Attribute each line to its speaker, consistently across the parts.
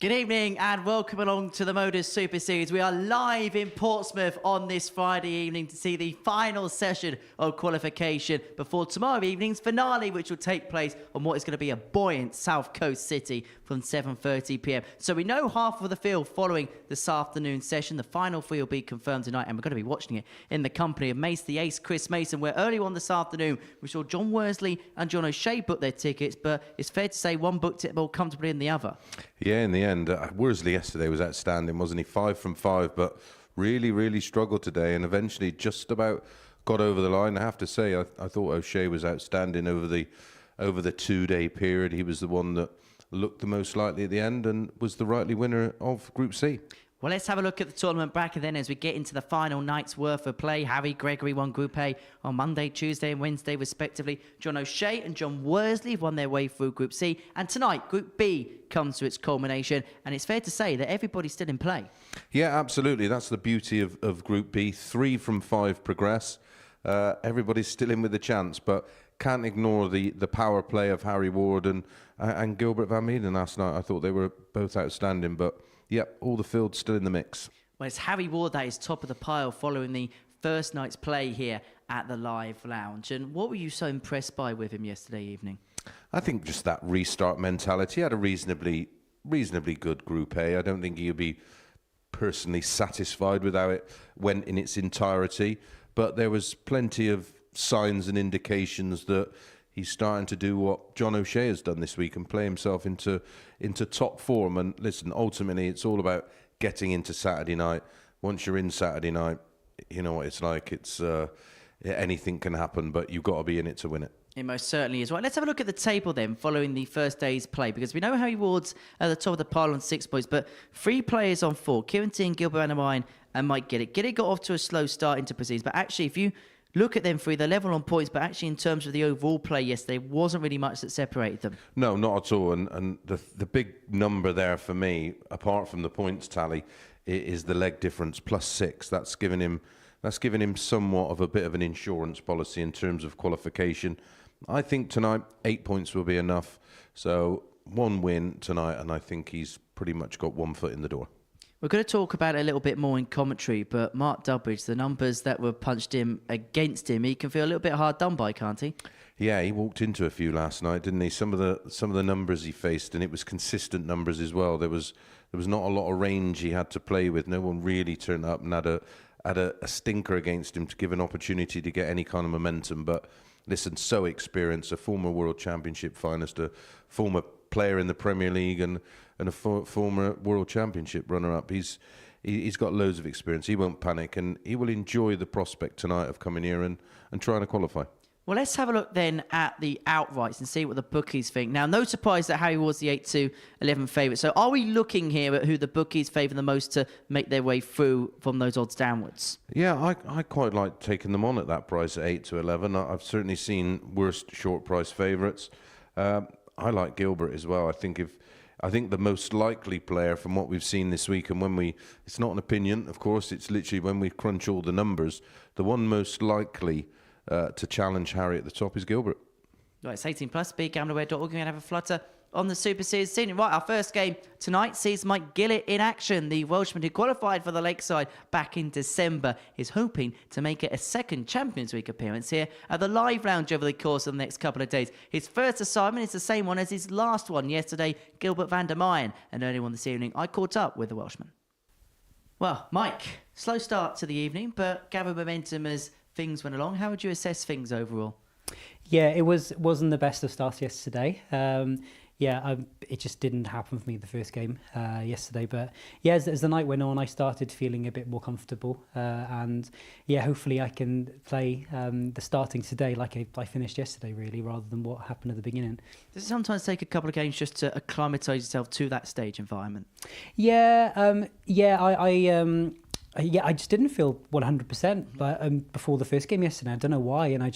Speaker 1: Good evening and welcome along to the Modus Super Series. We are live in Portsmouth on this Friday evening to see the final session of qualification before tomorrow evening's finale, which will take place on what is going to be a buoyant South Coast city from 7:30 p.m. So we know half of the field following this afternoon session. The final three will be confirmed tonight, and we're going to be watching it in the company of Mace the Ace, Chris Mason, where earlier on this afternoon we saw John Worsley and John O'Shea book their tickets, but it's fair to say one booked it more comfortably than the other.
Speaker 2: Yeah, in the end, Worsley yesterday was outstanding, wasn't he? 5 from 5, but really struggled today, and eventually just about got over the line. I have to say, I thought O'Shea was outstanding over the 2-day period. He was the one that looked the most likely at the end and was the rightly winner of Group C.
Speaker 1: Well, let's have a look at the tournament bracket then as we get into the final night's worth of play. Harry Gregory won Group A on Monday, Tuesday and Wednesday respectively. John O'Shea and John Worsley have won their way through Group C. And tonight, Group B comes to its culmination. And it's fair to say that everybody's still in play. Yeah,
Speaker 2: absolutely. That's the beauty of Group B. 3 from 5 progress. Everybody's still in with a chance, but can't ignore the power play of Harry Ward and Gilbert Van Meeden last night. I thought they were both outstanding, but yep, all the field's still in the mix.
Speaker 1: Well, it's Harry Ward that is top of the pile following the first night's play here at the Live Lounge. And what were you so impressed by with him yesterday evening?
Speaker 2: I think just that restart mentality. He had a reasonably good Group A. I don't think he'll be personally satisfied with how it went in its entirety, but there was plenty of signs and indications that he's starting to do what John O'Shea has done this week and play himself into top form. And listen, ultimately, it's all about getting into Saturday night. Once you're in Saturday night, you know what it's like. It's anything can happen, but you've got to be in it to win it.
Speaker 1: It most certainly is. Right, let's have a look at the table then following the first day's play, because we know Harry Ward's at the top of the pile on 6 points, but 3 players on 4, Kieran Teehan, Gilbert Van Meeden and Mike Gillet. Gillet got off to a slow start into proceedings, but actually if you look at them three, they're level on points, but actually in terms of the overall play yesterday, wasn't really much that separated them. No,
Speaker 2: not at all. And the big number there for me, apart from the points tally, is the leg difference, +6. That's given him somewhat of a bit of an insurance policy in terms of qualification. I think tonight 8 points will be enough. So 1 win tonight, and I think he's pretty much got 1 foot in the door.
Speaker 1: We're going to talk about it a little bit more in commentary, but Mark Dudbridge, the numbers that were punched in against him, he can feel a little bit hard done by, can't he?
Speaker 2: Yeah, he walked into a few last night, didn't he? Some of the numbers he faced, and it was consistent numbers as well. There was not a lot of range he had to play with. No one really turned up and had a stinker against him to give an opportunity to get any kind of momentum. But listen, so experienced, a former World Championship finalist, a former player in the Premier League and a former World Championship runner-up. He's got loads of experience. He won't panic, and he will enjoy the prospect tonight of coming here and trying to qualify.
Speaker 1: Well, let's have a look then at the outrights and see what the bookies think. Now, no surprise that Harry Ward's the 8-11 favourite. So are we looking here at who the bookies favour the most to make their way through from those odds downwards?
Speaker 2: Yeah, I quite like taking them on at that price at 8-11. I've certainly seen worse short price favourites. I like Gilbert as well. I think the most likely player from what we've seen this week, and it's not an opinion, of course, it's literally when we crunch all the numbers, the one most likely to challenge Harry at the top is Gilbert.
Speaker 1: Right, it's 18+, BigGamblerWare.org. We're going to have a flutter on the Super Series scene. Right, our first game tonight sees Mike Gillet in action. The Welshman who qualified for the Lakeside back in December is hoping to make it a second Champions Week appearance here at the Live Lounge over the course of the next couple of days. His first assignment is the same one as his last one yesterday, Gilbert Van Meeden. And earlier on this evening, I caught up with the Welshman. Well, Mike, slow start to the evening, but gathered momentum as things went along. How would you assess things overall?
Speaker 3: Yeah, it wasn't the best of starts yesterday. It just didn't happen for me the first game yesterday. But yeah, as the night went on, I started feeling a bit more comfortable. And yeah, hopefully I can play the starting today like I finished yesterday, really, rather than what happened at the beginning.
Speaker 1: Does it sometimes take a couple of games just to acclimatise yourself to that stage environment? I just didn't feel 100%. But before the first game yesterday, I don't know why, and I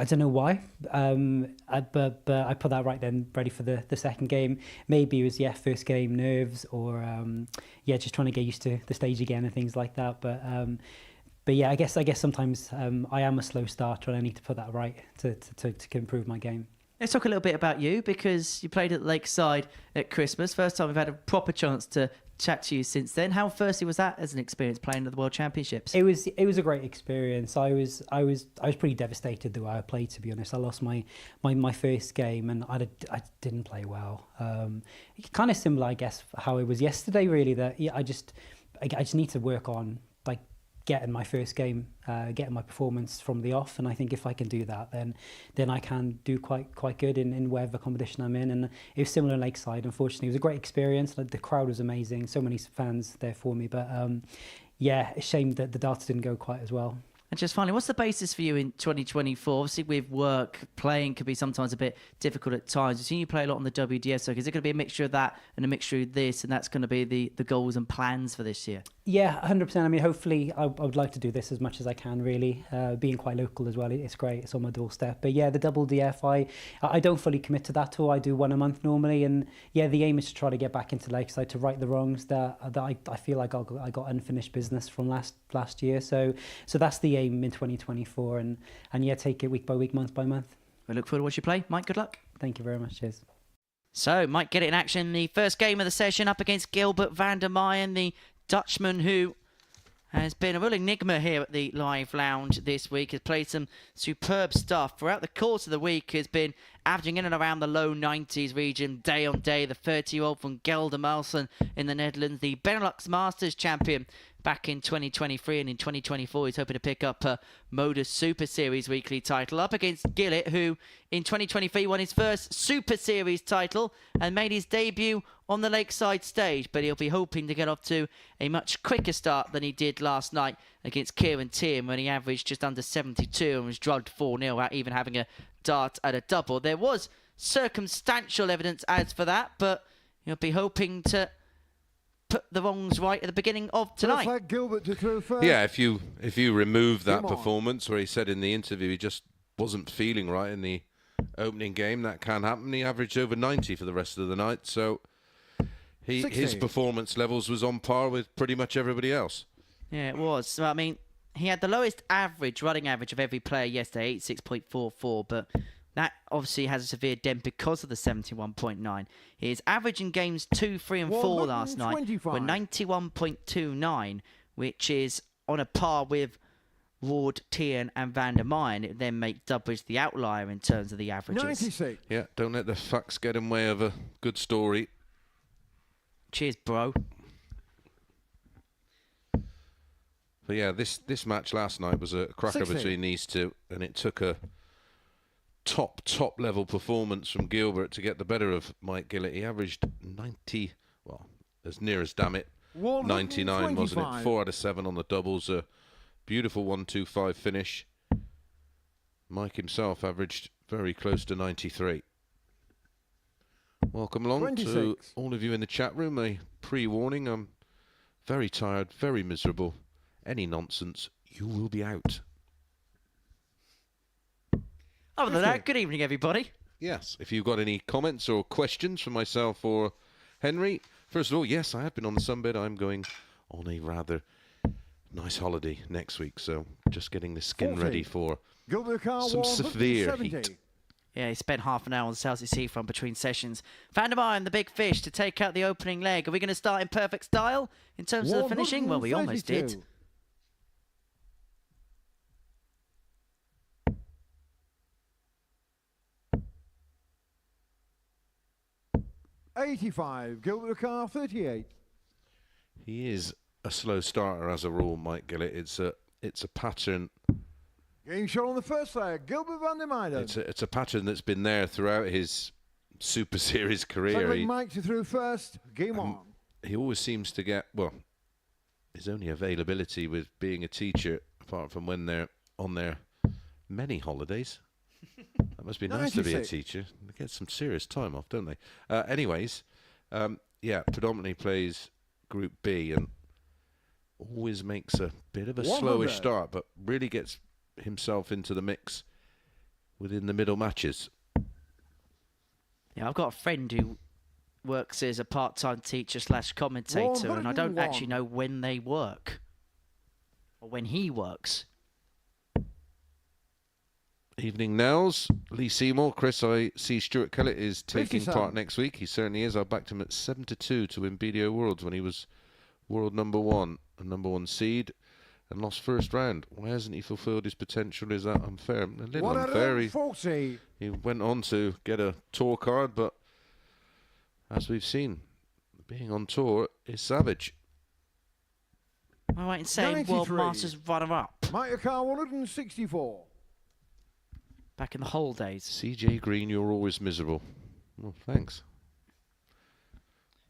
Speaker 1: don't know why. But I put that right then, ready for the second game. Maybe it was first game nerves, or just trying to get used to the stage again and things like that. But yeah, I guess sometimes I am a slow starter and I need to put that right to improve my game. Let's talk a little bit about you, because you played at Lakeside at Christmas. First time we've had a proper chance to chat to you since then. How firstly was that as an experience playing at the World Championships?
Speaker 3: It was a great experience. I was pretty devastated the way I played, to be honest. I lost my first game and I didn't play well. Kind of similar, I guess, how it was yesterday. Really, that I just need to work on like getting my first game, getting my performance from the off, and I think if I can do that, then I can do quite good in whatever competition I'm in. And it was similar in Lakeside. Unfortunately, it was a great experience. The crowd was amazing, so many fans there for me. But yeah, a shame that the darts didn't go quite as well.
Speaker 1: And just finally, what's the basis for you in 2024? Obviously, with work, playing can be sometimes a bit difficult at times. We've seen you play a lot on the WDS circuit. Is it going to be a mixture of that and a mixture of this, and that's going to be the goals and plans for this year?
Speaker 3: Yeah, 100%. I mean, hopefully, I would like to do this as much as I can, really. Being quite local as well, it's great. It's on my doorstep. But yeah, the double DF, I don't fully commit to that tour. I do one a month normally. And yeah, the aim is to try to get back into Lakeside to right the wrongs that I feel like I got unfinished business from last year. So that's the aim in 2024. And yeah, take it week by week, month by month.
Speaker 1: We look forward to watch you play. Mike, good luck.
Speaker 3: Thank you very much. Cheers.
Speaker 1: So, Mike Gillet in action. The first game of the session up against Gilbert van der Meyen, the Dutchman who has been a real enigma here at the Live Lounge this week. Has played some superb stuff throughout the course of the week. Has been averaging in and around the low 90s region day on day. The 30-year-old from Geldermalsen in the Netherlands, the Benelux Masters champion back in 2023, and in 2024 he's hoping to pick up a Modus Super Series weekly title up against Gillet, who in 2023 won his first Super Series title and made his debut on the Lakeside stage, but he'll be hoping to get off to a much quicker start than he did last night against Kieran Tierney, when he averaged just under 72 and was drugged 4-0 without even having a dart at a double. There was circumstantial evidence as for that, but he'll be hoping to put the wrongs right at the beginning of tonight.
Speaker 4: Like Gilbert to throw first.
Speaker 2: Yeah, if you remove that performance where he said in the interview he just wasn't feeling right in the opening game, that can happen. He averaged over 90 for the rest of the night, so his performance levels was on par with pretty much everybody else.
Speaker 1: Yeah, it was. So, I mean, he had the lowest running average of every player yesterday, 86.44, but that obviously has a severe dent because of the 71.9. His average in games 2, 3 and 4 last night were 91.29, which is on a par with Ward, Teehan and van der Meyen. It would then make Dudbridge the outlier in terms of the averages.
Speaker 4: 96.
Speaker 2: Yeah, don't let the facts get in the way of a good story.
Speaker 1: Cheers, bro.
Speaker 2: But yeah, this match last night was a cracker
Speaker 4: 60.
Speaker 2: between these two, and it took a top level performance from Gilbert to get the better of Mike Gillet. He averaged 90, well, as near as damn it, 99, wasn't it? 4 out of 7 on the doubles, a beautiful 1-2-5 finish. Mike himself averaged very close to 93. Welcome along
Speaker 4: 26.
Speaker 2: to all of you in the chat room. A pre-warning, I'm very tired, very miserable. Any nonsense, you will be out.
Speaker 1: Other than that, good evening, everybody.
Speaker 2: Yes, if you've got any comments or questions for myself or Henry, first of all, yes, I have been on the sunbed. I'm going on a rather nice holiday next week, so just getting the skin
Speaker 4: 40.
Speaker 2: ready for
Speaker 4: Gilbert
Speaker 2: some severe
Speaker 4: 70.
Speaker 2: heat.
Speaker 1: Yeah, he spent half an hour on the South Seafront between sessions. Van der Meyen, the big fish, to take out the opening leg. Are we going to start in perfect style in terms of the finishing? Well, we almost did.
Speaker 4: 132. 85. Gilbert Carr 38.
Speaker 2: He is a slow starter as a rule, Mike Gillet. It's a pattern.
Speaker 4: Game shot on the first leg. Gilbert van der Meyen.
Speaker 2: It's a pattern that's been there throughout his Super Series career.
Speaker 4: Second Mike to throw first. Game on.
Speaker 2: He always seems to get, well, his only availability with being a teacher, apart from when they're on their many holidays. That must be nice to be a teacher. They get some serious time off, don't they? Anyways, yeah, predominantly plays Group B and always makes a bit of a slowish start, but really gets himself into the mix within the middle matches.
Speaker 1: Yeah, I've got a friend who works as a part-time teacher / commentator, and I don't actually know when they work or when he works.
Speaker 2: Evening, Nels. Lee Seymour. Chris, I see Stuart Kellett is taking
Speaker 4: 57.
Speaker 2: part next week. He certainly is. I backed him at 7-2 to win BDO Worlds when he was world #1, a #1 seed, and lost first round. Why hasn't he fulfilled his potential? Is that unfair? A little unfair.
Speaker 4: 140.
Speaker 2: He went on to get a tour card, but as we've seen, being on tour is savage.
Speaker 1: Am I right in saying World
Speaker 4: 93.
Speaker 1: Masters runner-up
Speaker 4: Mike Car 164.
Speaker 1: back in the whole days?
Speaker 2: CJ Green, you're always miserable. Well, thanks.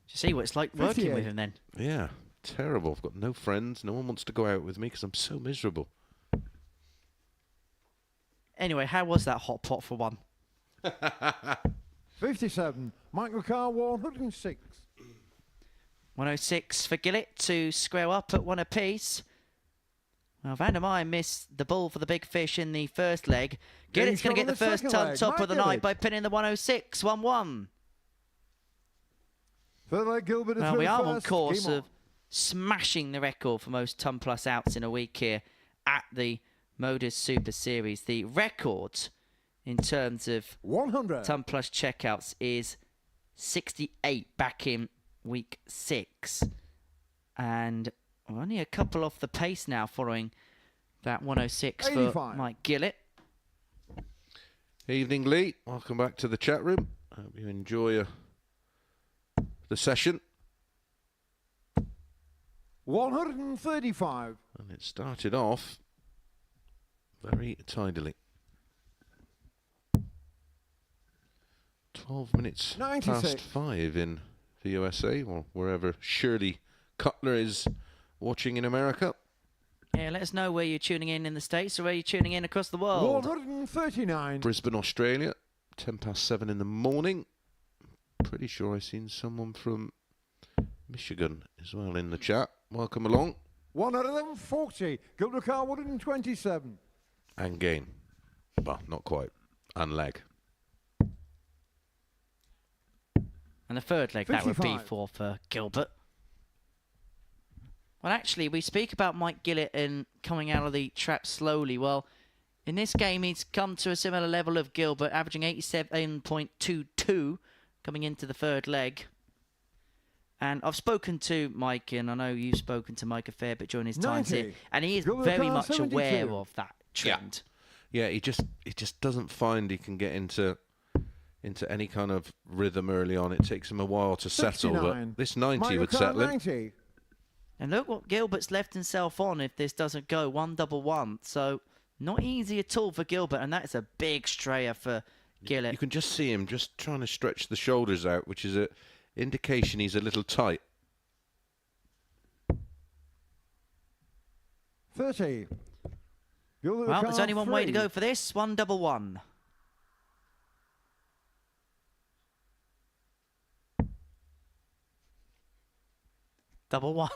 Speaker 1: You see what it's like working
Speaker 4: 58.
Speaker 1: with him then?
Speaker 2: Yeah, terrible. I've got no friends. No one wants to go out with me because I'm so miserable.
Speaker 1: Anyway, how was that hot pot for one?
Speaker 4: 57. Michael Carr 106.
Speaker 1: 106 for Gillet to square up at 1 apiece. Well, Van der Meyer missed the ball for the big fish in the first leg. Gillett's going to get the first ton top of the night by pinning the 106, 1-1.
Speaker 4: Third leg, Gilbert.
Speaker 1: Well, we are on course of smashing the record for most ton plus outs in a week here at the Modus Super Series. The record in terms of
Speaker 4: 100.
Speaker 1: ton plus checkouts is 68 back in week 6. And we're only a couple off the pace now following that 106 for
Speaker 4: 85.
Speaker 1: Mike Gillet.
Speaker 2: Evening, Lee. Welcome back to the chat room. Hope you enjoy the session.
Speaker 4: 135.
Speaker 2: And it started off very tidily. 12 minutes
Speaker 4: 96.
Speaker 2: past 5 in the USA, or wherever Shirley Cutler is watching in America.
Speaker 1: Yeah, let us know where you're tuning in the States or where you're tuning in across the world.
Speaker 4: 139.
Speaker 2: Brisbane, Australia, 10 past 7 in the morning. Pretty sure I've seen someone from Michigan as well in the chat. Welcome along.
Speaker 4: 140. Gilbert Carr 127.
Speaker 2: And game. Well, not quite. And leg.
Speaker 1: And the third leg, that would be
Speaker 4: 55.
Speaker 1: for Gilbert. Well, actually, we speak about Mike Gillet and coming out of the trap slowly. Well, in this game, he's come to a similar level of Gilbert, averaging 87.22 coming into the third leg. And I've spoken to Mike, and I know you've spoken to Mike a fair bit during his times
Speaker 4: 90.
Speaker 1: here, and he is
Speaker 4: Gilbert
Speaker 1: very
Speaker 4: Carr,
Speaker 1: much
Speaker 4: 72.
Speaker 1: aware of that trend.
Speaker 2: Yeah, he just doesn't find he can get into any kind of rhythm early on. It takes him a while to settle,
Speaker 4: 69.
Speaker 2: but this 90
Speaker 4: Michael
Speaker 2: would
Speaker 4: Carr
Speaker 2: settle him.
Speaker 4: 90.
Speaker 1: And look what Gilbert's left himself on if this doesn't go. 1-1. So not easy at all for Gilbert, and that's a big strayer for Gillet.
Speaker 2: You can just see him just trying to stretch the shoulders out, which is an indication he's a little tight.
Speaker 4: 30. Gilbert
Speaker 1: Well,
Speaker 4: Carr
Speaker 1: there's only one way to
Speaker 4: 3.
Speaker 1: go for this. 1-1. Double one.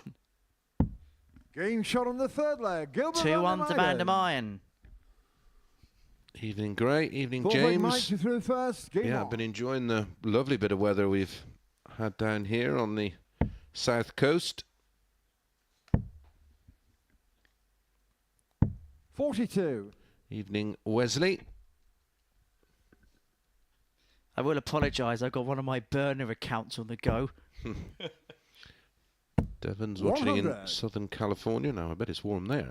Speaker 4: Game shot on the third leg. Gilbert
Speaker 1: 2-1 to Van der
Speaker 4: Meyer.
Speaker 1: Meyen.
Speaker 2: Evening, Gray. Evening,
Speaker 4: Fourth leg, Mike
Speaker 2: James.
Speaker 4: through first. Game
Speaker 2: Yeah,
Speaker 4: on.
Speaker 2: I've been enjoying the lovely bit of weather we've had down here on the south coast.
Speaker 4: 42.
Speaker 2: Evening, Wesley.
Speaker 1: I will apologise. I've got one of my burner accounts on the go.
Speaker 2: Devon's watching in
Speaker 4: 100.
Speaker 2: Southern California now. I bet it's warm there.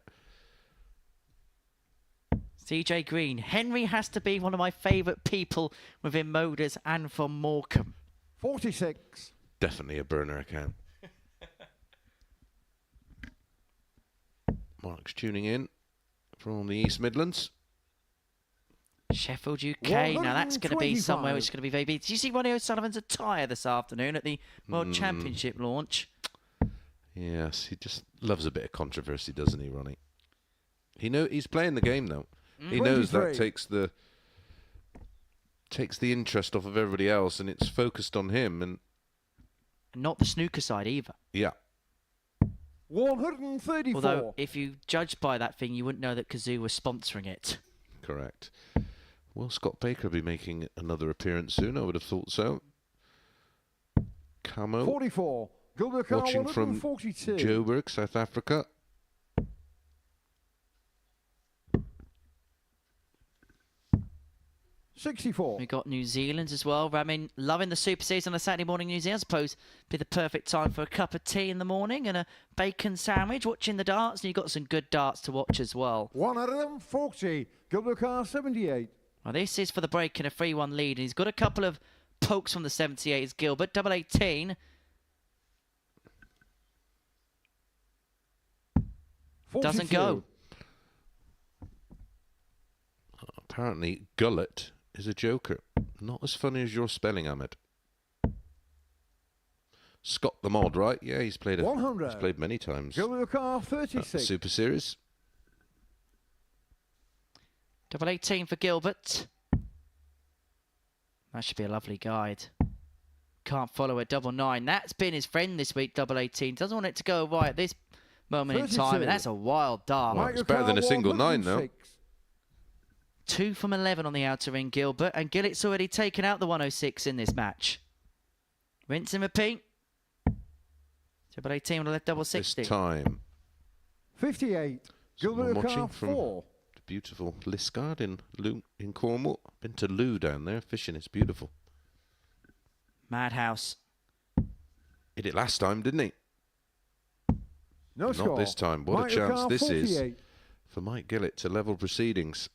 Speaker 1: CJ Green. Henry has to be one of my favourite people within Modus and from Morecambe.
Speaker 4: 46.
Speaker 2: Definitely a burner account. Mark's tuning in from the East Midlands.
Speaker 1: Sheffield, UK. Now that's going to be somewhere
Speaker 4: 125.
Speaker 1: which is going to be very big. Did you see Ronnie O'Sullivan's attire this afternoon at the World Championship launch?
Speaker 2: Yes, he just loves a bit of controversy, doesn't he, Ronnie? He's playing the game though. He knows that
Speaker 4: 23.
Speaker 2: takes the interest off of everybody else, and it's focused on him. And
Speaker 1: Not the snooker side either.
Speaker 2: yeah,
Speaker 4: 134.
Speaker 1: Although, if you judged by that thing, you wouldn't know that Kazoo was sponsoring it.
Speaker 2: correct. Will Scott Baker be making another appearance soon? I would have thought so. Camo
Speaker 4: 44. Gilbert Carr
Speaker 2: watching from
Speaker 4: 142.
Speaker 2: Joburg, South Africa.
Speaker 4: 64.
Speaker 1: We got New Zealand as well. Ramin loving the Super Series on a Saturday morning. New Zealand, I suppose, be the perfect time for a cup of tea in the morning and a bacon sandwich, watching the darts. And you've got some good darts to watch as well.
Speaker 4: 140. Gilbert car 78.
Speaker 1: Well, this is for the break and a 3-1 lead. And he's got a couple of pokes from the 78 is Gilbert. Double 18.
Speaker 4: 42.
Speaker 1: Doesn't go.
Speaker 2: Apparently, gullet is a joker. Not as funny as your spelling, Ahmed. Scott the Mod, right? Yeah, he's played
Speaker 4: 100.
Speaker 2: He's played many times.
Speaker 4: Gilbert car
Speaker 2: The
Speaker 4: 36.
Speaker 2: Super Series.
Speaker 1: Double 18 for Gilbert. That should be a lovely guide. Can't follow it. Double 9. That's been his friend this week, double 18. Doesn't want it to go right at this moment in time.
Speaker 4: 32.
Speaker 1: And that's a wild dart.
Speaker 2: Well, it's better than a single 9, though.
Speaker 1: 2 from 11 on the outer ring, Gilbert. And Gillet's already taken out the 106 in this match. Rinse and repeat. Double 18 with a left double 60.
Speaker 2: This time.
Speaker 4: 58.
Speaker 2: Someone
Speaker 4: Gilbert
Speaker 2: watching
Speaker 4: car
Speaker 2: from
Speaker 4: 4.
Speaker 2: the beautiful Liscard in Cornwall. Been to Loo down there fishing. It's beautiful.
Speaker 1: Madhouse.
Speaker 2: He did it last time, didn't he?
Speaker 4: No
Speaker 2: Not
Speaker 4: score.
Speaker 2: this time. What
Speaker 4: Mike
Speaker 2: a chance
Speaker 4: car
Speaker 2: this
Speaker 4: 48.
Speaker 2: is for Mike Gillett to level proceedings.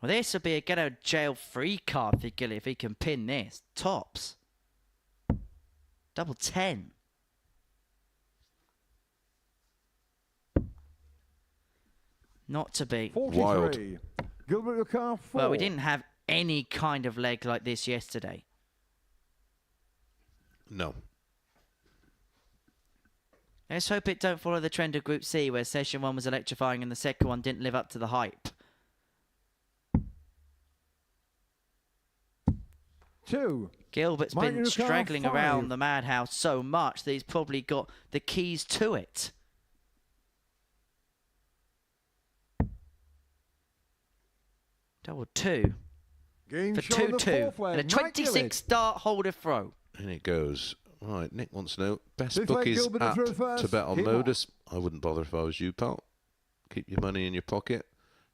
Speaker 1: Well, this would be a get out of jail free card for Gillet if he can pin this. Tops. Double 10. Not to be.
Speaker 4: 43.
Speaker 2: Wild.
Speaker 4: Gilbert car 4.
Speaker 1: Well, we didn't have any kind of leg like this yesterday.
Speaker 2: No.
Speaker 1: Let's hope it don't follow the trend of Group C, where Session 1 was electrifying and the second one didn't live up to the hype.
Speaker 4: 2.
Speaker 1: Gilbert's
Speaker 4: Mike
Speaker 1: been
Speaker 4: Lucar,
Speaker 1: straggling
Speaker 4: 5.
Speaker 1: around the madhouse so much that he's probably got the keys to it. Double 2
Speaker 4: Game
Speaker 1: for
Speaker 4: show on the
Speaker 1: 2-2
Speaker 4: fourth leg.
Speaker 1: and a
Speaker 4: Mike
Speaker 1: 26 dart holder throw.
Speaker 2: And it goes. Right, Nick wants to know. Best
Speaker 4: This leg,
Speaker 2: bookies
Speaker 4: Gilbert
Speaker 2: app
Speaker 4: through first.
Speaker 2: to bet on
Speaker 4: Hit on.
Speaker 2: Modus. I wouldn't bother if I was you, pal. Keep your money in your pocket.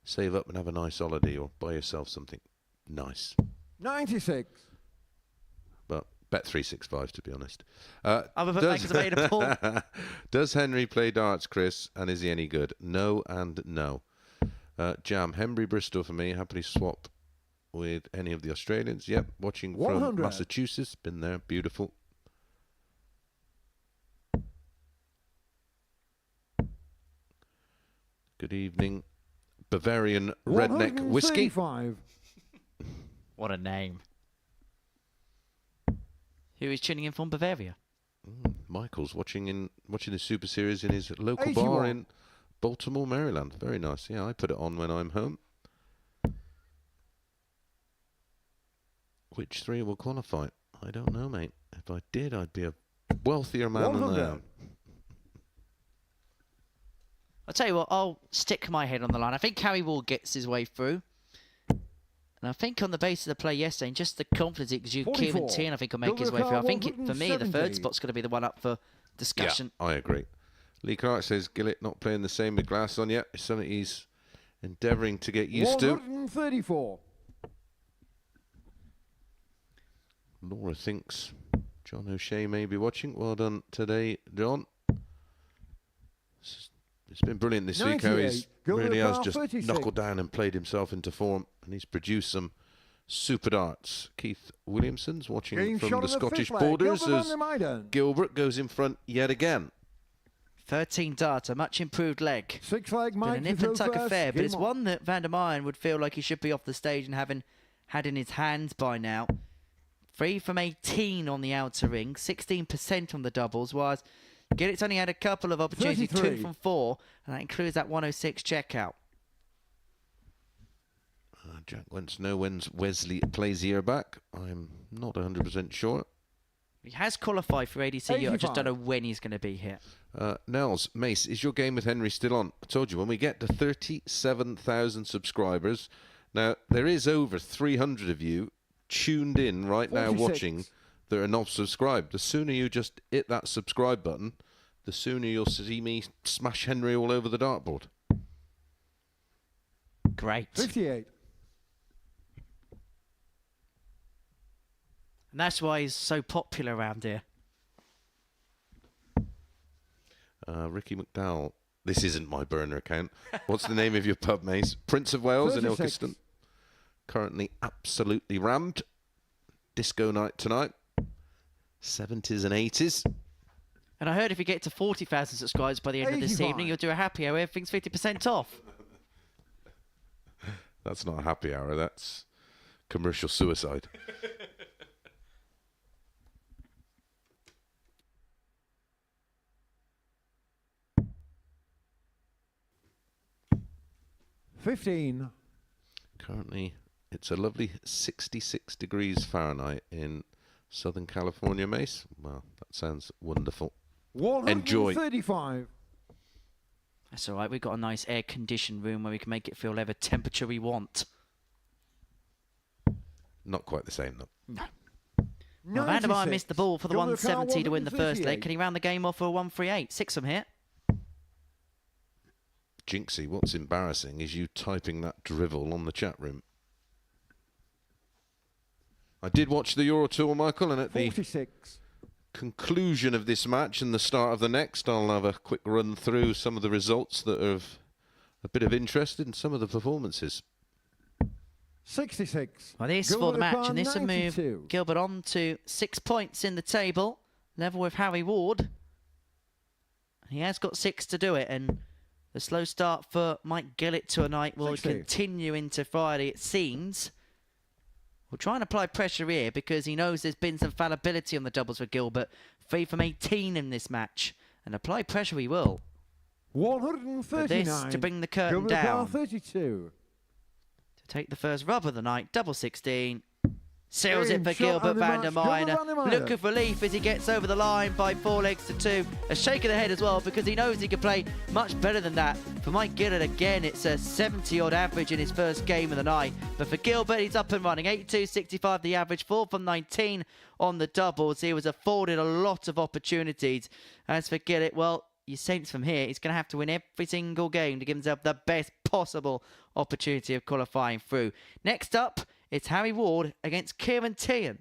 Speaker 2: Save up and have a nice holiday or buy yourself something nice.
Speaker 4: 96.
Speaker 2: But bet 365, to be honest.
Speaker 1: Other bookmakers available.
Speaker 2: Does Henry play darts, Chris? And is he any good? No and no. Jam, Henry Bristol for me. Happily swap with any of the Australians. Yep, watching from
Speaker 4: 100.
Speaker 2: Massachusetts. Been there. Beautiful. Good evening. Bavarian Redneck Whiskey.
Speaker 4: 135.
Speaker 1: What a name. Who is tuning in from Bavaria?
Speaker 2: Michael's watching the Super Series in his local
Speaker 4: 81.
Speaker 2: bar in Baltimore, Maryland. Very nice. Yeah, I put it on when I'm home. Which 3 will qualify? I don't know, mate. If I did, I'd be a wealthier man than I
Speaker 4: 100.
Speaker 2: am.
Speaker 1: I'll tell you what, I'll stick my head on the line. I think Harry Ward gets his way through. And I think on the basis of the play yesterday, and just the confidence it exudes, Kim
Speaker 4: 44.
Speaker 1: and Teehan, I think will make his way through. I think, for me, the third spot's going to be the one up for discussion.
Speaker 2: Yeah, I agree. Lee Clark says Gillett not playing the same with glass on yet. It's something he's endeavouring to get used to.
Speaker 4: 134.
Speaker 2: Laura thinks John O'Shea may be watching. Well done today, John. It's been brilliant this week how he's
Speaker 4: 98. Gilbert
Speaker 2: really has
Speaker 4: Bar,
Speaker 2: just
Speaker 4: 36.
Speaker 2: knuckled down and played himself into form, and he's produced some super darts. Keith Williamson's watching
Speaker 4: Game
Speaker 2: from
Speaker 4: shot
Speaker 2: the
Speaker 4: on
Speaker 2: Scottish
Speaker 4: fifth leg.
Speaker 2: borders
Speaker 4: Gilbert
Speaker 2: as
Speaker 4: van der Meijden.
Speaker 2: Gilbert goes in front yet again.
Speaker 1: 13 dart, a much improved leg.
Speaker 4: 6 leg
Speaker 1: Been
Speaker 4: Mike
Speaker 1: an nip and tuck
Speaker 4: first.
Speaker 1: affair, but
Speaker 4: Game
Speaker 1: it's
Speaker 4: on.
Speaker 1: one that Van der Meijden would feel like he should be off the stage and having had in his hands by now. 3 from 18 on the outer ring, 16% on the doubles, whilst Gillett's only had a couple of opportunities,
Speaker 4: 33.
Speaker 1: 2 from 4, and that includes that 106 checkout.
Speaker 2: Jack wants to know when Wesley plays here back. I'm not 100% sure.
Speaker 1: He has qualified for ADCU, I just don't know
Speaker 4: 85.
Speaker 1: when he's going to be here.
Speaker 2: Nels, Mace, is your game with Henry still on? I told you, when we get to 37,000 subscribers, now there is over 300 of you tuned in right now
Speaker 4: 46.
Speaker 2: watching that are not subscribed. The sooner you just hit that subscribe button, the sooner you'll see me smash Henry all over the dartboard.
Speaker 1: Great.
Speaker 4: 58.
Speaker 1: And that's why he's so popular around here.
Speaker 2: Ricky McDowell. This isn't my burner account. What's the name of your pub, Mace? Prince of Wales in
Speaker 4: 36.
Speaker 2: Ilkeston. Currently absolutely rammed. Disco night tonight. 70s and 80s.
Speaker 1: And I heard if you get to 40,000 subscribers by the end of this
Speaker 4: 85.
Speaker 1: evening, you'll do a happy hour. Everything's 50% off.
Speaker 2: That's not a happy hour. That's commercial suicide.
Speaker 4: $15.
Speaker 2: Currently, it's a lovely 66 degrees Fahrenheit in Southern California, Mace. Well, that sounds wonderful. Enjoy.
Speaker 4: 135.
Speaker 1: That's all right. We've got a nice air-conditioned room where we can make it feel whatever temperature we want.
Speaker 2: Not quite the same, though.
Speaker 1: No. Well, Van der Meyer missed the ball for the
Speaker 4: Gilbert Carr,
Speaker 1: 170 to win the first leg.
Speaker 4: 138.
Speaker 1: Can he round the game off for a 138? 6 from here.
Speaker 2: Jinxie, what's embarrassing is you typing that drivel on the chat room. I did watch the Euro Tour, Michael, and at the
Speaker 4: 46.
Speaker 2: conclusion of this match and the start of the next, I'll have a quick run through some of the results that are of a bit of interest in some of the performances.
Speaker 4: 66.
Speaker 1: Well, this for the
Speaker 4: Gilbert
Speaker 1: match,
Speaker 4: Carr,
Speaker 1: and this will move
Speaker 4: 92.
Speaker 1: Gilbert on to 6 points in the table, level with Harry Ward. He has got 6 to do it, and the slow start for Mike Gillet tonight will
Speaker 4: 60.
Speaker 1: continue into Friday, it seems. We'll try and apply pressure here because he knows there's been some fallibility on the doubles for Gilbert. 3 from 18 in this match, and apply pressure he will.
Speaker 4: 139.
Speaker 1: For this to bring the curtain
Speaker 4: Gilbert Carr,
Speaker 1: down.
Speaker 4: 32.
Speaker 1: To take the first rub of the night, double 16. Seals it
Speaker 4: Game
Speaker 1: for
Speaker 4: shot
Speaker 1: Gilbert
Speaker 4: and the
Speaker 1: van der
Speaker 4: match. Gilbert
Speaker 1: Meyer.
Speaker 4: van der Meyer.
Speaker 1: Look of relief as he gets over the line by 4 legs to 2. A shake of the head as well because he knows he can play much better than that. For Mike Gillet again, it's a 70-odd average in his first game of the night. But for Gilbert, he's up and running. 82-65 the average, 4 from 19 on the doubles. He was afforded a lot of opportunities. As for Gillet, well, you sense from here, he's going to have to win every single game to give himself the best possible opportunity of qualifying through. Next up, it's Harry Ward against Kieran Teehan.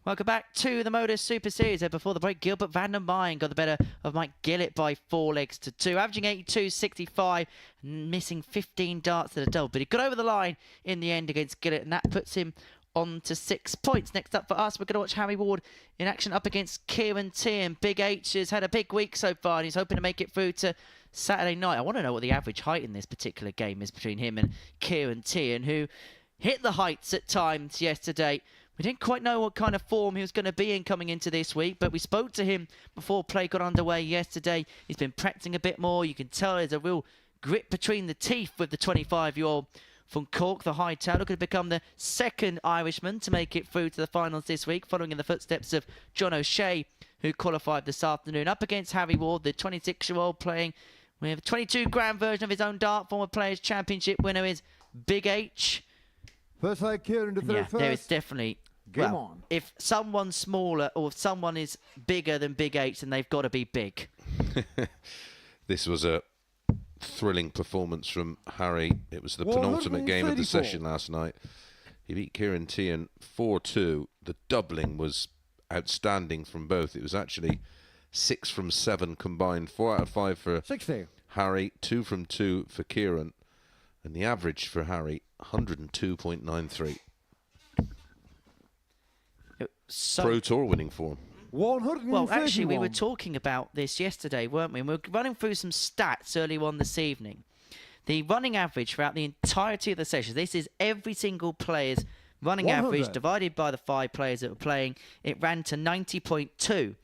Speaker 1: Welcome back to the Modus Super Series. Before the break, Gilbert vanden got the better of Mike Gillet by 4 legs to 2, averaging 82.65, missing 15 darts to the double. But he got over the line in the end against Gillet, and that puts him on to 6 points. Next up for us, we're going to watch Harry Ward in action up against Kieran Teehan. Big H has had a big week so far, and he's hoping to make it through to Saturday night. I want to know what the average height in this particular game is between him and Kieran Teehan, who hit the heights at times yesterday. We didn't quite know what kind of form he was going to be in coming into this week, but we spoke to him before play got underway yesterday. He's been practicing a bit more. You can tell there's a real grit between the teeth with the 25-year-old from Cork, the high town, looking to become the second Irishman to make it through to the finals this week, following in the footsteps of John O'Shea, who qualified this afternoon. Up against Harry Ward, the 26-year-old playing with a 22-gram version of his own dart. Former Players' Championship winner is Big H.
Speaker 4: First leg, Kieran to throw first.
Speaker 1: There is definitely...
Speaker 4: Game on.
Speaker 1: If someone's smaller or if someone is bigger than Big H, then they've got to be big.
Speaker 2: This was a thrilling performance from Harry. It was the penultimate game of the session last night. He beat Kieran Teehan 4-2. The doubling was outstanding from both. It was actually 6 from 7 combined, 4 out of 5 for
Speaker 4: 60.
Speaker 2: Harry, 2 from 2 for Kieran, and the average for Harry 102.93.
Speaker 1: So,
Speaker 2: Pro Tour winning form.
Speaker 4: 131.
Speaker 1: well, actually, we were talking about this yesterday, weren't we? And we were running through some stats earlier on this evening. The running average throughout the entirety of the session, this is every single player's running
Speaker 4: 100.
Speaker 1: average divided by the 5 players that were playing. It ran to 90.2.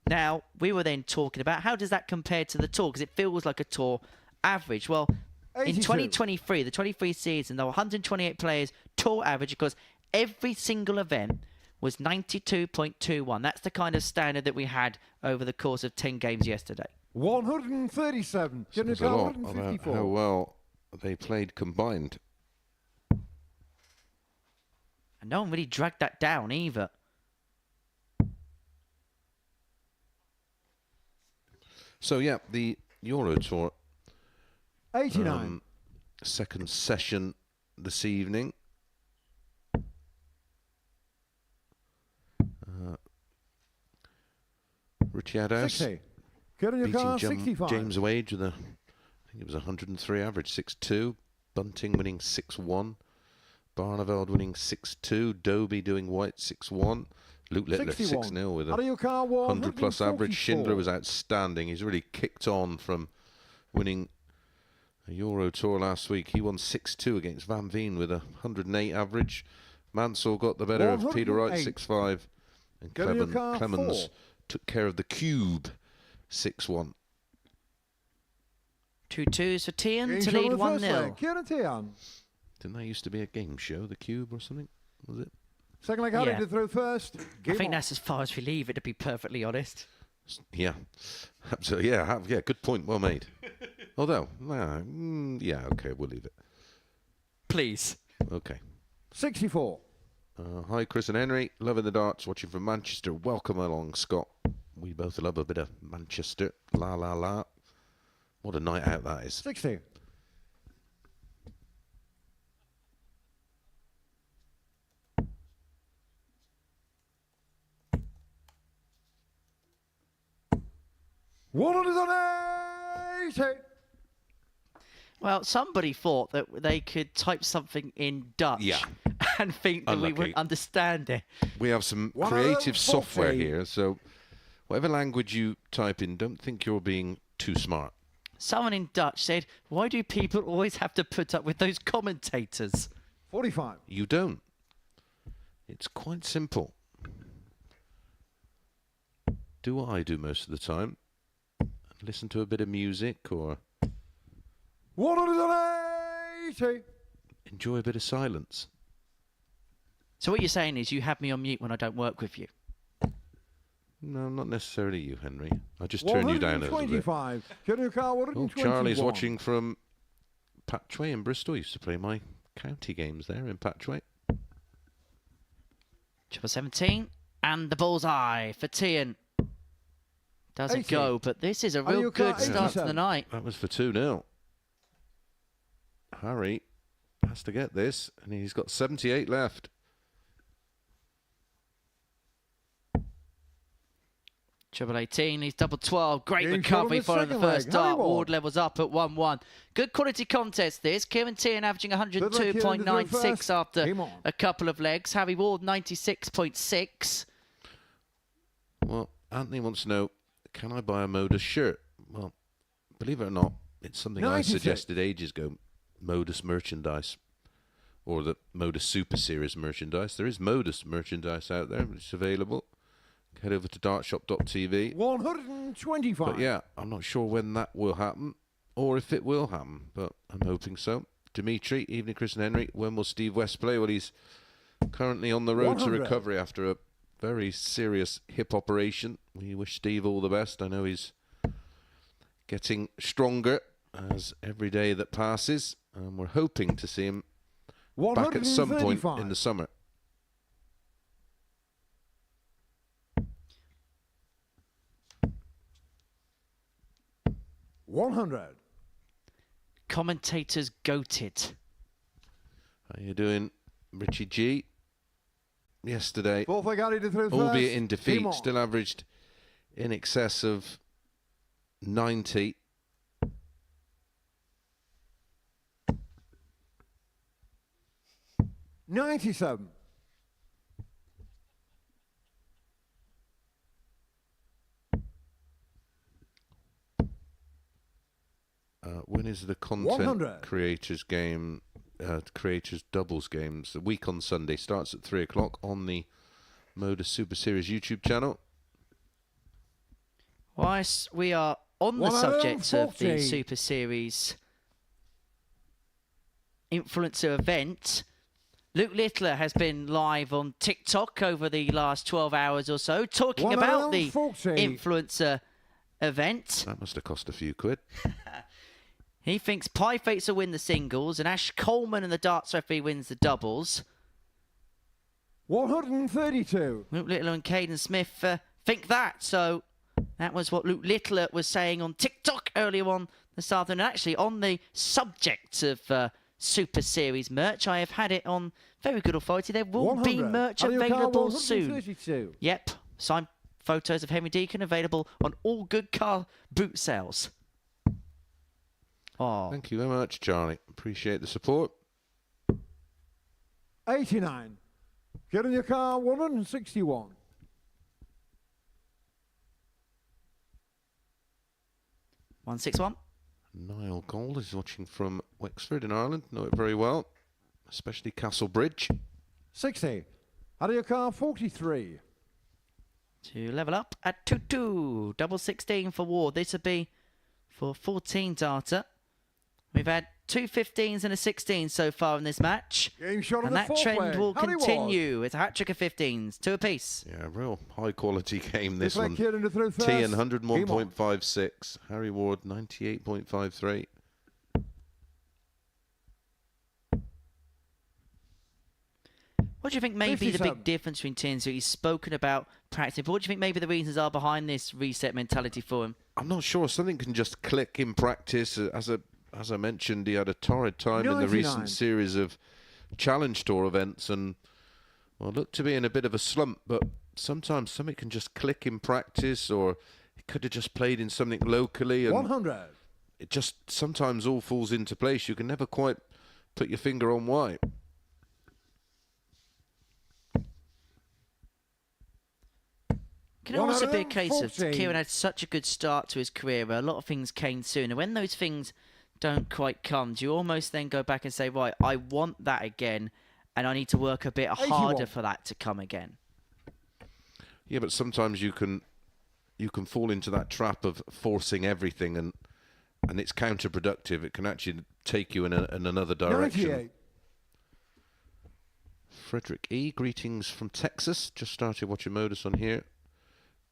Speaker 1: Now, we were then talking about how does that compare to the Tour? Because it feels like a Tour average. Well,
Speaker 4: 82.
Speaker 1: in 2023, the 23 season, there were 128 players, Tour average, because every single event was 92.21. That's the kind of standard that we had over the course of 10 games yesterday.
Speaker 4: 137.
Speaker 2: Says a lot about how well they played combined.
Speaker 1: And no one really dragged that down either.
Speaker 2: So, yeah, the Euro Tour
Speaker 4: 89.
Speaker 2: second session this evening. Ricciardo's
Speaker 4: 60. Kieran
Speaker 2: beating
Speaker 4: 65.
Speaker 2: James Wade with I think it was 103 average, 6-2. Bunting winning 6-1. Barneveld winning 6-2. Doby doing white 6-1. Luke Littler 6-0 with a 100 plus average. Schindler was outstanding. He's really kicked on from winning a Euro Tour last week. He won 6-2 against Van Veen with a 108 average. Mansell got the better of Peter Wright 6-5. And Clemens took care of the cube 6-1.
Speaker 1: 2 2s for Teehan to lead 1-0.
Speaker 4: Kieran Teehan.
Speaker 2: Didn't that used to be a game show, the cube or something? Was it?
Speaker 4: Second leg, Harry
Speaker 1: Yeah.
Speaker 4: to throw first.
Speaker 1: I think that's as far as we leave it, to be perfectly honest.
Speaker 2: Yeah, absolutely. Yeah, good point. Well made. Although, yeah, okay, we'll leave it.
Speaker 1: Please.
Speaker 2: Okay.
Speaker 4: 64.
Speaker 2: Hi, Chris and Henry. Loving the darts. Watching from Manchester. Welcome along, Scott. We both love a bit of Manchester. La, la, la. What a night out that is.
Speaker 4: 60.
Speaker 1: Well, somebody thought that they could type something in Dutch and think that we wouldn't understand it.
Speaker 2: We have some
Speaker 4: 140.
Speaker 2: creative software here, so whatever language you type in, don't think you're being too smart.
Speaker 1: Someone in Dutch said, why do people always have to put up with those commentators?
Speaker 4: 45.
Speaker 2: You don't. It's quite simple. Do what I do most of the time. Listen to a bit of music or
Speaker 4: 180.
Speaker 2: enjoy a bit of silence.
Speaker 1: So what you're saying is you have me on mute when I don't work with you?
Speaker 2: No, not necessarily you, Henry. I just turn you down a little bit.
Speaker 4: 125.
Speaker 2: Oh, Charlie's watching from Patchway in Bristol. Used to play my county games there in Patchway.
Speaker 1: Triple 17 and the bullseye for Teehan. Doesn't
Speaker 4: 80.
Speaker 1: go, but this is a real good start to the
Speaker 4: 87.
Speaker 1: night.
Speaker 2: That was for 2-0. Harry has to get this, and he's got 78 left.
Speaker 1: Treble 18, he's double 12. Great
Speaker 4: Game
Speaker 1: recovery
Speaker 4: shot on the
Speaker 1: following the
Speaker 4: second
Speaker 1: first
Speaker 4: leg.
Speaker 1: start.
Speaker 4: Harry Ward.
Speaker 1: Ward levels up at 1-1. Good quality contest this. Kieran Teehan averaging
Speaker 4: Kieran into the
Speaker 1: 102.96
Speaker 4: first.
Speaker 1: after
Speaker 4: Game on.
Speaker 1: a couple of legs. Harry Ward 96.6.
Speaker 2: Well, Anthony wants to know, can I buy a Modus shirt? Well, believe it or not, it's something I
Speaker 4: 96.
Speaker 2: suggested ages ago. Modus merchandise. Or the Modus Super Series merchandise. There is Modus merchandise out there, which is available. Head over to dartshop.tv.
Speaker 4: 125.
Speaker 2: But yeah, I'm not sure when that will happen or if it will happen, but I'm hoping so. Dimitri, evening Chris and Henry. When will Steve West play? Well, he's currently on the road to
Speaker 4: 100.
Speaker 2: recovery after a very serious hip operation. We wish Steve all the best. I know he's getting stronger as every day that passes, and we're hoping to see him back at some point in the summer.
Speaker 4: 100.
Speaker 1: Commentators goated.
Speaker 2: How you doing, Richie G? Yesterday,
Speaker 4: Fourth leg Harry to throw
Speaker 2: albeit
Speaker 4: first.
Speaker 2: in defeat,
Speaker 4: Game on.
Speaker 2: still averaged in excess of 90.
Speaker 4: $97.
Speaker 2: When is the content
Speaker 4: 100.
Speaker 2: creators game, creators doubles games? The week on Sunday starts at 3 o'clock on the Modus Super Series YouTube channel.
Speaker 1: Whilst we are on the subject of the
Speaker 4: 140.
Speaker 1: Super Series influencer event, Luke Littler has been live on TikTok over the last 12 hours or so, talking about the
Speaker 4: 140.
Speaker 1: influencer event.
Speaker 2: That must have cost a few quid.
Speaker 1: He thinks Pie Fates will win the singles, and Ash Coleman and the darts referee wins the doubles.
Speaker 4: 132.
Speaker 1: Luke Littler and Caden Smith think that. So that was what Luke Littler was saying on TikTok earlier on this afternoon. And actually, on the subject of Super Series merch, I have had it on very good authority. There will be
Speaker 4: 100.
Speaker 1: merch
Speaker 4: Harry O'Carr,
Speaker 1: available soon.
Speaker 4: 132.
Speaker 1: Yep, signed photos of Henry Deacon available on all good car boot sales. Oh,
Speaker 2: Thank you very much, Charlie. Appreciate the support.
Speaker 4: 89. Get in your car, 161.
Speaker 1: $161.
Speaker 2: Niall Gold is watching from Wexford in Ireland. Know it very well, especially Castle Bridge.
Speaker 4: 60. Out of your car, 43.
Speaker 1: To level up at 2-2. Double 16 for Ward. This would be for 14 data. We've had 2 15s and a 16 so far in this match.
Speaker 4: Game shot on
Speaker 1: And
Speaker 4: the
Speaker 1: that
Speaker 4: fourth
Speaker 1: trend
Speaker 4: leg.
Speaker 1: will
Speaker 4: Harry Ward.
Speaker 1: continue. It's a hat-trick of 15s, 2 apiece.
Speaker 2: Yeah, real high quality game this
Speaker 4: Fifth leg
Speaker 2: one.
Speaker 4: Kieran to throw first.
Speaker 2: Teehan
Speaker 4: Game on.
Speaker 2: 101.56. Harry Ward 98.53.
Speaker 1: What do you think may be the
Speaker 4: 57.
Speaker 1: big difference between Teehan? So he's spoken about practicing, but what do you think maybe the reasons are behind this reset mentality for him?
Speaker 2: I'm not sure. Something can just click in practice. As I mentioned, he had a torrid time in the
Speaker 4: 99.
Speaker 2: recent series of Challenge Tour events and, well, looked to be in a bit of a slump, but sometimes something can just click in practice, or he could have just played in something locally, and
Speaker 4: 100.
Speaker 2: it just sometimes all falls into place. You can never quite put your finger on why.
Speaker 1: Can it also be a case of
Speaker 4: 114.
Speaker 1: Kieran had such a good start to his career where a lot of things came soon, and when those things don't quite come, do you almost then go back and say, right, I want that again, and I need to work a bit
Speaker 4: 81.
Speaker 1: harder for that to come again?
Speaker 2: Yeah, but sometimes you can fall into that trap of forcing everything, and it's counterproductive. It can actually take you in another direction.
Speaker 4: 98.
Speaker 2: Frederick E, greetings from Texas. Just started watching Modus on here.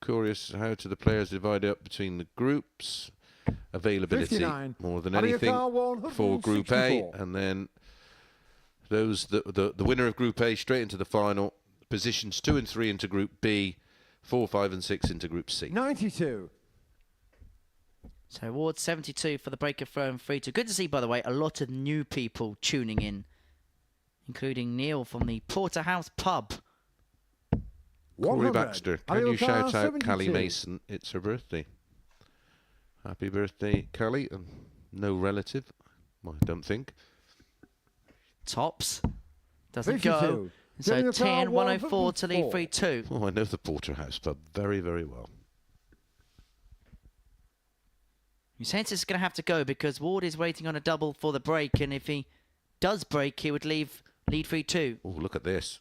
Speaker 2: Curious how to the players divide up between the groups. Availability
Speaker 4: 59.
Speaker 2: more than
Speaker 4: Out of your
Speaker 2: anything
Speaker 4: car,
Speaker 2: for Group A,
Speaker 4: 164.
Speaker 2: and then those the winner of Group A straight into the final. Positions 2 and 3 into Group B, 4, 5, and 6 into Group C.
Speaker 4: 92.
Speaker 1: So Ward 72 for the breaker throw and 3-2. Good to see, by the way, a lot of new people tuning in, including Neil from the Porterhouse Pub.
Speaker 2: Corey
Speaker 4: 100.
Speaker 2: Baxter, can
Speaker 4: Ariel
Speaker 2: you shout
Speaker 4: Carr,
Speaker 2: out Callie
Speaker 4: 72.
Speaker 2: Mason? It's her birthday. Happy birthday, Callie. And no relative, well, I don't think.
Speaker 1: Tops. Doesn't
Speaker 4: 52.
Speaker 1: go. So
Speaker 4: Daniel Carr,
Speaker 1: 10, 104 to lead
Speaker 4: 104.
Speaker 1: 3-2.
Speaker 2: Oh, I know the Porterhouse pub very, very well.
Speaker 1: You sense it's going to have to go because Ward is waiting on a double for the break, and if he does break, he would lead 3-2.
Speaker 2: Oh, look at this.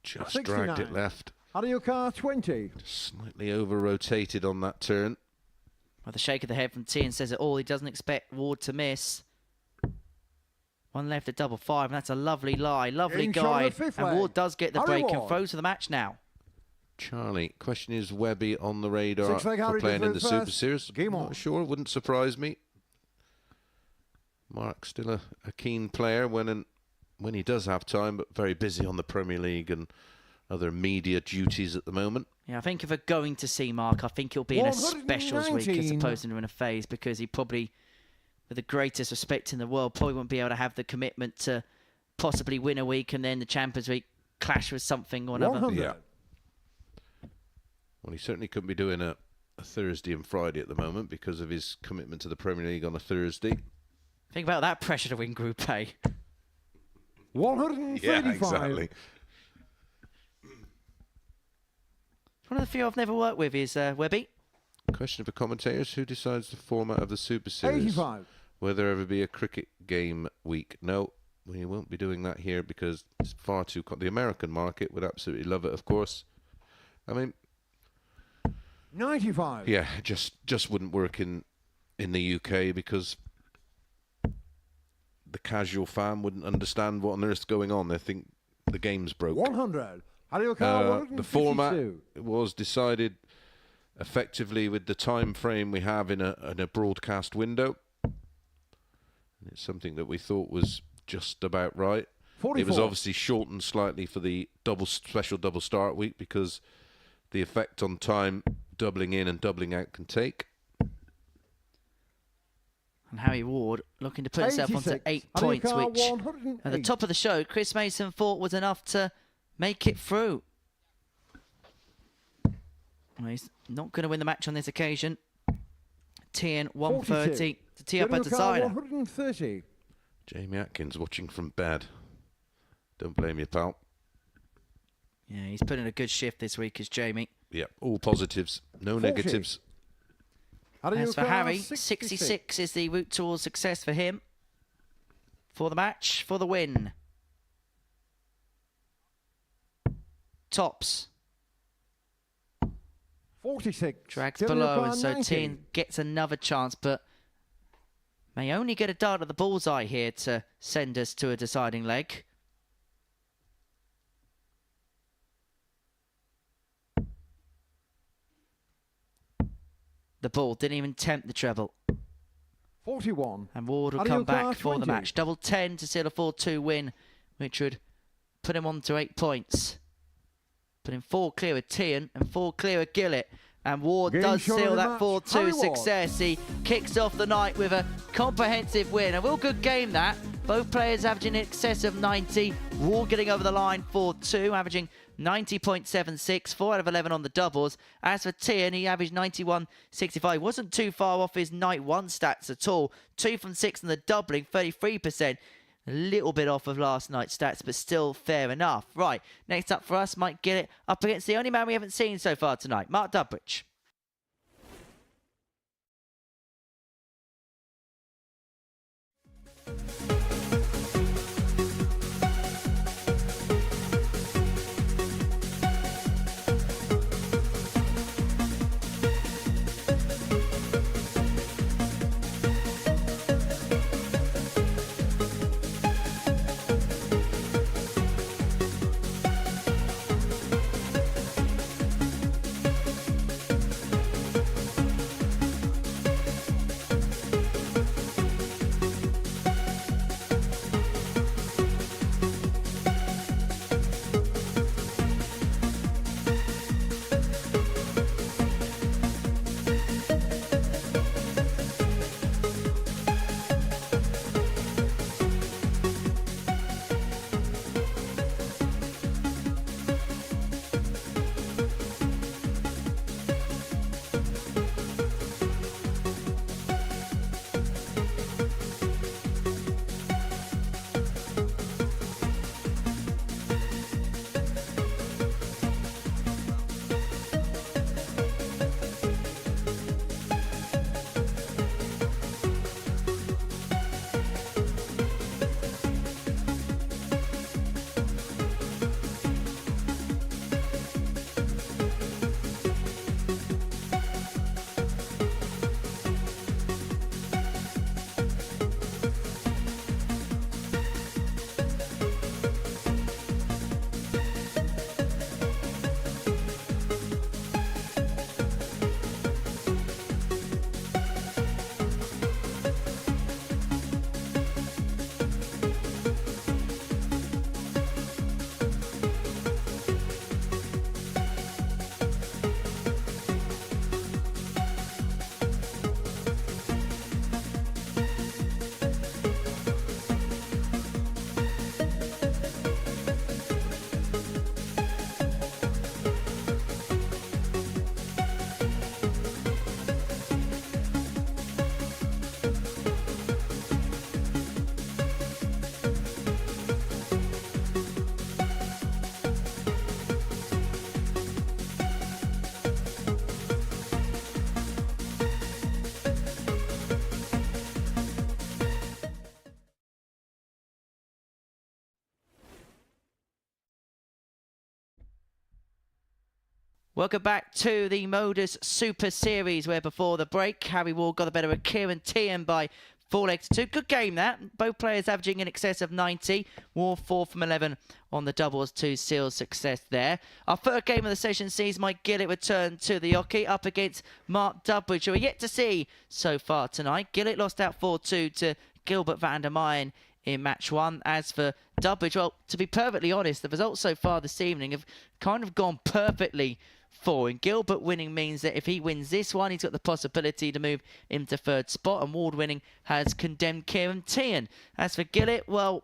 Speaker 2: Just
Speaker 4: 69.
Speaker 2: dragged it left.
Speaker 4: Ariel Carr, 20.
Speaker 2: Slightly over-rotated on that turn.
Speaker 1: Well, the shake of the head from Teehan says it all. He doesn't expect Ward to miss. One left at double 5, and that's a lovely lie, lovely
Speaker 4: In shot on the
Speaker 1: guide.
Speaker 4: fifth
Speaker 1: And
Speaker 4: leg.
Speaker 1: Ward does get the
Speaker 4: Harry
Speaker 1: break and
Speaker 4: Ward.
Speaker 1: throws to the match now.
Speaker 2: Charlie, question is Webby on the radar
Speaker 4: Six leg
Speaker 2: for
Speaker 4: Harry
Speaker 2: playing in the
Speaker 4: defers
Speaker 2: Super
Speaker 4: first.
Speaker 2: Series?
Speaker 4: Game on.
Speaker 2: Not sure, wouldn't surprise me. Mark's still a keen player when he does have time, but very busy on the Premier League and other media duties at the moment.
Speaker 1: Yeah, I think if we're going to see Mark, I think he'll be in a specials week as
Speaker 4: 119.
Speaker 1: opposed to in a phase, because he probably, with the greatest respect in the world, probably won't be able to have the commitment to possibly win a week and then the Champions Week clash with something or another.
Speaker 4: 100.
Speaker 2: Yeah. Well, he certainly couldn't be doing a Thursday and Friday at the moment because of his commitment to the Premier League on a Thursday.
Speaker 1: Think about that pressure to win Group A.
Speaker 4: 135.
Speaker 2: Yeah, exactly.
Speaker 1: One of the few I've never worked with is Webby.
Speaker 2: Question for commentators: who decides the format of the Super Series?
Speaker 4: 85.
Speaker 2: Will there ever be a cricket game week? No, we won't be doing that here because it's far too. The American market would absolutely love it, of course. I mean,
Speaker 4: 95.
Speaker 2: yeah, it just wouldn't work in the UK because the casual fan wouldn't understand what on earth's going on. They think the game's broke.
Speaker 4: 100. Ariel Carr,
Speaker 2: The format
Speaker 4: 152.
Speaker 2: was decided effectively with the time frame we have in a broadcast window. And it's something that we thought was just about right.
Speaker 4: 44.
Speaker 2: It was obviously shortened slightly for the special double start week because the effect on time doubling in and doubling out can take.
Speaker 1: And Harry Ward looking to put himself onto
Speaker 4: 86.
Speaker 1: 8
Speaker 4: Ariel
Speaker 1: points,
Speaker 4: Carr,
Speaker 1: which
Speaker 4: 108.
Speaker 1: at the top of the show, Chris Mason thought was enough to make it through. Well, he's not going to win the match on this occasion. Teehan 130
Speaker 4: 42.
Speaker 1: to tee up a
Speaker 4: Ariel Carr,
Speaker 1: decider.
Speaker 4: 130.
Speaker 2: Jamie Atkins watching from bed. Don't blame you, pal.
Speaker 1: Yeah, he's put in a good shift this week as Jamie.
Speaker 2: Yep, all positives, no
Speaker 4: 40.
Speaker 2: negatives.
Speaker 4: Ariel
Speaker 1: As for
Speaker 4: Carr,
Speaker 1: Harry, 66 is the route towards success for him. For the match, for the win. Tops.
Speaker 4: 46.
Speaker 1: Drags
Speaker 4: Ariel
Speaker 1: below,
Speaker 4: Carr,
Speaker 1: and so
Speaker 4: 90.
Speaker 1: Teehan gets another chance, but may only get a dart at the bullseye here to send us to a deciding leg. The ball didn't even tempt the treble.
Speaker 4: 41.
Speaker 1: And Ward will
Speaker 4: Ariel
Speaker 1: come back
Speaker 4: Carr,
Speaker 1: for the
Speaker 4: 20.
Speaker 1: match. Double 10 to seal a 4-2 win, which would put him on to 8 points. Putting 4 clear with Teehan and 4 clear with Gillet. And Ward
Speaker 4: Game
Speaker 1: does
Speaker 4: shot
Speaker 1: seal
Speaker 4: of the
Speaker 1: that
Speaker 4: match,
Speaker 1: 4-2
Speaker 4: Harry Ward.
Speaker 1: success. He kicks off the night with a comprehensive win. A real good game that. Both players averaging in excess of 90. Ward getting over the line 4-2, averaging 90.76, 4 out of 11 on the doubles. As for Teehan, he averaged 91.65. Wasn't too far off his night 1 stats at all. 2 from 6 in the doubling, 33%. A little bit off of last night's stats, but still fair enough. Right, next up for us, Mike Gillet up against the only man we haven't seen so far tonight, Mark Dudbridge. Welcome back to the Modus Super Series, where before the break, Harry Ward got the better of Kieran Teehan by 4-2. Good game that. Both players averaging in excess of 90. Ward 4 from 11 on the doubles to seal success there. Our third game of the session sees Mike Gillet return to the hockey up against Mark Dudbridge, who we're yet to see so far tonight. Gillet lost out 4-2 to Gilbert vanden in match 1. As for Dudbridge, well, to be perfectly honest, the results so far this evening have kind of gone perfectly for him. Gilbert winning means that if he wins this one, he's got the possibility to move into third spot, and Ward winning has condemned Kieran Teehan. As for Gillet, well,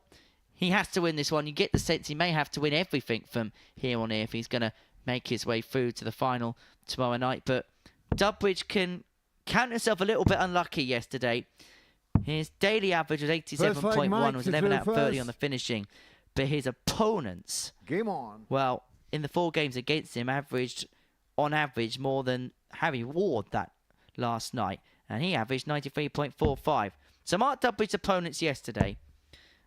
Speaker 1: he has to win this one. You get the sense he may have to win everything from here on in if he's going to make his way through to the final tomorrow night. But Dudbridge can count himself a little bit unlucky yesterday. His daily average was 87.1, was 11 out of 30 on the finishing. But his opponents,
Speaker 4: Game on.
Speaker 1: well, in the 4 games against him, averaged, on average, more than Harry Ward that last night. And he averaged 93.45. So Mark Dudbridge's opponents yesterday,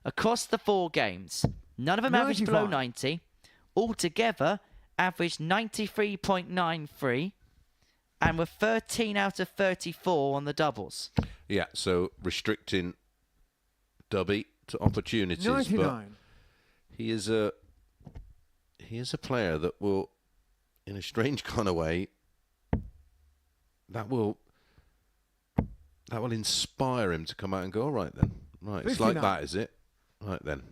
Speaker 1: across the 4 games, none of them averaged below 90. Altogether, averaged 93.93. And were 13 out of 34 on the doubles.
Speaker 2: Yeah, so restricting Dubby to opportunities.
Speaker 4: 99.
Speaker 2: But he is a player that will, in a strange kind of way, that will inspire him to come out and go, all right then. Right, it's like
Speaker 4: 59.
Speaker 2: that, is it? Right then.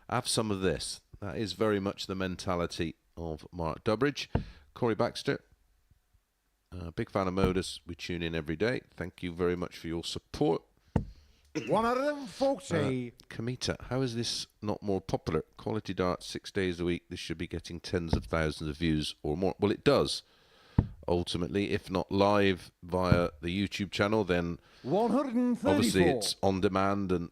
Speaker 2: Have some of this. That is very much the mentality of Mark Dudbridge. Corey Baxter, big fan of Modus. We tune in every day. Thank you very much for your support.
Speaker 4: 140.
Speaker 2: Kamita, how is this not more popular? Quality darts 6 days a week. This should be getting tens of thousands of views or more. Well, it does. Ultimately, if not live via the YouTube channel, then
Speaker 4: 134.
Speaker 2: obviously it's on demand, and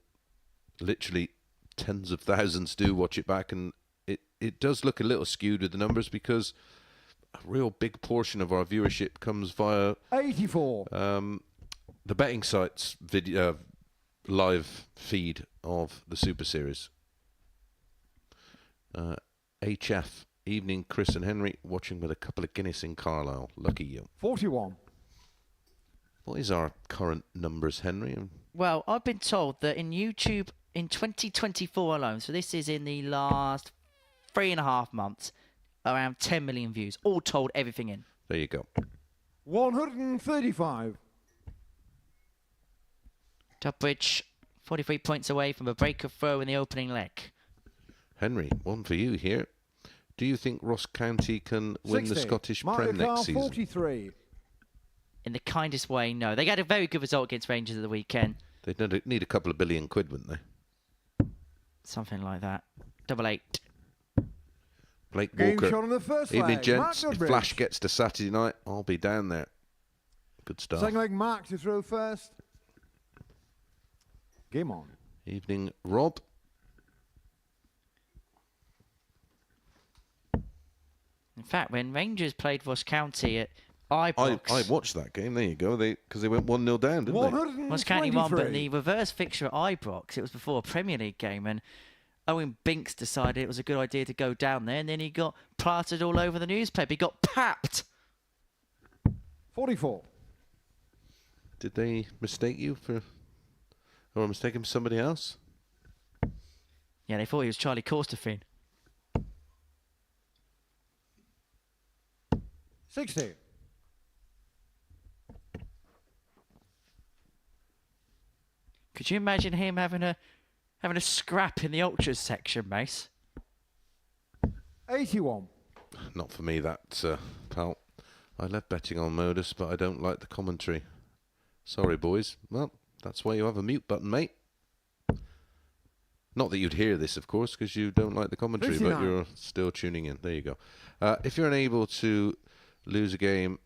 Speaker 2: literally tens of thousands do watch it back. And it does look a little skewed with the numbers because a real big portion of our viewership comes via
Speaker 4: 84.
Speaker 2: the betting sites video live feed of the Super Series. HF evening, Chris and Henry watching with a couple of Guinness in Carlisle. Lucky you.
Speaker 4: 41.
Speaker 2: What is our current numbers, Henry?
Speaker 1: Well, I've been told that in YouTube in 2024 alone, so this is in the last 3.5 months, around 10 million views, all told, everything in.
Speaker 2: There you go.
Speaker 4: 135.
Speaker 1: Dudbridge, 43 points away from a breaker throw in the opening leg.
Speaker 2: Henry, one for you here. Do you think Ross County can win
Speaker 4: 60.
Speaker 2: the Scottish
Speaker 4: Mario
Speaker 2: Prem next
Speaker 4: Carl,
Speaker 2: season?
Speaker 4: 43.
Speaker 1: In the kindest way, no. They got a very good result against Rangers at the weekend.
Speaker 2: They'd need a couple of billion quid, wouldn't they?
Speaker 1: Something like that. 88.
Speaker 2: Blake
Speaker 4: Game
Speaker 2: Walker.
Speaker 4: shot on the first
Speaker 2: Evening,
Speaker 4: leg.
Speaker 2: gents.
Speaker 4: Mark
Speaker 2: If
Speaker 4: Dudbridge.
Speaker 2: Flash gets to Saturday night, I'll be down there. Good stuff.
Speaker 4: Second leg, Mark to throw first. Game on.
Speaker 2: Evening, Rob.
Speaker 1: In fact, when Rangers played Ross County at Ibrox,
Speaker 2: I watched that game. There you go. Because they went 1-0 down, didn't they?
Speaker 4: 123.
Speaker 1: Ross County won, but in the reverse fixture at Ibrox, it was before a Premier League game, and Owen Binks decided it was a good idea to go down there, and then he got plastered all over the newspaper. He got papped.
Speaker 4: 44.
Speaker 2: Did they mistake you for... Or mistake him for somebody else?
Speaker 1: Yeah, they thought he was Charlie Corstefin.
Speaker 4: 60.
Speaker 1: Could you imagine him having a scrap in the ultras section, Mace?
Speaker 4: 81.
Speaker 2: Not for me, that, pal. I love betting on Modus, but I don't like the commentary. Sorry, boys. Well, that's why you have a mute button, mate. Not that you'd hear this, of course, because you don't like the commentary,
Speaker 4: 59.
Speaker 2: but you're still tuning in. There you go. If you're unable to lose a game...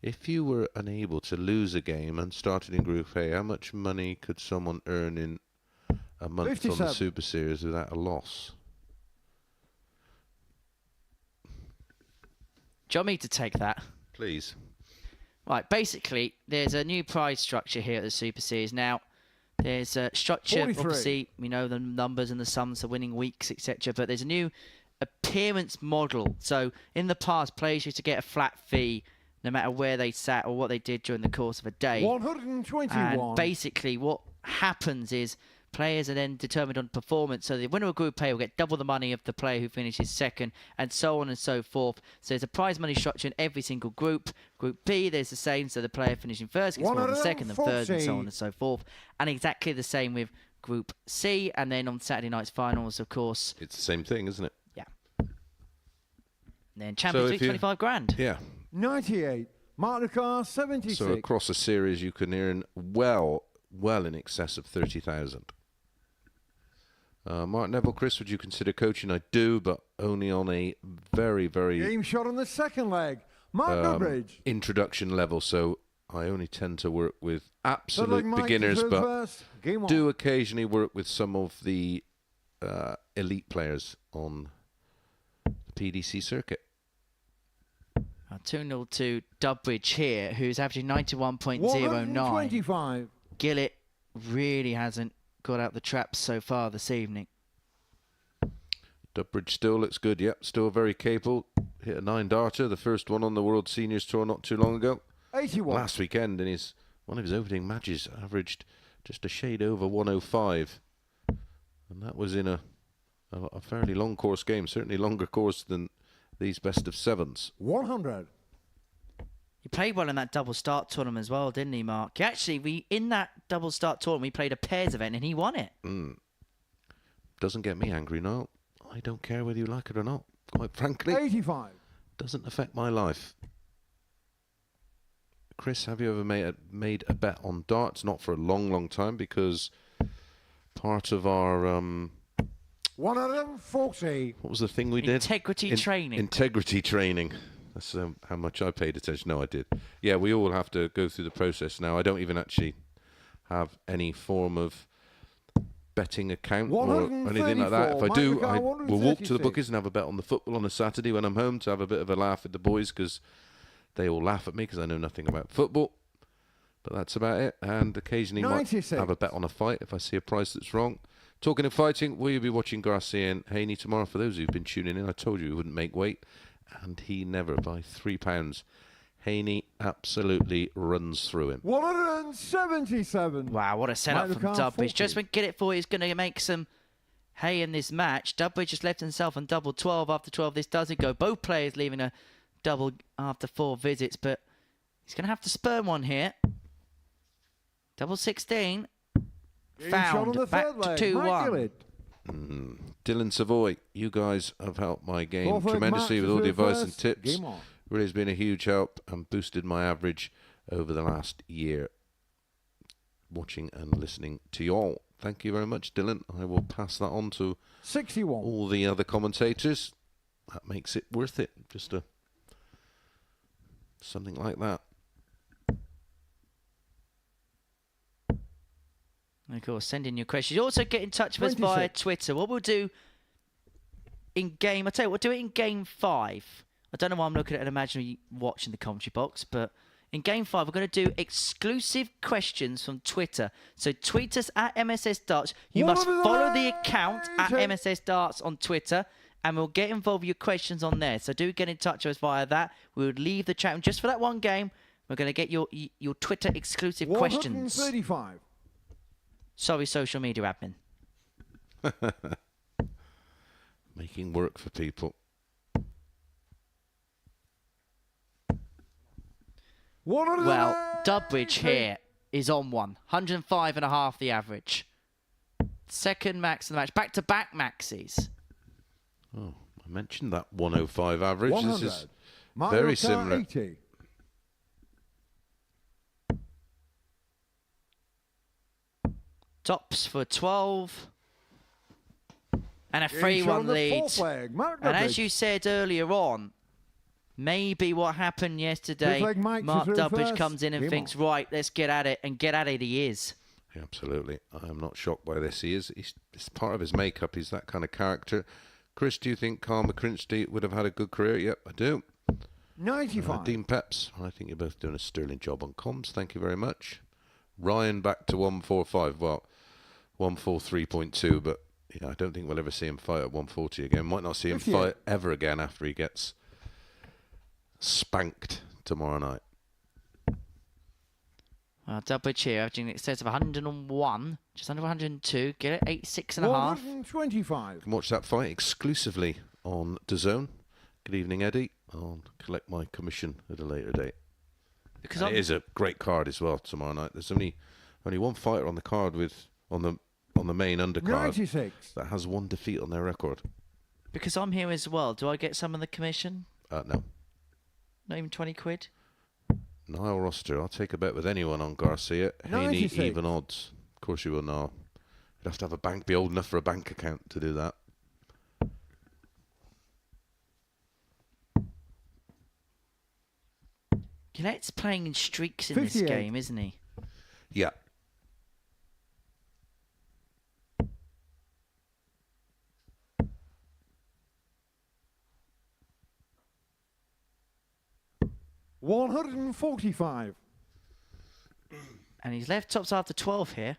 Speaker 2: If you were unable to lose a game and started in Group A, how much money could someone earn in a month on
Speaker 4: 57.
Speaker 2: the Super Series without a loss?
Speaker 1: Do you want me to take that?
Speaker 2: Please.
Speaker 1: Right, basically, there's a new prize structure here at the Super Series. Now, there's a structure,
Speaker 4: 43.
Speaker 1: obviously, we know the numbers and the sums for winning weeks, etc. But there's a new appearance model. So in the past, players used to get a flat fee no matter where they sat or what they did during the course of a day.
Speaker 4: 121.
Speaker 1: And basically what happens is players are then determined on performance. So the winner of Group A will get double the money of the player who finishes second, and so on and so forth. So there's a prize money structure in every single group. Group B, there's the same. So the player finishing first gets more than second and third, and so on and so forth. And exactly the same with Group C. And then on Saturday night's finals, of course,
Speaker 2: It's the same thing, isn't it?
Speaker 1: yeah. And then Champions League, 25 grand.
Speaker 2: Yeah.
Speaker 4: 98. Mark the car, 76.
Speaker 2: So across a series, you can earn well in excess of 30,000. Mark Neville, Chris, would you consider coaching? I do, but only on a very, very
Speaker 4: Game shot on the second leg. Mark Dudbridge.
Speaker 2: introduction level. So I only tend to work with absolute
Speaker 4: Mike
Speaker 2: beginners,
Speaker 4: to
Speaker 2: but
Speaker 4: first. Game on.
Speaker 2: do occasionally work with some of the elite players on the PDC circuit.
Speaker 1: 2-0 to Dudbridge here, who's averaging 91.09.
Speaker 4: 125.
Speaker 1: Gillet really hasn't got out the traps so far this evening.
Speaker 2: Dudbridge still looks good, yep, still very capable. Hit a 9-darter, the first one on the World Seniors Tour not too long ago.
Speaker 4: 81.
Speaker 2: Last weekend in one of his opening matches averaged just a shade over 105. And that was in a fairly long course game, certainly longer course than these best of sevens.
Speaker 4: 100.
Speaker 1: He played well in that double start tournament as well, didn't he, Mark? Actually, in that double start tournament, we played a pairs event and he won it.
Speaker 2: Doesn't get me angry, no. I don't care whether you like it or not. Quite frankly,
Speaker 4: 85.
Speaker 2: doesn't affect my life. Chris, have you ever made a bet on darts? Not for a long, long time, because part of our
Speaker 4: 140.
Speaker 2: what was the thing we did?
Speaker 1: Integrity training.
Speaker 2: Integrity training. That's how much I paid attention. No, I did. Yeah, we all have to go through the process now. I don't even actually have any form of betting account or anything like that. If I do, I will walk to the bookies and have a bet on the football on a Saturday when I'm home to have a bit of a laugh with the boys, because they all laugh at me because I know nothing about football. But that's about it. And occasionally might have a bet on a fight if I see a price that's wrong. Talking of fighting, will you be watching Garcia and Haney tomorrow? For those who've been tuning in, I told you he wouldn't make weight, and he never, by £3. Haney absolutely runs through him.
Speaker 4: 177.
Speaker 1: Wow, what a setup from Dudbridge. Just when Gillet thought he was going to make some hay in this match, Dudbridge just left himself on double 12 after 12. This doesn't go. Both players leaving a double after 4 visits, but he's going to have to spurn one here. Double 16. Found back to 2-1.
Speaker 2: Dylan Savoy, you guys have helped my game tremendously with all the advice and tips. Really has been a huge help and boosted my average over the last year. Watching and listening to you all. Thank you very much, Dylan. I will pass that on to
Speaker 4: 61.
Speaker 2: all the other commentators. That makes it worth it. Just something like that.
Speaker 1: And of course, send in your questions. You also get in touch with us via Twitter. What we'll do in game, I'll tell you, we'll do it in game 5. I don't know why I'm looking at an imaginary watch in the commentary box, but in game 5, we're going to do exclusive questions from Twitter. So tweet us at MSS Darts. You must follow the account at MSS Darts on Twitter, and we'll get involved with your questions on there. So do get in touch with us via that. We would leave the chat. And just for that one game, we're going to get your Twitter exclusive questions.
Speaker 4: 135.
Speaker 1: Sorry, social media admin.
Speaker 2: Making work for people.
Speaker 1: Well, Dudbridge here is on 105.5 the average. Second max of the match. Back-to-back maxes.
Speaker 2: Oh, I mentioned that 105 average.
Speaker 4: 100.
Speaker 2: This is very similar.
Speaker 4: 80.
Speaker 1: Tops for 12. And a 3-1 lead. And as you said earlier on, maybe what happened yesterday, Mark Dudbridge comes in and thinks, right, let's get at it. And get at it he is.
Speaker 2: Yeah, absolutely. I am not shocked by this. It's part of his makeup. He's that kind of character. Chris, do you think Carl McCrinsty would have had a good career? Yep, I do.
Speaker 4: 95.
Speaker 2: Dean Peps, I think you're both doing a sterling job on comms. Thank you very much. Ryan back to 145. Well, 143.2, but Yeah, I don't think we'll ever see him fight at 140 again. Might not see him
Speaker 4: 58.
Speaker 2: fight ever again after he gets spanked tomorrow night.
Speaker 1: Well, Dudbridge here, averaging an excess of 101, just under 102. Gillet, 86.5.
Speaker 4: 125.
Speaker 2: You can watch that fight exclusively on DAZN. Good evening, Eddie. I'll collect my commission at a later date.
Speaker 1: Because
Speaker 2: And it is a great card as well tomorrow night. There's only one fighter on the card on the main undercard
Speaker 4: 96.
Speaker 2: that has 1 defeat on their record.
Speaker 1: Because I'm here as well, do I get some of the commission?
Speaker 2: No.
Speaker 1: Not even 20 quid?
Speaker 2: Niall roster. I'll take a bet with anyone on Garcia. Haney,
Speaker 4: 96.
Speaker 2: even odds. Of course you will, Niall. You'd have to have be old enough for a bank account to do that.
Speaker 1: Gillet's playing in streaks in this
Speaker 4: 58.
Speaker 1: game, isn't he?
Speaker 2: Yeah.
Speaker 4: $145.
Speaker 1: And he's left tops after 12 here.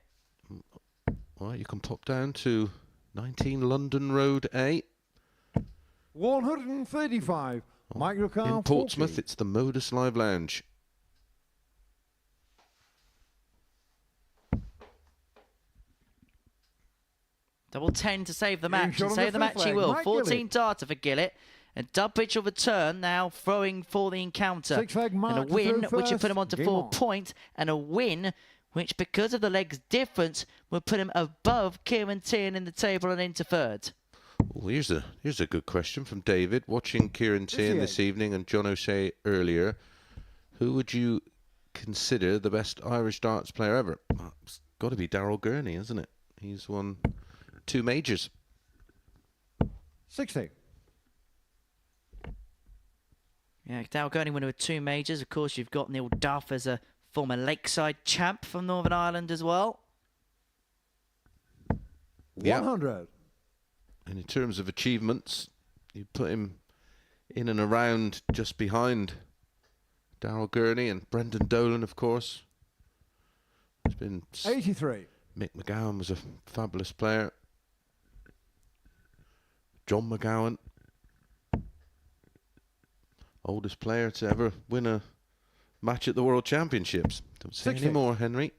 Speaker 2: All right, you can pop down to 19 London Road A.
Speaker 4: 135. Micro car
Speaker 2: In Portsmouth,
Speaker 4: 40.
Speaker 2: it's the Modus Live Lounge.
Speaker 1: Double 10 to save the match.
Speaker 4: shot
Speaker 1: And
Speaker 4: on
Speaker 1: save
Speaker 4: the
Speaker 1: the
Speaker 4: fifth
Speaker 1: match he
Speaker 4: leg.
Speaker 1: will.
Speaker 4: Mike
Speaker 1: 14 darter for Gillet. And Dudbridge will return now, throwing for the encounter.
Speaker 4: 6 leg
Speaker 1: And a
Speaker 4: mark to
Speaker 1: win,
Speaker 4: throw
Speaker 1: which will put
Speaker 4: first.
Speaker 1: him on to
Speaker 4: Game
Speaker 1: 4
Speaker 4: on.
Speaker 1: points. And a win, which, because of the legs difference, will put him above Kieran Tierney in the table and into third.
Speaker 2: Well, here's a good question from David. Watching Kieran Tierney this evening and John O'Shea earlier, who would you consider the best Irish darts player ever? Well, it's got to be Darryl Gurney, isn't it? He's won 2 majors.
Speaker 4: 60.
Speaker 1: Yeah, Dow Gurney winner with 2 majors. Of course, you've got Neil Duff as a former Lakeside champ from Northern Ireland as well.
Speaker 2: Yeah.
Speaker 4: 100.
Speaker 2: And in terms of achievements, you put him in and around just behind Darryl Gurney and Brendan Dolan, of course. There's been
Speaker 4: 83.
Speaker 2: Mick McGowan was a fabulous player. John McGowan, oldest player to ever win a match at the World Championships. Don't say
Speaker 4: 60.
Speaker 2: any more, Henry.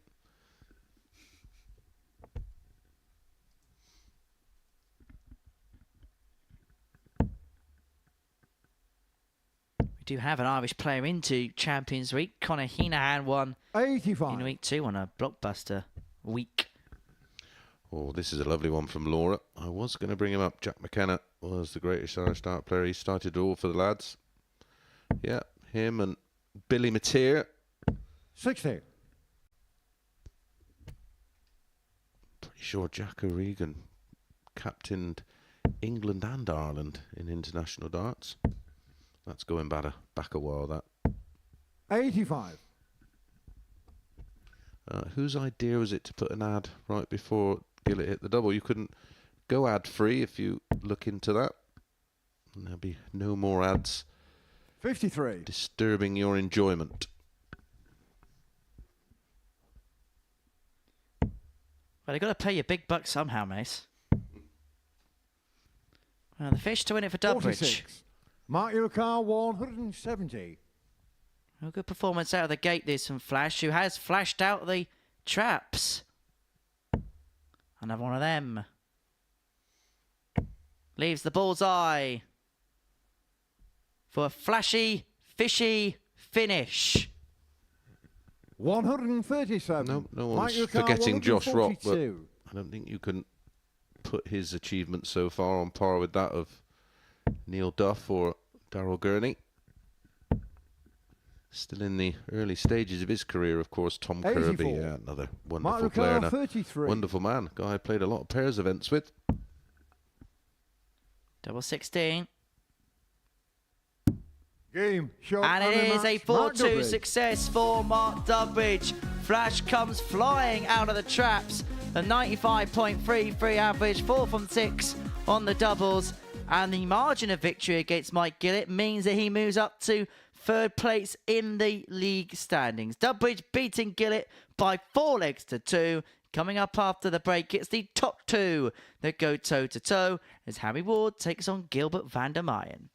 Speaker 1: We do have an Irish player into Champions Week. Conor Heenahan won in
Speaker 4: 85.
Speaker 1: week 2 on a blockbuster week.
Speaker 2: Oh, this is a lovely one from Laura. I was going to bring him up. Jack McKenna was the greatest Irish dart player. He started it all for the lads. Yeah, him and Billy Mateer.
Speaker 4: 60.
Speaker 2: Pretty sure Jack O'Regan captained England and Ireland in international darts. That's going back a while, that.
Speaker 4: 85.
Speaker 2: Whose idea was it to put an ad right before Gillet hit the double? You couldn't go ad-free if you look into that. And there'll be no more ads
Speaker 4: 53.
Speaker 2: disturbing your enjoyment.
Speaker 1: Well, they've got to pay you big bucks somehow, Mace. Well, the fish to win it for Dudbridge.
Speaker 4: 46. Mark your car 170.
Speaker 1: A good performance out of the gate this from Flash, who has flashed out the traps. Another one of them. Leaves the bullseye for a flashy, fishy finish.
Speaker 4: 137.
Speaker 2: No
Speaker 4: Mark
Speaker 2: one's
Speaker 4: your car
Speaker 2: forgetting Josh Rock, but
Speaker 4: 142.
Speaker 2: I don't think you can put his achievement so far on par with that of Neil Duff or Darryl Gurney. Still in the early stages of his career, of course, Tom
Speaker 4: 84.
Speaker 2: Kirby, yeah, another wonderful
Speaker 4: Mark
Speaker 2: player
Speaker 4: your
Speaker 2: and
Speaker 4: car
Speaker 2: a
Speaker 4: 33.
Speaker 2: wonderful man. Guy I played a lot of pairs events with.
Speaker 1: Double 16.
Speaker 4: Game, shot,
Speaker 1: And it is a
Speaker 4: match. Mark
Speaker 1: 4-2
Speaker 4: Dudbridge.
Speaker 1: success for Mark Dudbridge. Flash comes flying out of the traps. The 95.33 average, 4 from 6 on the doubles. And the margin of victory against Mike Gillet means that he moves up to third place in the league standings. Dudbridge beating Gillet by 4 legs to 2. Coming up after the break, it's the top top two that go toe-to-toe as Harry Ward takes on Gilbert van der Meyen.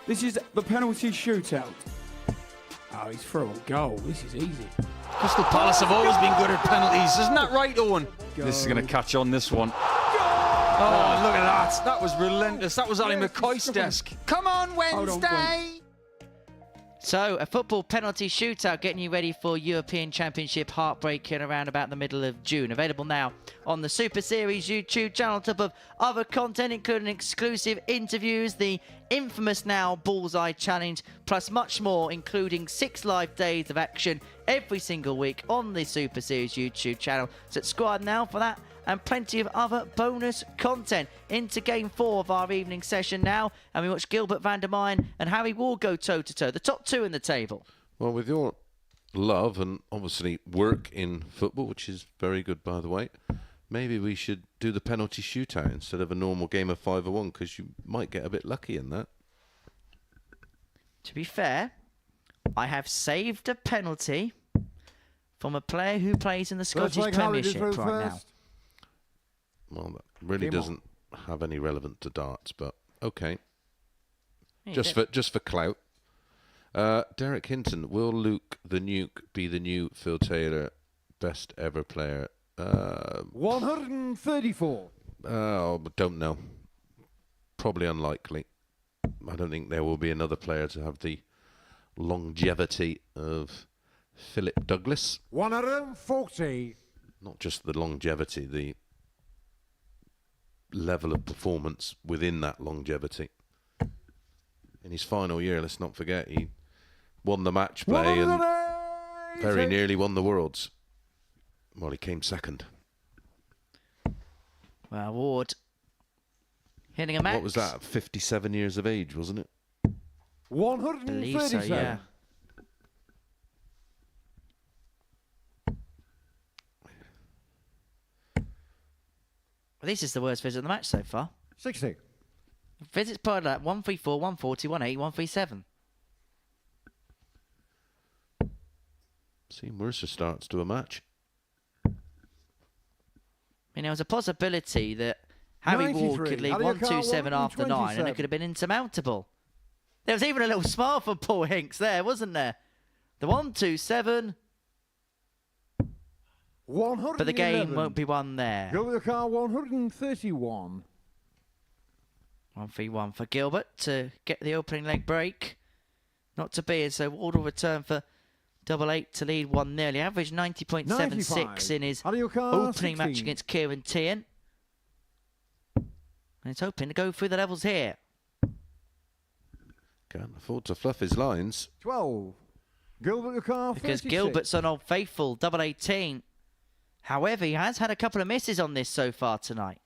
Speaker 5: This is the penalty shootout. Oh, he's through on goal. This is easy.
Speaker 6: Crystal Palace have always been good at penalties. Isn't that right, Owen? This is going to catch on, this one. Oh, look at that. That was relentless. That was Ali McCoy's desk. Come on, Wednesday.
Speaker 1: So, a football penalty shootout getting you ready for European Championship heartbreaking around about the middle of June. Available now on the Super Series YouTube channel, on top of other content, including exclusive interviews, the infamous now Bullseye Challenge, plus much more, including 6 live days of action every single week on the Super Series YouTube channel. Subscribe now for that and plenty of other bonus content. Into game 4 of our evening session now, and we watch Gilbert van der Meyen and Harry Ward go toe-to-toe, the top 2 in the table.
Speaker 2: Well, with your love and obviously work in football, which is very good, by the way, maybe we should do the penalty shootout instead of a normal game of 5-1, because you might get a bit lucky in that.
Speaker 1: To be fair, I have saved a penalty from a player who plays in the Scottish Premiership right now.
Speaker 2: Well, that really doesn't have any relevance to darts, but okay.
Speaker 1: Yeah,
Speaker 2: just for clout. Derek Hinton, will Luke the Nuke be the new Phil Taylor best ever player?
Speaker 4: 134.
Speaker 2: Don't know. Probably unlikely. I don't think there will be another player to have the longevity of Philip Douglas.
Speaker 4: 140.
Speaker 2: Not just the longevity, the level of performance within that longevity. In his final year, let's not forget, he won the match play and very nearly won the Worlds. Well, he came second.
Speaker 1: Well, Ward hitting a match.
Speaker 2: What was that? 57 years of age, wasn't it?
Speaker 4: 137.
Speaker 1: So, yeah. Well, this is the worst visit of the match so far.
Speaker 4: 60.
Speaker 1: Visits part at 134, 140, 180, 137.
Speaker 2: Seen worse starts to a match.
Speaker 1: I mean, there was a possibility that Harry Ward
Speaker 4: 93.
Speaker 1: could lead
Speaker 4: How do you count
Speaker 1: 127 after 9, and it
Speaker 4: 127?
Speaker 1: could have been insurmountable. There was even a little smile from Paul Hinks there, wasn't there? The 127, but the game won't be won there.
Speaker 4: Gilbert Car 131.
Speaker 1: 1-3-1 for Gilbert to get the opening leg break. Not to be, and so Ward will return for double 8 to lead 1-0. He averaged 90.76 in his
Speaker 4: How do you count
Speaker 1: opening
Speaker 4: 16?
Speaker 1: match against Kieran Teehan. And he's hoping to go through the levels here.
Speaker 2: Can't afford to fluff his lines.
Speaker 4: 12. Gilbert Car
Speaker 1: Because
Speaker 4: 36.
Speaker 1: Gilbert's on Old Faithful, double 18. However, he has had a couple of misses on this so far tonight.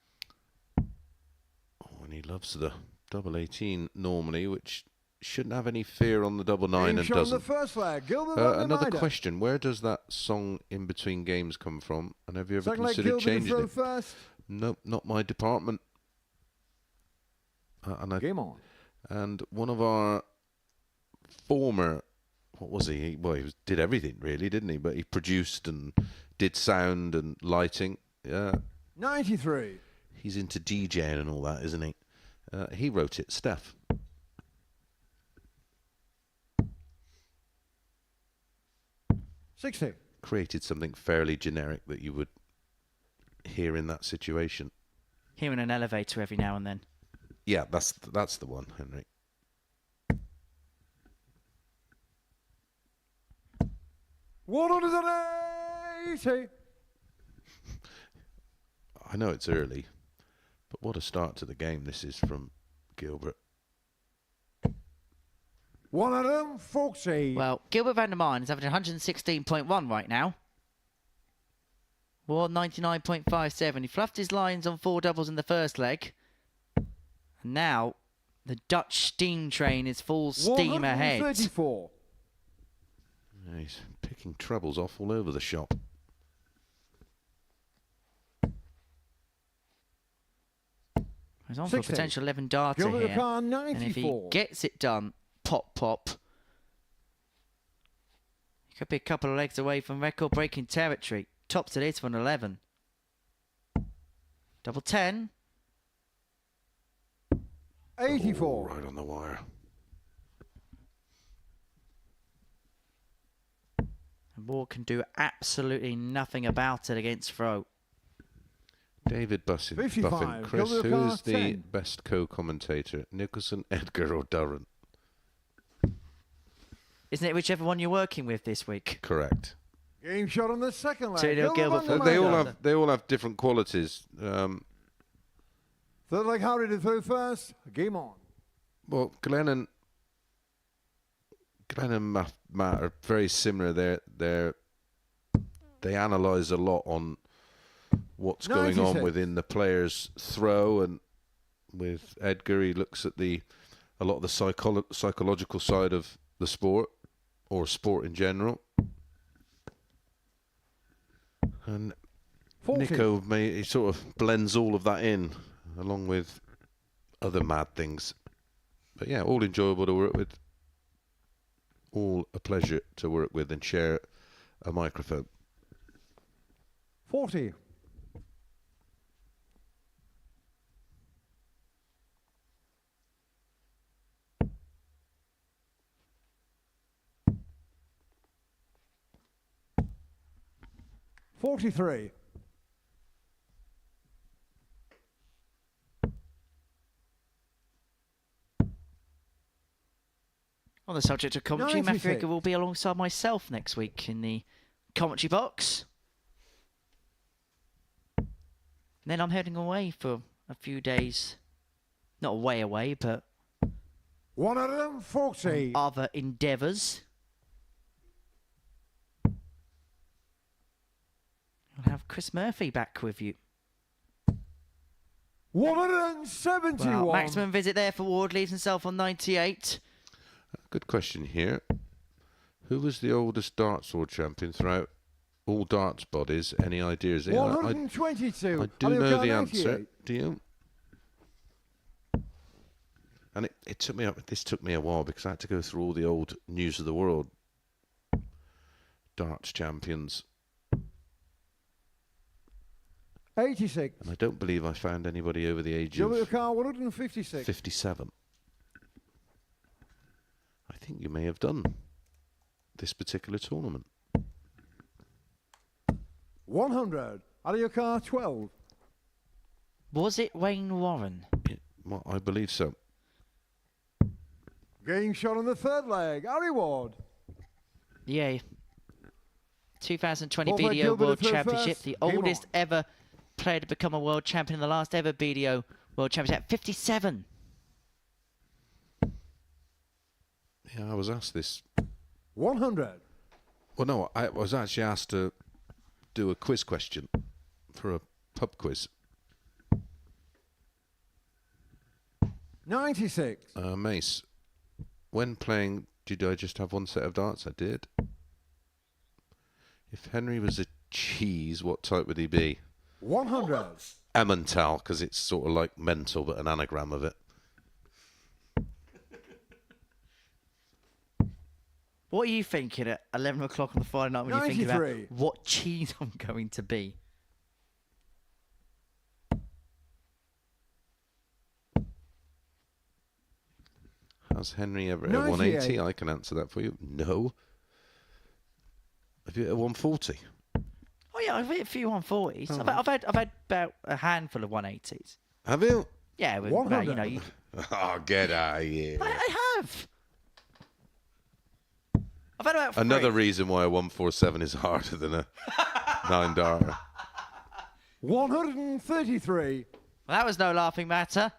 Speaker 2: Oh, and he loves the double 18 normally, which shouldn't have any fear on the double 9
Speaker 4: Game
Speaker 2: and
Speaker 4: shot on the
Speaker 2: doesn't.
Speaker 4: first leg. Gilbert van der
Speaker 2: Another
Speaker 4: Meijden.
Speaker 2: question: where does that song "In Between Games" come from? And have you ever
Speaker 4: Second leg,
Speaker 2: considered
Speaker 4: Gilbert to
Speaker 2: changing
Speaker 4: throw
Speaker 2: it?
Speaker 4: first.
Speaker 2: Nope, not my department.
Speaker 4: Game on.
Speaker 2: And one of our former, what was he? Well, did everything really, didn't he? But he produced and did sound and lighting. Yeah,
Speaker 4: 93.
Speaker 2: he's into DJing and all that, isn't he? He wrote it, Steph.
Speaker 4: $60.
Speaker 2: Created something fairly generic that you would hear in that situation.
Speaker 1: Here in an elevator every now and then.
Speaker 2: Yeah, that's the one, Henry.
Speaker 4: $180.
Speaker 2: I know it's early, but what a start to the game this is from Gilbert.
Speaker 4: 140.
Speaker 1: Well, Gilbert van der Meijden is averaging 116.1 right now. Ward 99.57. He fluffed his lines on 4 doubles in the first leg. And now the Dutch steam train is full steam ahead.
Speaker 4: 134.
Speaker 2: Yeah, he's picking troubles off all over the shop.
Speaker 1: He's on for a
Speaker 4: 60.
Speaker 1: potential 11 darter
Speaker 4: Gilbert
Speaker 1: here.
Speaker 4: Car
Speaker 1: And if he
Speaker 4: 94.
Speaker 1: gets it done, pop, pop. He could be a couple of legs away from record-breaking territory. Tops it is for an 11. Double 10.
Speaker 4: 84.
Speaker 2: Right on the wire.
Speaker 1: And Ward can do absolutely nothing about it against throw.
Speaker 2: David Buffin,
Speaker 4: 55.
Speaker 2: Chris,
Speaker 4: Gilbert
Speaker 2: who
Speaker 4: Car
Speaker 2: is the
Speaker 4: 10.
Speaker 2: best co-commentator? Nicholson, Edgar or Durran?
Speaker 1: Isn't it whichever one you're working with this week?
Speaker 2: Correct.
Speaker 4: Game shot on the second leg.
Speaker 1: 2-0 Gilbert
Speaker 4: van der
Speaker 1: for-
Speaker 4: Meijden.
Speaker 2: They all have different qualities.
Speaker 4: Third leg, Harry to throw first. Game on.
Speaker 2: Well, Glenn and Matt are very similar. They analyse a lot on what's going on
Speaker 4: 96.
Speaker 2: within the player's throw, and with Edgar, he looks at a lot of the psychological side of the sport, or sport in general. And
Speaker 4: 40.
Speaker 2: Nico, he sort of blends all of that in, along with other mad things. But yeah, all enjoyable to work with. All a pleasure to work with and share a microphone.
Speaker 4: 40. $43.
Speaker 1: On the subject of commentary,
Speaker 4: 96.
Speaker 1: Matthew Edgar will be alongside myself next week in the commentary box. And then I'm heading away for a few days. Not away, but
Speaker 4: 140.
Speaker 1: other endeavours. I'll have Chris Murphy back with you.
Speaker 4: 171.
Speaker 1: Well, maximum visit there for Ward, leaves himself on 98.
Speaker 2: Good question here. Who was the oldest darts world champion throughout all darts bodies? Any ideas? Yeah,
Speaker 4: 122.
Speaker 2: I do know the answer. Do you? And it took me up. This took me a while because I had to go through all the old News of the World darts champions.
Speaker 4: 86.
Speaker 2: And I don't believe I found anybody over the age
Speaker 4: Gillet
Speaker 2: of
Speaker 4: car 156.
Speaker 2: 57. I think you may have done this particular tournament.
Speaker 4: 100. Out of your car 12.
Speaker 1: Was it Wayne Warren?
Speaker 2: Yeah, well, I believe so.
Speaker 4: Getting shot on the third leg. Harry Ward.
Speaker 1: Yeah. 2020
Speaker 4: Fourth leg,
Speaker 1: BDO
Speaker 4: Gilbert
Speaker 1: World
Speaker 4: through
Speaker 1: Championship.
Speaker 4: first.
Speaker 1: The
Speaker 4: Game
Speaker 1: oldest
Speaker 4: on.
Speaker 1: ever player to become a world champion in the last ever BDO World Championship. 57.
Speaker 2: Yeah, I was asked this.
Speaker 4: 100.
Speaker 2: Well, no, I was actually asked to do a quiz question for a pub quiz.
Speaker 4: 96.
Speaker 2: Mace, when playing, did I just have one set of darts? I did. If Henry was a cheese, what type would he be?
Speaker 4: 100.
Speaker 2: Emmental, because it's sort of like mental, but an anagram of it.
Speaker 1: What are you thinking at 11 o'clock on the Friday night when you're thinking about
Speaker 4: 93.
Speaker 1: what cheese I'm going to be?
Speaker 2: Has Henry ever hit
Speaker 4: 98.
Speaker 2: 180? I can answer that for you. No. Have you hit a 140?
Speaker 1: Oh yeah, I've hit a few 140s.
Speaker 2: Oh.
Speaker 1: I've had about a handful of 180s.
Speaker 2: Have you?
Speaker 1: Yeah, well,
Speaker 4: 100.
Speaker 1: you know,
Speaker 2: Oh, get out of here.
Speaker 1: I have. I've had about 3.
Speaker 2: Another reason why a 147 is harder than a 9-darter.
Speaker 4: 133.
Speaker 1: Well, that was no laughing matter.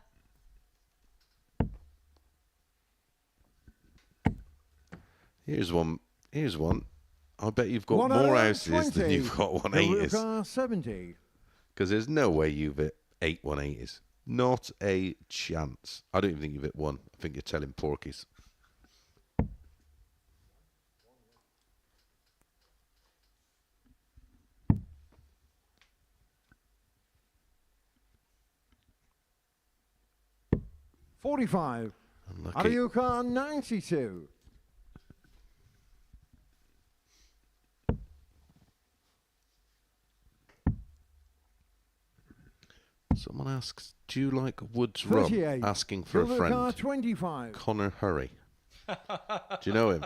Speaker 2: Here's one. Here's one. I bet you've got more houses than you've got 180s.
Speaker 4: Car 70.
Speaker 2: Because there's no way you've hit 8 180s. Not a chance. I don't even think you've hit one. I think you're telling porkies.
Speaker 4: $45. Out of your car 92.
Speaker 2: Someone asks, do you like Woods rum?
Speaker 4: 38.
Speaker 2: Asking for a
Speaker 4: Gilbert
Speaker 2: friend.
Speaker 4: car 25.
Speaker 2: Connor Hurry. Do you know him?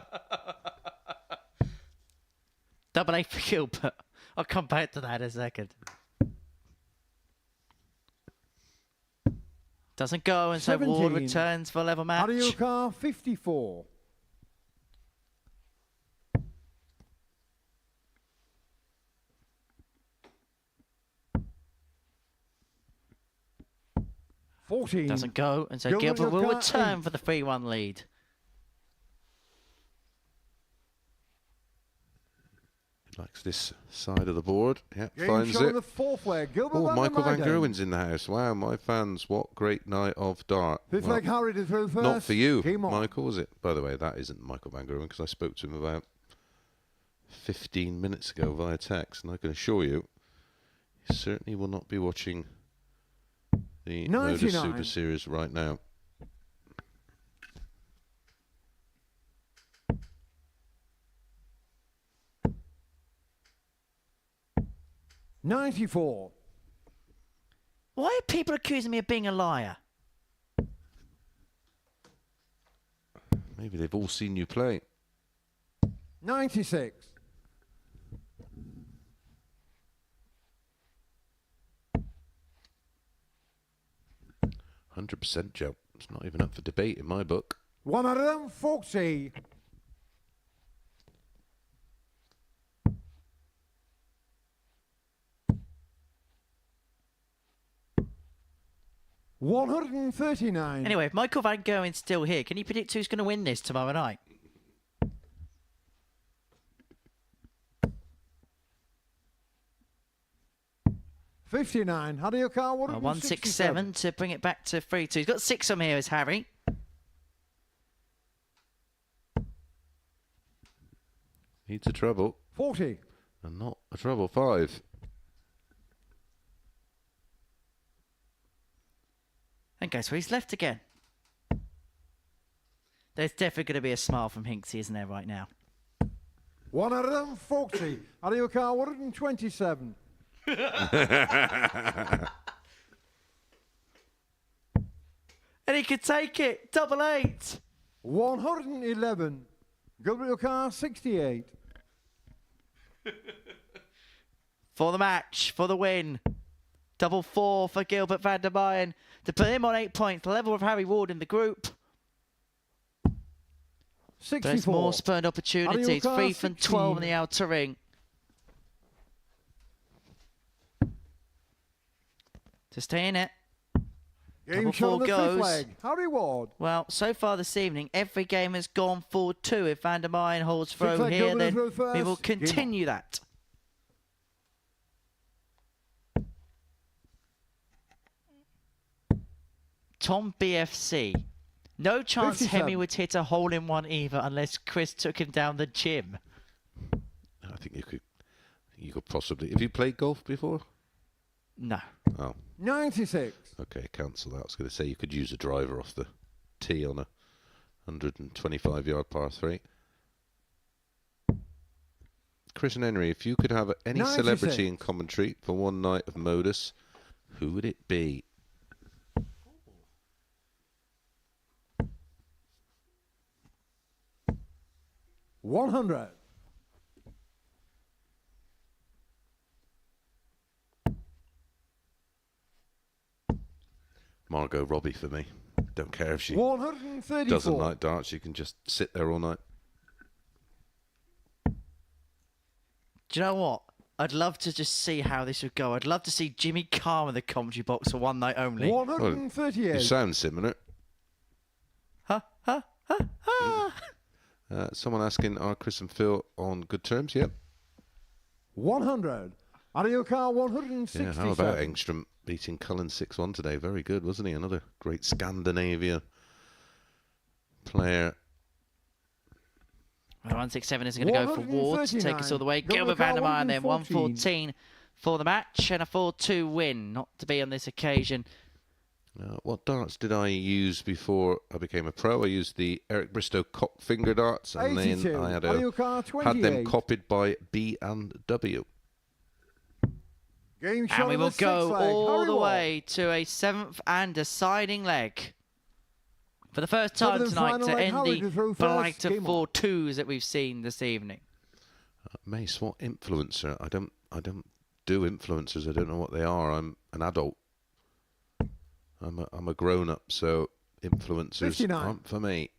Speaker 1: Double A for Gilbert. I'll come back to that in a second. Doesn't go, and so Ward
Speaker 4: 17.
Speaker 1: returns for a level match.
Speaker 4: Out of your car 54. $14.
Speaker 1: Doesn't go, and so
Speaker 4: Gilbert
Speaker 1: Gilbert will
Speaker 4: car
Speaker 1: return
Speaker 4: 8.
Speaker 1: for the 3-1 lead.
Speaker 2: Likes this side of the board. Yeah,
Speaker 4: Game
Speaker 2: finds
Speaker 4: shot on
Speaker 2: it.
Speaker 4: the fourth leg. Gilbert
Speaker 2: Oh,
Speaker 4: van
Speaker 2: Michael
Speaker 4: der
Speaker 2: Van
Speaker 4: Meijden.
Speaker 2: Gerwen's in the house. Wow, my fans, what great night of dart.
Speaker 4: Fifth
Speaker 2: Well,
Speaker 4: leg Harry to throw first.
Speaker 2: not for you,
Speaker 4: Game on.
Speaker 2: Michael, was it? By the way, that isn't Michael Van Gerwen because I spoke to him about 15 minutes ago via text, and I can assure you, he certainly will not be watching the Modus
Speaker 4: 99.
Speaker 2: Super Series right now.
Speaker 4: $94.
Speaker 1: Why are people accusing me of being a liar?
Speaker 2: Maybe they've all seen you play.
Speaker 4: 96.
Speaker 2: %, Joe. It's not even up for debate in my book.
Speaker 4: 140. $139.
Speaker 1: Anyway, if Michael Van Gerwen's still here, can you predict who's going to win this tomorrow night?
Speaker 4: $59. How do you car?
Speaker 1: 167 to bring it back to 3-2. He's got 6 on here as Harry.
Speaker 2: Needs a treble.
Speaker 4: 40.
Speaker 2: And not a treble. 5.
Speaker 1: And guess where he's left again? There's definitely going to be a smile from Hinksy, isn't there, right now?
Speaker 4: 140. Out of your car, 127.
Speaker 1: And he could take it. Double 8.
Speaker 4: 111. Gilbert, your car, 68.
Speaker 1: For the match, for the win. Double 4 for Gilbert van der Meyen to put him on 8 points, level with Harry Ward in the group.
Speaker 4: 64.
Speaker 1: There's more spurned opportunities.
Speaker 4: Car,
Speaker 1: 3 from 12 in the outer ring. To stay in it.
Speaker 4: Game
Speaker 1: Double 4
Speaker 4: shown the fifth
Speaker 1: goes.
Speaker 4: leg. Harry Ward.
Speaker 1: Well, so far this evening, every game has gone forward 2. If van der Meyen holds throw
Speaker 4: leg,
Speaker 1: here,
Speaker 4: Gilbert
Speaker 1: then
Speaker 4: throw first.
Speaker 1: we will
Speaker 4: Game on.
Speaker 1: continue that. Tom BFC. No chance
Speaker 4: 57.
Speaker 1: Hemi would hit a hole-in-one either unless Chris took him down the gym.
Speaker 2: I think you could possibly. Have you played golf before?
Speaker 1: No.
Speaker 2: Oh,
Speaker 4: 96.
Speaker 2: okay, cancel that. I was going to say you could use a driver off the tee on a 125-yard par 3. Chris and Henry, if you could have any
Speaker 4: 96.
Speaker 2: celebrity in commentary for one night of Modus, who would it be?
Speaker 4: $100.
Speaker 2: Margot Robbie for me. Don't care if she
Speaker 4: 134.
Speaker 2: doesn't like darts. She can just sit there all night.
Speaker 1: Do you know what? I'd love to just see how this would go. I'd love to see Jimmy Carr in the commentary box for one night only.
Speaker 4: 138.
Speaker 2: You sound similar. Someone asking, are Chris and Phil on good terms? Yep.
Speaker 4: 100. Out of your car, 167.
Speaker 2: Yeah, how about Engstrom beating Cullen 6-1 today? Very good, wasn't he? Another great Scandinavia player.
Speaker 1: Well, 167 is going to go for Ward to take us all the way. Gilbert van der Meyen then 114 for the match and a 4-2 win. Not to be on this occasion.
Speaker 2: What darts did I use before I became a pro? I used the Eric Bristow cock finger darts, and
Speaker 4: 82.
Speaker 2: then I had
Speaker 4: Had
Speaker 2: them copied by B and W.
Speaker 4: Game
Speaker 1: And we will go all
Speaker 4: Harry
Speaker 1: the
Speaker 4: Ward.
Speaker 1: way to a 7th and deciding leg. For the first time
Speaker 4: Seventh and
Speaker 1: tonight
Speaker 4: final
Speaker 1: to
Speaker 4: leg,
Speaker 1: end
Speaker 4: Harry
Speaker 1: the
Speaker 4: to throw first.
Speaker 1: blight of
Speaker 4: Game on.
Speaker 1: 4-2s that we've seen this evening.
Speaker 2: Mace, what influencer? I don't do influencers. I don't know what they are. I'm an adult. I'm a grown up, so influencers
Speaker 4: 59.
Speaker 2: aren't for me.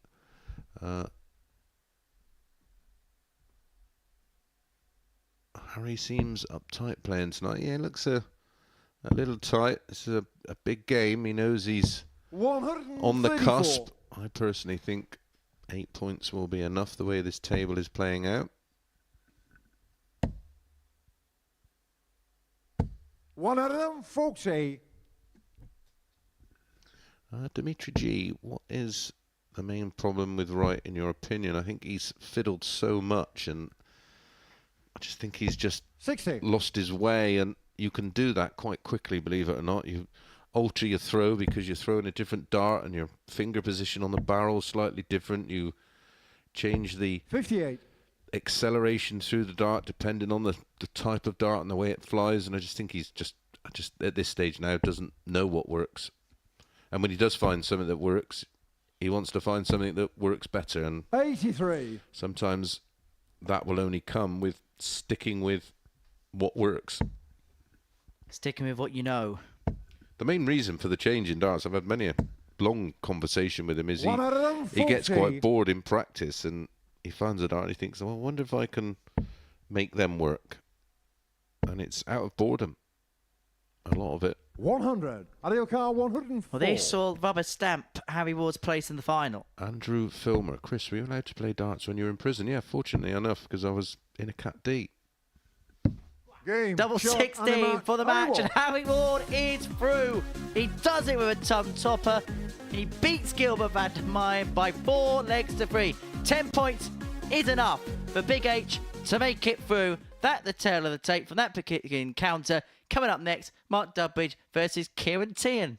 Speaker 2: Harry seems uptight playing tonight. Yeah, looks a little tight. This is a big game. He knows he's
Speaker 4: 134.
Speaker 2: on the cusp. I personally think 8 points will be enough the way this table is playing out.
Speaker 4: 140.
Speaker 2: Dimitri G, what is the main problem with Wright in your opinion? I think he's fiddled so much, and I just think he's just
Speaker 4: 60.
Speaker 2: lost his way, and you can do that quite quickly, believe it or not. You alter your throw because you're throwing a different dart and your finger position on the barrel is slightly different. You change the
Speaker 4: 58.
Speaker 2: acceleration through the dart depending on the type of dart and the way it flies, and I just think he's just at this stage now doesn't know what works. And when he does find something that works, he wants to find something that works better, and
Speaker 4: 83.
Speaker 2: sometimes that will only come with sticking with what works.
Speaker 1: Sticking with what you know.
Speaker 2: The main reason for the change in darts, I've had many a long conversation with him, is he
Speaker 4: 140.
Speaker 2: gets quite bored in practice, and he finds a dart and he thinks, oh, I wonder if I can make them work. And it's out of boredom, a lot of it.
Speaker 4: 100. Out of your car, 104.
Speaker 1: Well, they saw rubber stamp Harry Ward's place in the final.
Speaker 2: Andrew Filmer. Chris, were you allowed to play darts when you were in prison? Yeah, fortunately enough, because I was in a Cat D.
Speaker 4: Game.
Speaker 1: Double
Speaker 4: shot,
Speaker 1: 16 for the
Speaker 4: Harry
Speaker 1: match, and
Speaker 4: Ward.
Speaker 1: Harry Ward is through. He does it with a tongue topper. He beats Gilbert van der Meyen by 4 legs to 3. 10 points is enough for Big H to make it through. That's the tail of the tape from that particular encounter. Coming up next, Mark Dudbridge versus Kieran Teehan.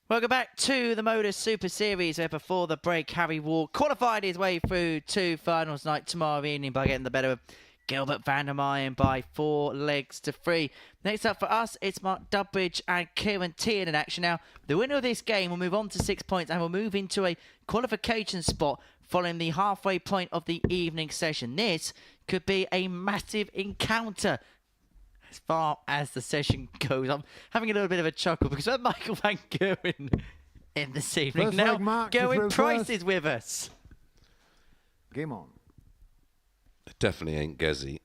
Speaker 1: Welcome back to the Modus Super Series, where before the break, Harry Ward qualified his way through to finals night tomorrow evening by getting the better of Gilbert Vandermeyen by 4 legs to 3. Next up for us, it's Mark Dudbridge and Kieran Teehan in action. Now, the winner of this game will move on to 6 points and will move into a qualification spot following the halfway point of the evening session. This could be a massive encounter as far as the session goes. I'm having a little bit of a chuckle because we have Michael Van Gerwen in this evening.
Speaker 4: First
Speaker 1: Now,
Speaker 4: leg mark,
Speaker 1: Gerwen
Speaker 4: you
Speaker 1: Price
Speaker 4: first.
Speaker 1: is with us.
Speaker 4: Game on.
Speaker 2: It definitely ain't Gezi.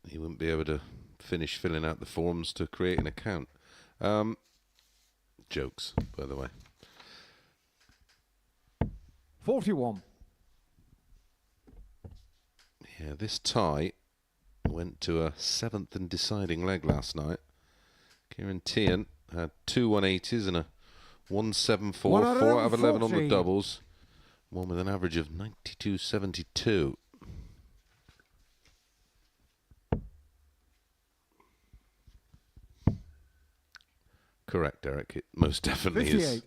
Speaker 2: He wouldn't be able to finish filling out the forms to create an account. Jokes, by the way.
Speaker 4: 41.
Speaker 2: Yeah, this tie went to a 7th and deciding leg last night. Kieran Teehan had 2 180s and a 174, 4 out of 11 on the
Speaker 4: 114.
Speaker 2: doubles. One with an average of 92.72. Correct, Eric. It most definitely is
Speaker 4: 58.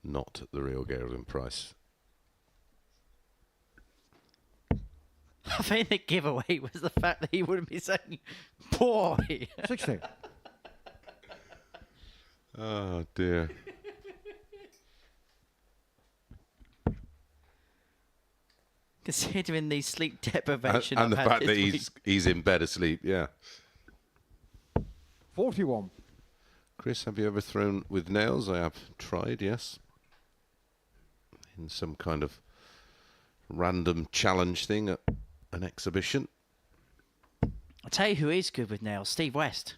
Speaker 2: not the real Galen Price.
Speaker 1: I think the giveaway was the fact that he wouldn't be saying boy.
Speaker 4: 60.
Speaker 2: Oh, dear.
Speaker 1: Considering the sleep deprivation
Speaker 2: And the
Speaker 1: I've had
Speaker 2: fact that
Speaker 1: this week.
Speaker 2: he's in bed asleep, yeah.
Speaker 4: 41.
Speaker 2: Chris, have you ever thrown with nails? I have tried, yes. In some kind of random challenge thing at an exhibition.
Speaker 1: I'll tell you who is good with nails, Steve West.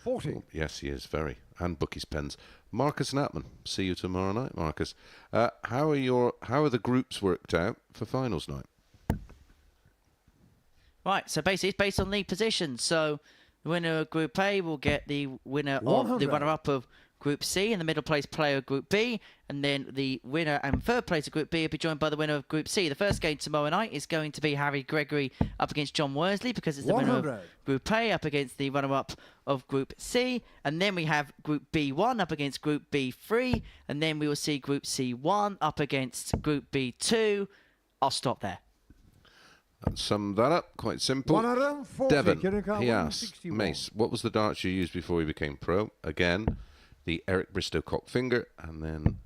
Speaker 4: 40.
Speaker 2: Yes, he is, very. And Bookies pens. Marcus Natman. See you tomorrow night, Marcus. How are the groups worked out for finals night?
Speaker 1: Right, so basically it's based on league position. So the winner of Group A will get the winner of the
Speaker 4: 100.
Speaker 1: runner-up of Group C and the middle place player of Group B. And then the winner and third place of Group B will be joined by the winner of Group C. The first game tomorrow night is going to be Harry Gregory up against John Worsley because it's the winner
Speaker 4: 100.
Speaker 1: of Group A up against the runner-up of Group C. And then we have Group B1 up against Group B3. And then we will see Group C1 up against Group B2. I'll stop there.
Speaker 2: Let's sum that up. Quite simple.
Speaker 4: 140.
Speaker 2: Devon,
Speaker 4: Kinnick,
Speaker 2: he asks,
Speaker 4: 161.
Speaker 2: Mace, what was the darts you used before you became pro? Again, the Eric Bristow Cockfinger, and then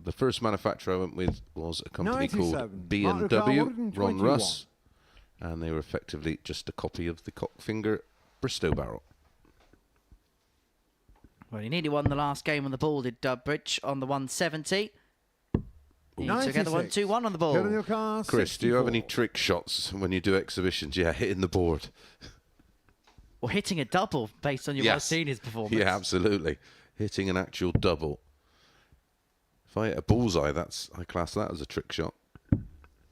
Speaker 2: the first manufacturer I went with was a company
Speaker 4: 97.
Speaker 2: called B&W,
Speaker 4: Mark Ron
Speaker 2: Ron
Speaker 4: 21.
Speaker 2: Russ, and they were effectively just a copy of the Cockfinger Bristow barrel.
Speaker 1: Well, he nearly won the last game on the ball, did Dudbridge, on the 170. He took out the
Speaker 4: 96.
Speaker 1: 1-2-1 on the
Speaker 4: Get in
Speaker 1: ball.
Speaker 4: your car,
Speaker 2: Chris, do you have any
Speaker 4: 64.
Speaker 2: trick shots when you do exhibitions? Yeah, hitting the board.
Speaker 1: Or hitting a double based on your
Speaker 2: Yes.
Speaker 1: Martini's performance.
Speaker 2: Yeah, absolutely. Hitting an actual double. If I hit a bullseye, I class that as a trick shot.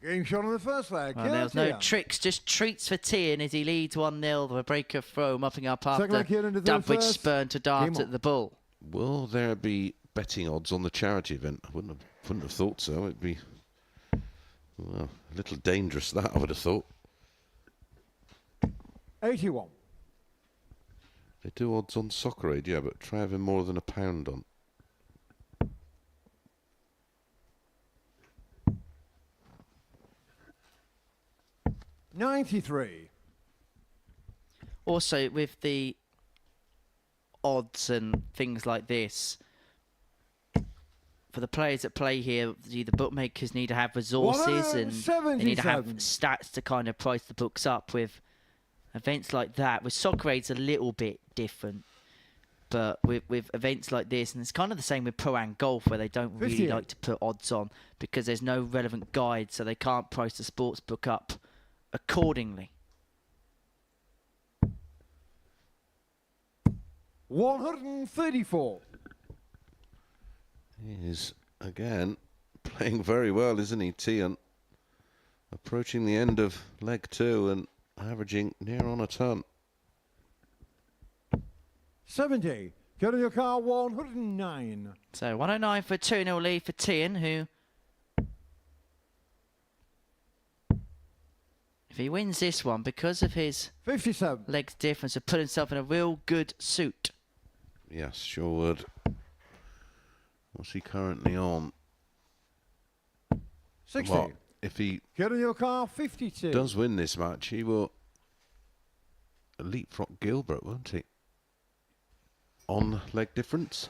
Speaker 4: Game shot on the first leg.
Speaker 1: Well, there was no
Speaker 4: Kieran.
Speaker 1: tricks, just treats for Teehan as he leads 1-0. The break of throw, mopping up after
Speaker 4: Second leg here into the
Speaker 1: Dudbridge
Speaker 4: first.
Speaker 1: spurned to dart
Speaker 4: Game
Speaker 1: at
Speaker 4: on.
Speaker 1: the ball.
Speaker 2: Will there be betting odds on the charity event? I wouldn't have thought so. It'd be a little dangerous, that, I would have thought.
Speaker 4: 81.
Speaker 2: They do odds on Soccer Aid, yeah, but try having more than £1 on.
Speaker 4: $93.
Speaker 1: Also, with the odds and things like this, for the players that play here, the bookmakers need to have resources and they need to have
Speaker 4: 177.
Speaker 1: stats to kind of price the books up. With events like that, with Soccer Aid's a little bit different, but with events like this, and it's kind of the same with Pro-Am Golf, where they don't really
Speaker 4: 58.
Speaker 1: like to put odds on because there's no relevant guide, so they can't price the sports book up accordingly.
Speaker 4: 134.
Speaker 2: He is, again, playing very well, isn't he, Teehan? Approaching the end of leg 2 and averaging near on a ton.
Speaker 4: 70. Get in your car, 109.
Speaker 1: So 109 for a 2-0 lead for Teehan, who, if he wins this one, because of his
Speaker 4: 57.
Speaker 1: legs difference, will put himself in a real good suit.
Speaker 2: Yes, sure would. What's he currently on?
Speaker 4: 60.
Speaker 2: Well, if he
Speaker 4: Get in your car, 52.
Speaker 2: does win this match, he will leapfrog Gilbert, won't he? On leg difference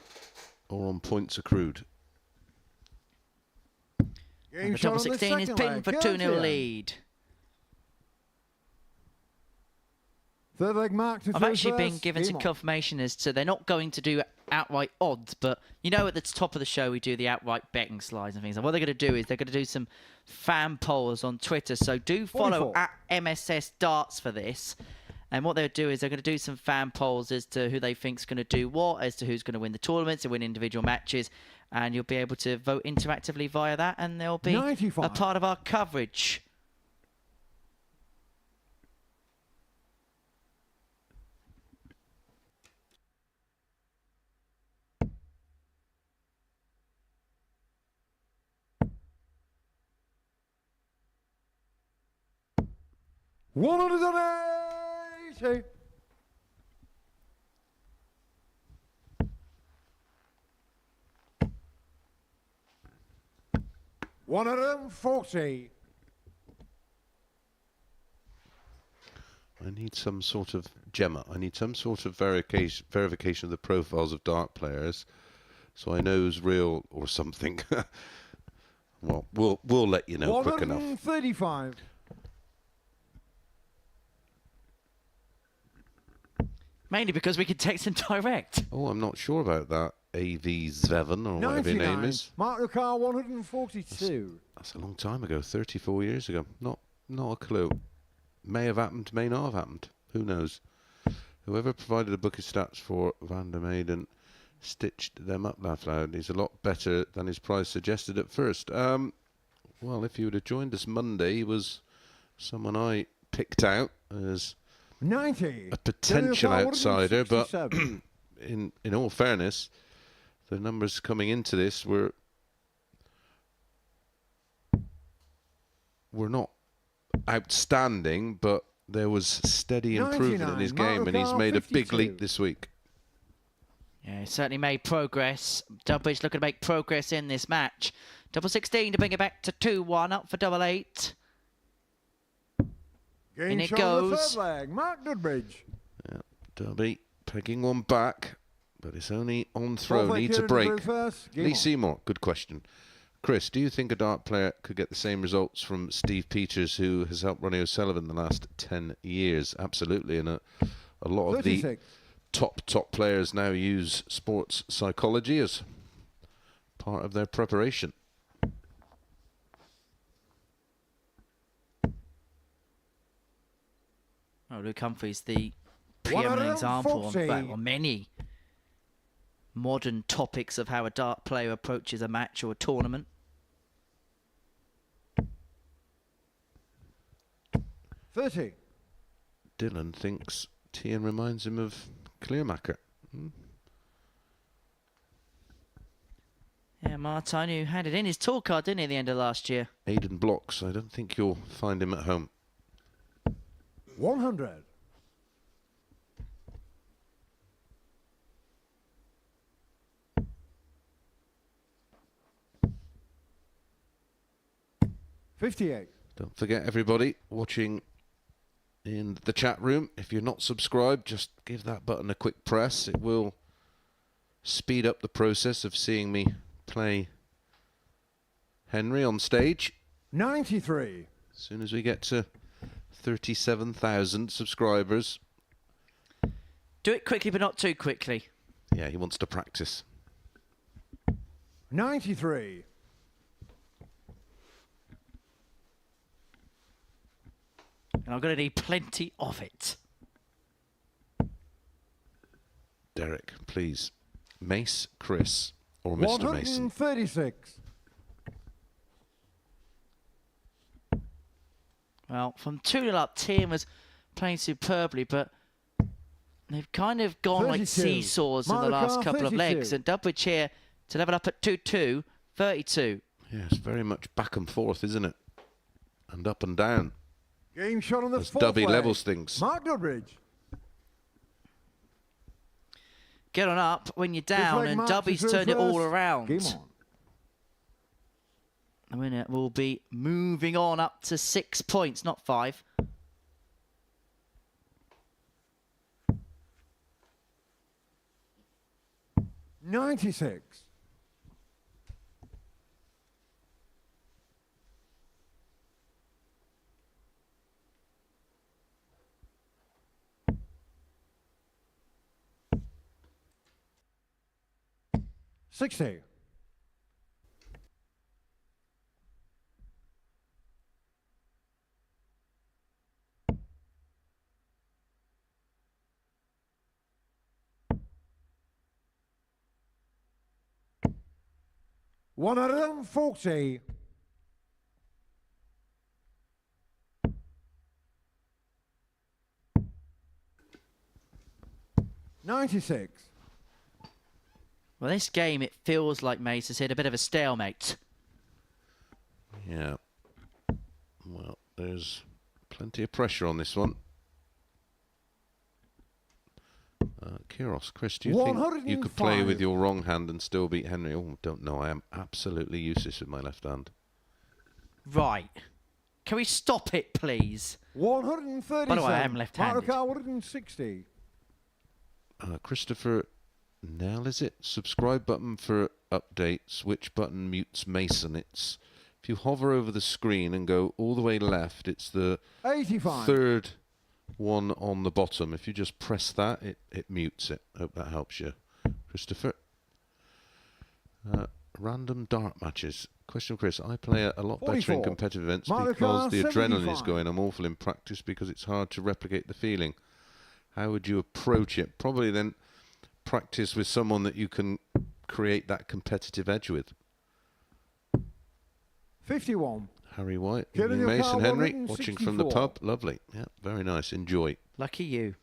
Speaker 2: or on points accrued?
Speaker 4: Game
Speaker 1: The
Speaker 4: shot
Speaker 1: double
Speaker 4: on the
Speaker 1: 16 is
Speaker 4: second
Speaker 1: pinned
Speaker 4: leg.
Speaker 1: for
Speaker 4: Get
Speaker 1: 2-0
Speaker 4: here.
Speaker 1: lead.
Speaker 4: Third leg mark to
Speaker 1: I've
Speaker 4: throw
Speaker 1: actually been
Speaker 4: first.
Speaker 1: given some
Speaker 4: Game on.
Speaker 1: confirmation as to they're not going to do outright odds, but you know at the top of the show we do the outright betting slides and things. And what they're going to do is they're going to do some fan polls on Twitter. So do follow
Speaker 4: 44.
Speaker 1: at MSS Darts for this. And what they'll do is they're going to do some fan polls as to who they think's going to do what, as to who's going to win the tournaments and win individual matches. And you'll be able to vote interactively via that, and they'll be
Speaker 4: 95.
Speaker 1: a part of our coverage.
Speaker 4: $180. $140.
Speaker 2: I need some sort of Gemma. I need some sort of verification of the profiles of dart players, so I know who's real or something. Well, we'll let you know quick enough.
Speaker 4: 135.
Speaker 1: Mainly because we can text them direct.
Speaker 2: Oh, I'm not sure about that. AV Zvevan or whatever your name
Speaker 4: 99.
Speaker 2: is.
Speaker 4: Mark the car, 142.
Speaker 2: That's a long time ago, 34 years ago. Not a clue. May have happened, may not have happened. Who knows? Whoever provided the book of stats for Van der Meyden stitched them up, laugh loud. He's a lot better than his prize suggested at first. Well, if you would have joined us Monday, he was someone I picked out as
Speaker 4: 90.
Speaker 2: a potential outsider, but
Speaker 4: 167.
Speaker 2: in all fairness, the numbers coming into this were not outstanding, but there was steady improvement in
Speaker 4: 99.
Speaker 2: his game, and he's
Speaker 4: Mark
Speaker 2: made a big
Speaker 4: 52.
Speaker 2: leap this week.
Speaker 1: Yeah, he certainly made progress. Dudbridge looking to make progress in this match. Double 16 to bring it back to 2-1, up for double 8.
Speaker 4: Game
Speaker 1: In it
Speaker 4: shot on the
Speaker 1: goes.
Speaker 4: third leg. Mark Dudbridge.
Speaker 2: Yeah, Derby pegging one back, but it's only on throw.
Speaker 4: Fourth leg
Speaker 2: Needs a
Speaker 4: here in the
Speaker 2: break.
Speaker 4: blue first. Game
Speaker 2: Lee
Speaker 4: on.
Speaker 2: Seymour, good question. Chris, do you think a dart player could get the same results from Steve Peters, who has helped Ronnie O'Sullivan the last 10 years? Absolutely, and a lot of the
Speaker 4: 36.
Speaker 2: top players now use sports psychology as part of their preparation.
Speaker 1: Oh, Luke Humphries, the preeminent example of
Speaker 4: 140.
Speaker 1: many modern topics of how a dart player approaches a match or a tournament.
Speaker 4: $30.
Speaker 2: Dylan thinks Teehan reminds him of Clearmacher.
Speaker 1: Yeah, Martin, who handed in his tour card, didn't he, at the end of last year?
Speaker 2: Aidan Blocks, I don't think you'll find him at home.
Speaker 4: 100. $58.
Speaker 2: Don't forget, everybody watching in the chat room, if you're not subscribed, just give that button a quick press. It will speed up the process of seeing me play Henry on stage.
Speaker 4: 93.
Speaker 2: As soon as we get to 37,000 subscribers.
Speaker 1: Do it quickly, but not too quickly.
Speaker 2: Yeah, he wants to practice.
Speaker 4: 93.
Speaker 1: And I'm going to need plenty of it.
Speaker 2: Derek, please. Mace, Chris, or Mr. Mason.
Speaker 4: 136.
Speaker 1: Well, from 2-0 up, Teehan was playing superbly, but they've kind of gone like
Speaker 4: 32.
Speaker 1: seesaws in the last
Speaker 4: Mark
Speaker 1: couple of
Speaker 4: 32.
Speaker 1: legs. And Dudbridge here to level up at 2-2, 32.
Speaker 2: Yeah, it's very much back and forth, isn't it? And up and down.
Speaker 4: Game shot on the
Speaker 2: As
Speaker 4: fourth
Speaker 2: Dubby
Speaker 4: leg.
Speaker 2: levels things.
Speaker 4: Mark Dudbridge.
Speaker 1: get on up when you're
Speaker 4: Good
Speaker 1: down,
Speaker 4: leg
Speaker 1: and
Speaker 4: match
Speaker 1: Dubby's
Speaker 4: is
Speaker 1: turned it all
Speaker 4: first.
Speaker 1: around.
Speaker 4: Game on.
Speaker 1: The winner will be moving on up to 6 points, not 5.
Speaker 4: $96. $60. $140. $96.
Speaker 1: Well, this game, it feels like Mace has hit a bit of a stalemate.
Speaker 2: Yeah. Well, there's plenty of pressure on this one. Kiros, Chris, do you think you could play
Speaker 4: 105.
Speaker 2: with your wrong hand and still beat Henry? Oh, don't know. I am absolutely useless with my left hand.
Speaker 1: Right. Can we stop it, please?
Speaker 4: 130.
Speaker 1: By the way, I am left-handed.
Speaker 4: Mario Kart 160.
Speaker 2: Christopher Nell, is it? Subscribe button for updates. Which button mutes Mason? It's if you hover over the screen and go all the way left, it's the
Speaker 4: 85.
Speaker 2: third one on the bottom. If you just press that, it mutes it. Hope that helps you, Christopher. Random dart matches. Question, Chris. I play a lot better in
Speaker 4: 44.
Speaker 2: competitive events
Speaker 4: Mario
Speaker 2: because
Speaker 4: Kart
Speaker 2: the adrenaline is
Speaker 4: 75.
Speaker 2: going. I'm awful in practice because it's hard to replicate the feeling. How would you approach it? Probably then practice with someone that you can create that competitive edge with.
Speaker 4: 51.
Speaker 2: Harry White,
Speaker 4: Getting
Speaker 2: evening,
Speaker 4: your
Speaker 2: Mason
Speaker 4: car
Speaker 2: Henry, watching from the
Speaker 4: 164.
Speaker 2: pub. Lovely. Yeah, very nice. Enjoy.
Speaker 1: Lucky you.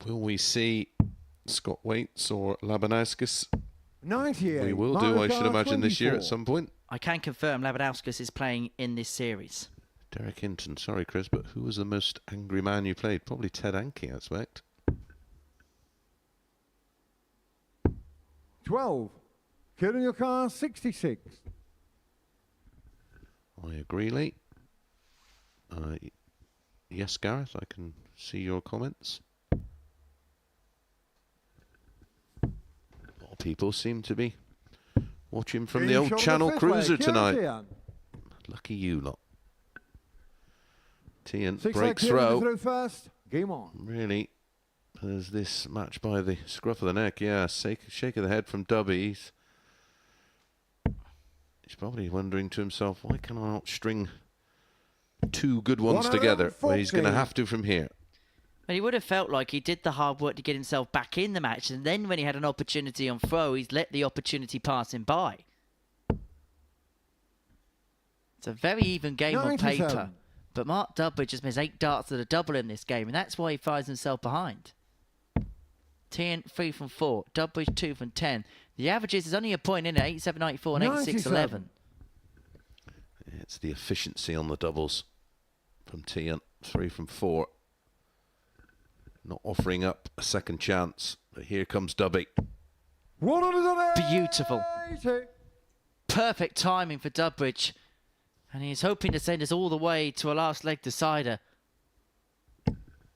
Speaker 2: Will we see Scott Waits or Labanowskis?
Speaker 4: 98.
Speaker 2: We will
Speaker 4: Mario
Speaker 2: do, I should
Speaker 4: Kart
Speaker 2: imagine, this year at
Speaker 4: 24.
Speaker 2: some point.
Speaker 1: I can confirm Labanauskas is playing in this series.
Speaker 2: Derek Hinton. Sorry, Chris, but who was the most angry man you played? Probably Ted Anke, I expect.
Speaker 4: 12. Getting your car 66.
Speaker 2: I agree, Lee. Yes, Gareth, I can see your comments. A lot of people seem to be watching from the
Speaker 4: Getting
Speaker 2: old
Speaker 4: shot on
Speaker 2: Channel
Speaker 4: fifth leg.
Speaker 2: Cruiser
Speaker 4: Kieran
Speaker 2: tonight.
Speaker 4: Teehan.
Speaker 2: Lucky you lot. Teehan
Speaker 4: 6 leg
Speaker 2: breaks
Speaker 4: Kieran
Speaker 2: throw.
Speaker 4: through first. Game on.
Speaker 2: Really, there's this match by the scruff of the neck. Yeah, shake of the head from Dubby. He's probably wondering to himself, why can I not string two good ones together? Well, he's going to
Speaker 4: 140.
Speaker 2: have to from here.
Speaker 1: But he would have felt like he did the hard work to get himself back in the match, and then when he had an opportunity on throw, he's let the opportunity pass him by. It's a very even game on
Speaker 4: 97.
Speaker 1: paper, but Mark Dudbridge has missed 8 darts at a double in this game, and that's why he finds himself behind. Teehan 3 from 4, Dudbridge 2 from 10. The averages is only a point in it, 87, 94 and 86, 11.
Speaker 2: It's the efficiency on the doubles from Teehan. 3 from 4. Not offering up a second chance, but here comes Dubby.
Speaker 4: 180.
Speaker 1: Beautiful. Perfect timing for Dudbridge. And he's hoping to send us all the way to a last leg decider.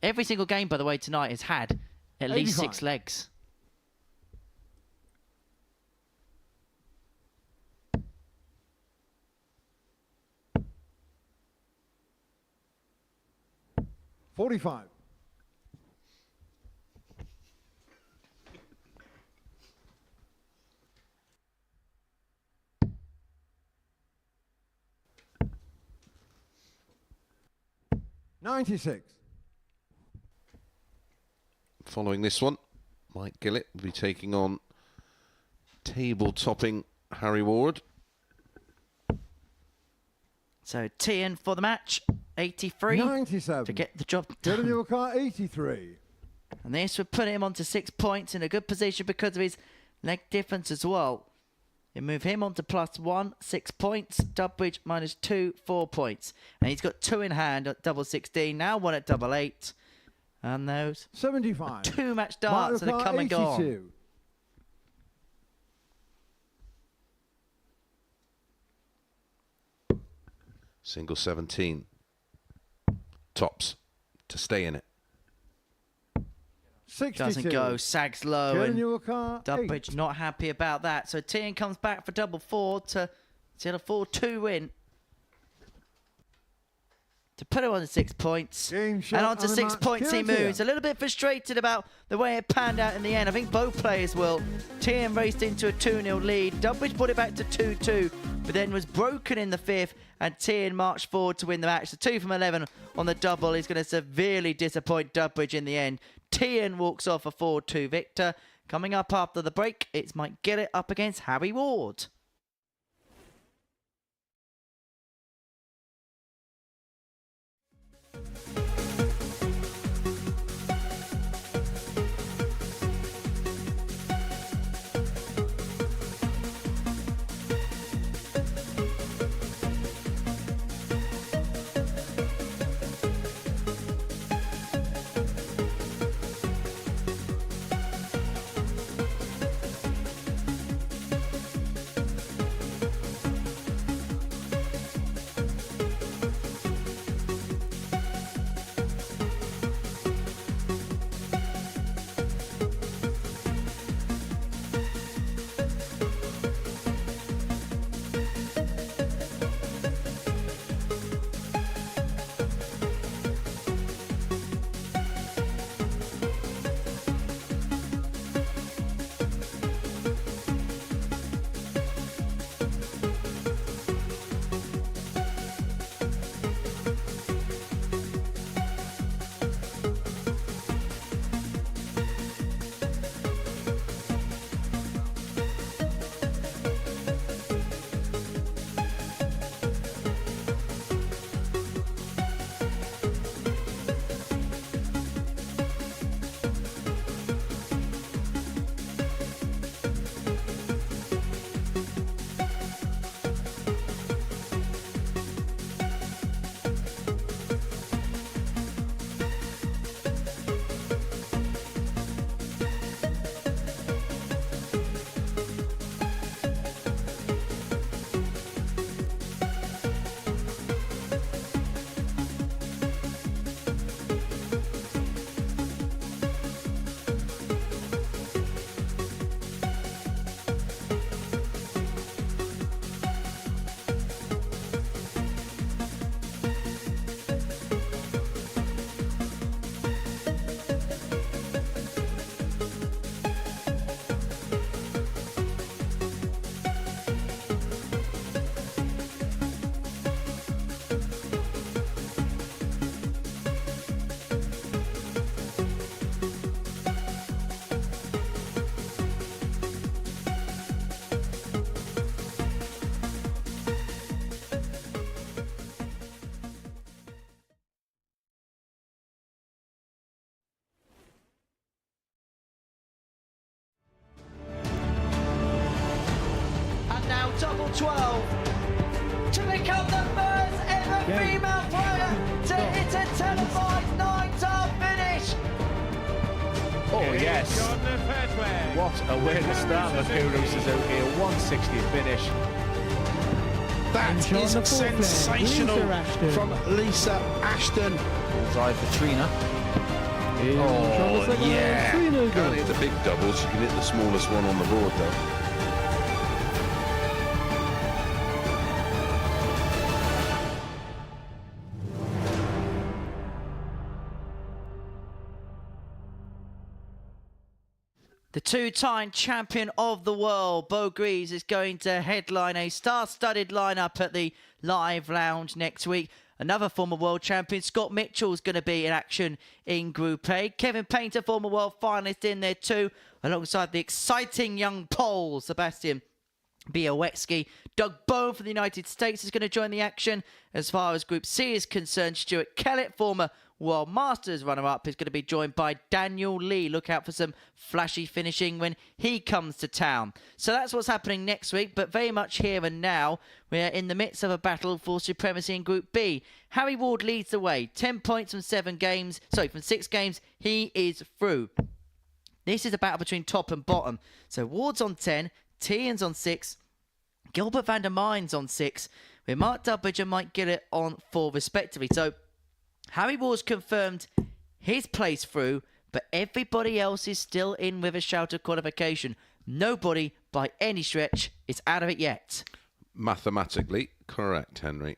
Speaker 1: Every single game, by the way, tonight has had at least 6
Speaker 4: 85.
Speaker 1: legs.
Speaker 4: $45. $96.
Speaker 2: Following this one, Mike Gillett will be taking on table-topping Harry Ward.
Speaker 1: So Teehan for the match, 83
Speaker 4: 97.
Speaker 1: to get the job
Speaker 4: Getting
Speaker 1: done.
Speaker 4: your car 83.
Speaker 1: And this would put him onto 6 points in a good position because of his leg difference as well. You move him on to +1, 6 points. Dudbridge -2, 4 points. And he's got 2 in hand at double 16. Now 1 at double 8. And those
Speaker 4: 75.
Speaker 1: 2-match darts that are come and gone.
Speaker 4: 82.
Speaker 2: Single 17. Tops to stay in it.
Speaker 4: 62.
Speaker 1: Doesn't go, sags low, and
Speaker 4: Your car,
Speaker 1: Dudbridge
Speaker 4: 8.
Speaker 1: not happy about that. So teehan comes back for double 4 to get a 4-2 win. To put him on to 6 points.
Speaker 4: Game shot
Speaker 1: And on to
Speaker 4: and a
Speaker 1: 6
Speaker 4: match.
Speaker 1: points he
Speaker 4: Guarantee.
Speaker 1: moves. A little bit frustrated about the way it panned out in the end. I think both players will. teehan raced into a 2-0 lead. Dudbridge brought it back to 2-2, but then was broken in the 5th, and teehan marched forward to win the match. So 2 from 11 on the double is going to severely disappoint Dudbridge in the end. teehan walks off a 4-2 victor. Coming up after the break, it's Mike Gillet up against Harry Ward. Double 12 to become the first ever female player to hit a televised 9-star finish.
Speaker 7: Oh yes, what a way to start the Kudos Suzuki, a 160 finish.
Speaker 8: That is sensational from Lisa Ashton.
Speaker 7: Bullseye for Trina.
Speaker 2: Oh yeah, can't hit the big doubles, you can hit the smallest one on the board though.
Speaker 1: The two-time champion of the world, Beau Greaves, is going to headline a star-studded lineup at the Live Lounge next week. Another former world champion, Scott Mitchell, is going to be in action in Group A. Kevin Painter, former world finalist, in there too, alongside the exciting young Pole, Sebastian Białowski. Doug Bowen from the United States is going to join the action. As far as Group C is concerned, Stuart Kellett, former World Masters runner-up, is going to be joined by Daniel Lee. Look out for some flashy finishing when he comes to town. So that's what's happening next week, but very much here and now. We're in the midst of a battle for supremacy in Group B. Harry Ward leads the way. 10 points from 6 games. He is through. This is a battle between top and bottom. So Ward's on 10, Teehan's on 6, Gilbert van der Meyden's on 6, with Mark Dudbridge and Mike Gillet on 4 respectively. So Harry Ward's confirmed his place through, but everybody else is still in with a shout of qualification. Nobody, by any stretch, is out of it yet.
Speaker 2: Mathematically correct, Henry.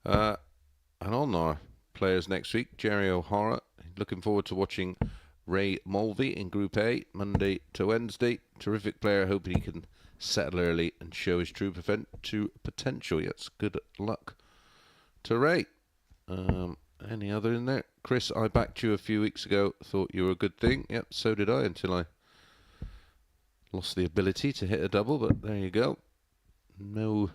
Speaker 2: And on our players next week, Jerry O'Hara. Looking forward to watching Ray Mulvey in Group A, Monday to Wednesday. Terrific player, hoping he can settle early and show his true potential. Yes, good luck to Ray. Any other in there? Chris, I backed you a few weeks ago. Thought you were a good thing. Yep, so did I, until I lost the ability to hit a double, but there you go. No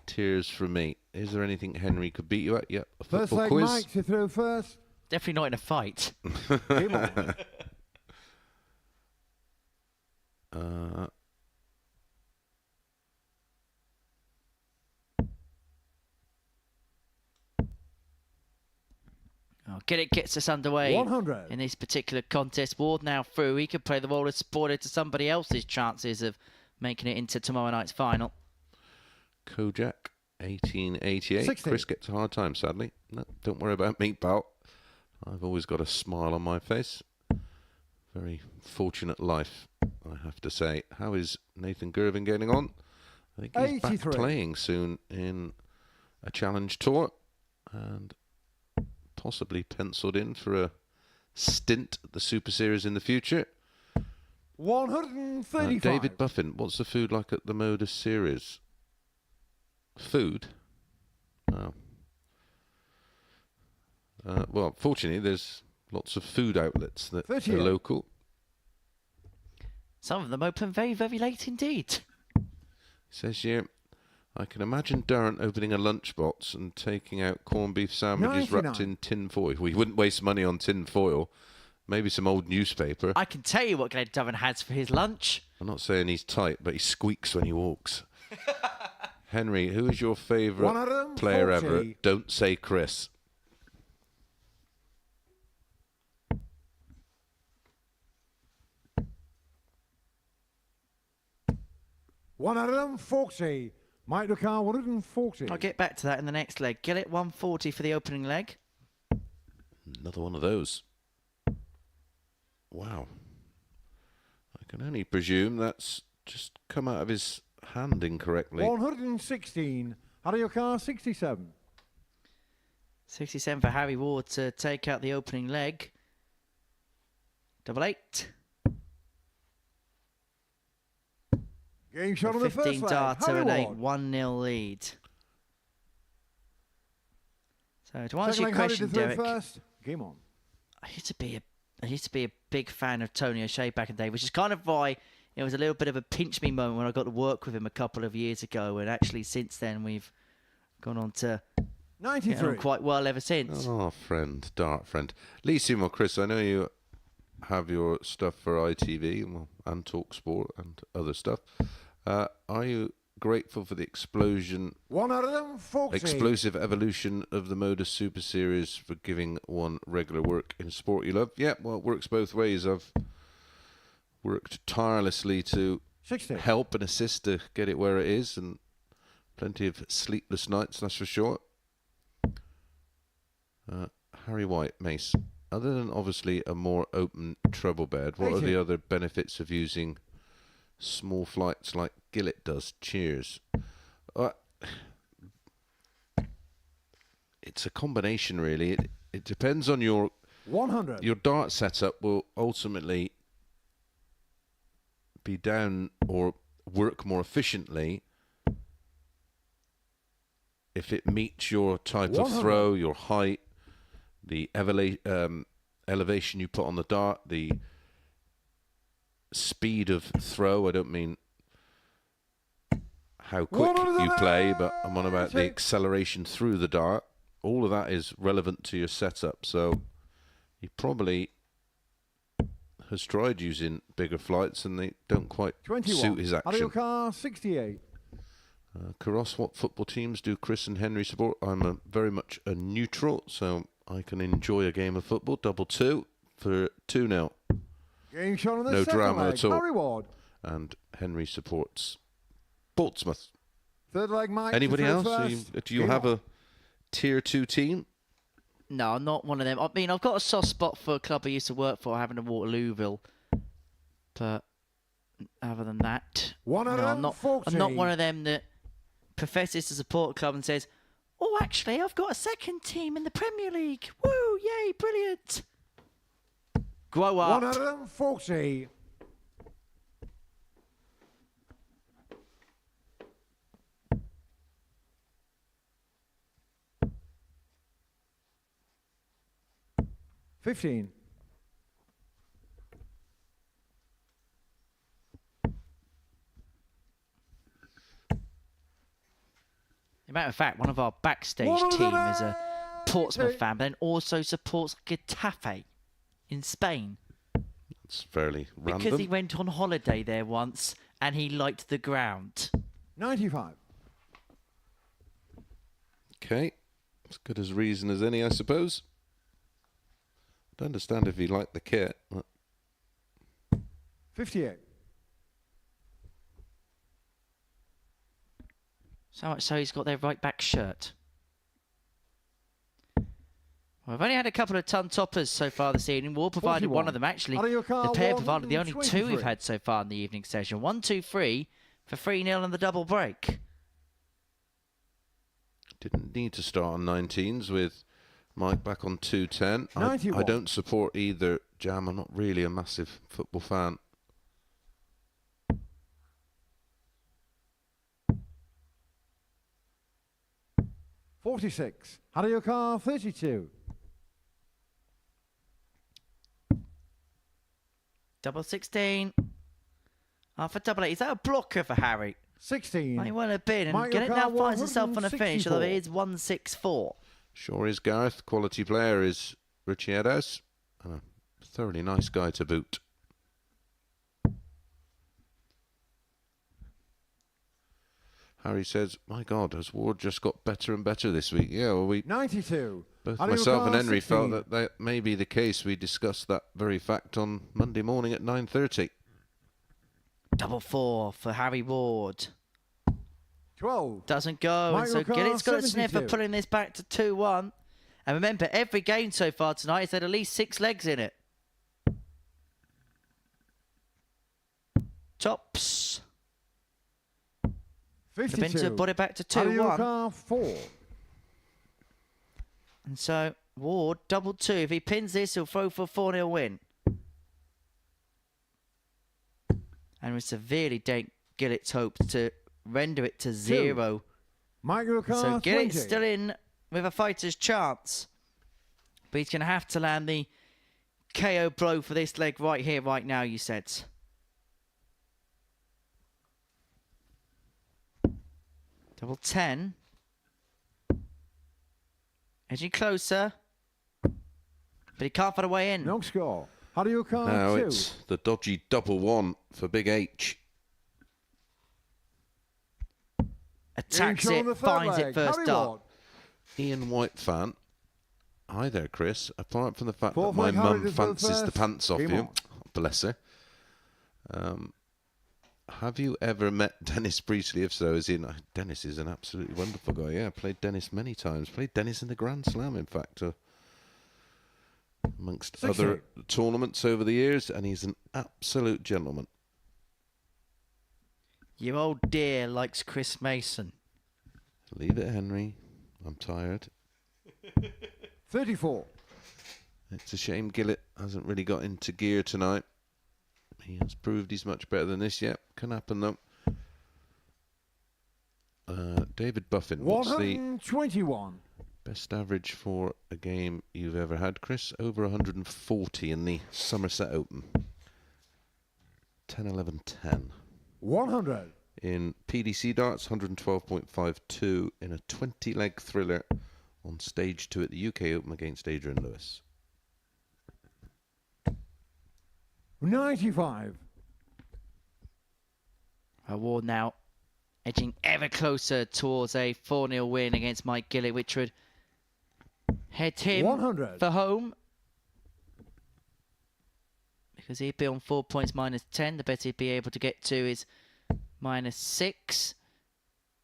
Speaker 2: tears from me. Is there anything Henry could beat you at? Yep, a
Speaker 4: First
Speaker 2: football
Speaker 4: leg,
Speaker 2: quiz.
Speaker 4: Mike, to throw first.
Speaker 1: Definitely not in a fight.
Speaker 4: Game on.
Speaker 1: Gillet gets us underway
Speaker 4: 100.
Speaker 1: in this particular contest. Ward now through. He could play the role of spoiler to somebody else's chances of making it into tomorrow night's final.
Speaker 2: Kojak, 1888.
Speaker 4: 60.
Speaker 2: Chris gets a hard time, sadly. No, don't worry about me, pal. I've always got a smile on my face. Very fortunate life, I have to say. How is Nathan Gervin getting on? I think he's
Speaker 4: 83.
Speaker 2: back playing soon in a challenge tour and possibly penciled in for a stint at the Super Series in the future.
Speaker 4: 135.
Speaker 2: David Buffin, what's the food like at the Modus Series? Food? Oh. Well, fortunately, there's lots of food outlets that are
Speaker 4: 38.
Speaker 2: local.
Speaker 1: Some of them open very, very late indeed.
Speaker 2: It says here, I can imagine Darren opening a lunchbox and taking out corned beef sandwiches
Speaker 4: 99.
Speaker 2: wrapped in tin foil. Well, he wouldn't waste money on tin foil. Maybe some old newspaper.
Speaker 1: I can tell you what Glenn Doven has for his lunch.
Speaker 2: I'm not saying he's tight, but he squeaks when he walks. Henry, who is your favourite player ever? Don't say Chris.
Speaker 4: $140. Mike Ducar, 140.
Speaker 1: I'll get back to that in the next leg. Gillet 140 for the opening leg.
Speaker 2: Another one of those. Wow. I can only presume that's just come out of his hand incorrectly.
Speaker 4: 116. Harry Ducar, 67.
Speaker 1: 67 for Harry Ward to take out the opening leg. 88.
Speaker 4: Game shot on the first
Speaker 1: 15
Speaker 4: leg.
Speaker 1: darter
Speaker 4: Harry
Speaker 1: and a
Speaker 4: Ward.
Speaker 1: 1-0 lead. So to answer
Speaker 4: Second
Speaker 1: your
Speaker 4: leg, Harry
Speaker 1: question,
Speaker 4: to throw
Speaker 1: Derek,
Speaker 4: first. Game on.
Speaker 1: I used to be a big fan of Tony O'Shea back in the day, which is kind of why it was a little bit of a pinch me moment when I got to work with him a couple of years ago, and actually since then we've gone on to get
Speaker 4: 93.
Speaker 1: on quite well ever since.
Speaker 2: Oh, friend, dart friend. Lee Seymour, Chris, I know you have your stuff for ITV and Talk Sport and other stuff. Are you grateful for the explosive evolution of the Modus Super Series for giving one regular work in sport you love? Yeah, well, it works both ways. I've worked tirelessly to
Speaker 4: 60.
Speaker 2: help and assist to get it where it is, and plenty of sleepless nights, that's for sure. Harry White, Mace. Other than obviously a more open treble bed, what are the other benefits of using small flights like Gillet does? Cheers. It's a combination, really. It depends on your
Speaker 4: 100.
Speaker 2: Your dart setup will ultimately be down or work more efficiently if it meets your type of throw, your height, the elevation you put on the dart, the speed of throw. I don't mean how quick you play, but I'm on about the acceleration through the dart. All of that is relevant to your setup. So he probably has tried using bigger flights and they don't quite
Speaker 4: 21.
Speaker 2: suit his action.
Speaker 4: Car 68.
Speaker 2: Karos, what football teams do Chris and Henry support? I'm very much a neutral, so I can enjoy a game of football. 2-2 for 2-0.
Speaker 4: Game shot on the
Speaker 2: No
Speaker 4: second
Speaker 2: drama
Speaker 4: leg.
Speaker 2: at all.
Speaker 4: Harry Ward.
Speaker 2: And Henry supports Portsmouth.
Speaker 4: Third leg, Mike.
Speaker 2: Anybody else?
Speaker 4: First.
Speaker 2: Do you have a tier 2 team?
Speaker 1: No, I'm not one of them. I mean, I've got a soft spot for a club I used to work for, having a Waterlooville. But other than that, no, I'm not one of them that professes to support a club and says, "Oh, actually, I've got a second team in the Premier League. Woo, yay, brilliant." Grow up.
Speaker 4: 140. $15.
Speaker 1: As a matter of fact, one of our backstage team is a Portsmouth fan, but then also supports Getafe in Spain.
Speaker 2: It's fairly random.
Speaker 1: Because he went on holiday there once and he liked the ground.
Speaker 4: 95.
Speaker 2: Okay. As good as reason as any, I suppose. I understand if he liked the kit. But
Speaker 4: 58.
Speaker 1: So much so he's got their right back shirt. Well, I've only had a couple of ton toppers so far this evening. Ward provided
Speaker 4: 41.
Speaker 1: one of them, actually. The pair provided the only two we've had so far in the evening session. 1, 2, 3 for 3-0 and the double break.
Speaker 2: didn't need to start on 19s with Mike back on 210. I don't support either jam. I'm not really a massive football fan.
Speaker 4: $46. Harryuka 32.
Speaker 1: Double 16. For double 8. Is that a blocker for Harry?
Speaker 4: 16.
Speaker 1: Might well have been. And
Speaker 4: Mike
Speaker 1: Gillet now
Speaker 4: O'Carr,
Speaker 1: finds himself on a finish, although it is 164.
Speaker 2: Sure is Gareth. Quality player is Richie Eddowes. And a thoroughly nice guy to boot. Harry says, my God, has Ward just got better and better this week? Yeah, well,
Speaker 4: 92.
Speaker 2: Both
Speaker 4: Harry
Speaker 2: myself and
Speaker 4: O'Carr,
Speaker 2: Henry
Speaker 4: 16.
Speaker 2: felt that may be the case. We discussed that very fact on Monday morning at 9:30.
Speaker 1: Double 4 for Harry Ward.
Speaker 4: 12.
Speaker 1: Doesn't go.
Speaker 4: Mike
Speaker 1: And so
Speaker 4: O'Carr,
Speaker 1: Gillett's got a sniff
Speaker 4: 72.
Speaker 1: of pulling this back to 2-1. And remember, every game so far tonight has had at least 6 legs in it. Tops.
Speaker 4: 52.
Speaker 1: Pinto put it back to 2-1.
Speaker 4: Harryuka 4.
Speaker 1: And so Ward, double 2. If he pins this, he'll throw for a 4-0 win. And we severely dent Gillett's hopes to render it to 0.
Speaker 4: Mike O'Carr
Speaker 1: So
Speaker 4: 20.
Speaker 1: Gillett's still in with a fighter's chance. But he's going to have to land the KO blow for this leg right here, right now, you said. Double 10. Edging closer. But he can't find a way in.
Speaker 4: No score. Harryuka
Speaker 2: Now
Speaker 4: 2.
Speaker 2: it's the dodgy double 1 for Big H.
Speaker 1: Attacks
Speaker 4: Inch on the
Speaker 1: it,
Speaker 4: third
Speaker 1: finds
Speaker 4: leg.
Speaker 1: it first
Speaker 4: Harry
Speaker 1: up.
Speaker 4: Ward.
Speaker 2: Ian White fan. Hi there, Chris. Apart from the fact
Speaker 4: Fourth
Speaker 2: that my
Speaker 4: leg, Harry
Speaker 2: mum
Speaker 4: to the
Speaker 2: fancies the
Speaker 4: first.
Speaker 2: pants off
Speaker 4: Game
Speaker 2: you,
Speaker 4: on.
Speaker 2: bless her. Have you ever met Dennis Priestley? If so, Dennis is an absolutely wonderful guy. Yeah, played Dennis many times. Played Dennis in the Grand Slam, in fact, amongst
Speaker 4: 68.
Speaker 2: other tournaments over the years, and he's an absolute gentleman.
Speaker 1: Your old dear likes Chris Mason.
Speaker 2: Leave it, Henry. I'm tired.
Speaker 4: 34.
Speaker 2: It's a shame Gillet hasn't really got into gear tonight. He has proved he's much better than this yet. Can happen though. David Buffin, what's the
Speaker 4: 121.
Speaker 2: best average for a game you've ever had, Chris? Over 140 in the Somerset Open. 10, 11, 10.
Speaker 4: 100.
Speaker 2: in PDC darts, 112.52 in a 20-leg thriller on stage 2 at the UK Open against Adrian Lewis.
Speaker 4: 95.
Speaker 1: Ward now edging ever closer towards a 4-0 win against Mike Gillet, which would head him
Speaker 4: 100.
Speaker 1: for home. Because he'd be on 4 points minus 10. The best he'd be able to get to is minus 6.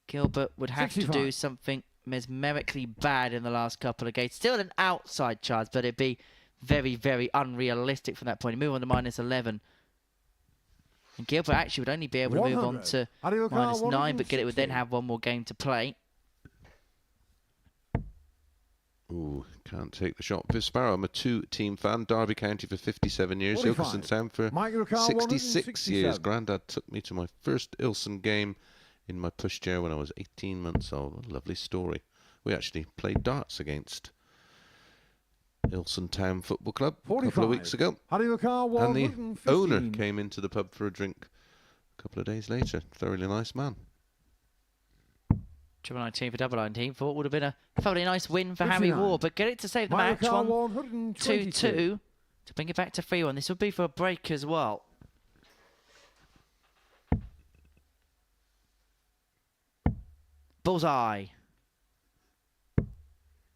Speaker 1: Gilbert would have
Speaker 4: 65.
Speaker 1: to do something mesmerically bad in the last couple of games. Still an outside chance, but it'd be very, very unrealistic from that point. He'd move on to minus 11. And Gilbert actually would only be able to move on to minus 9, but Gilbert would then have one more game to play.
Speaker 2: Ooh, can't take the shot. Viv Sparrow, I'm a 2-team fan. Derby County for 57 years.
Speaker 4: 45.
Speaker 2: Ilkeston Town for 66 years. Grandad took me to my first Ilson game in my pushchair when I was 18 months old. What a lovely story. We actually played darts against Ilson Town Football Club a couple of weeks ago. And the owner came into the pub for a drink a couple of days later. Thoroughly nice man.
Speaker 1: 19 for double 19. Thought would have been a thoroughly nice win for Harry Ward, but get it to save the match. 1-2-2 to bring it back to 3-1. This would be for a break as well. Bullseye.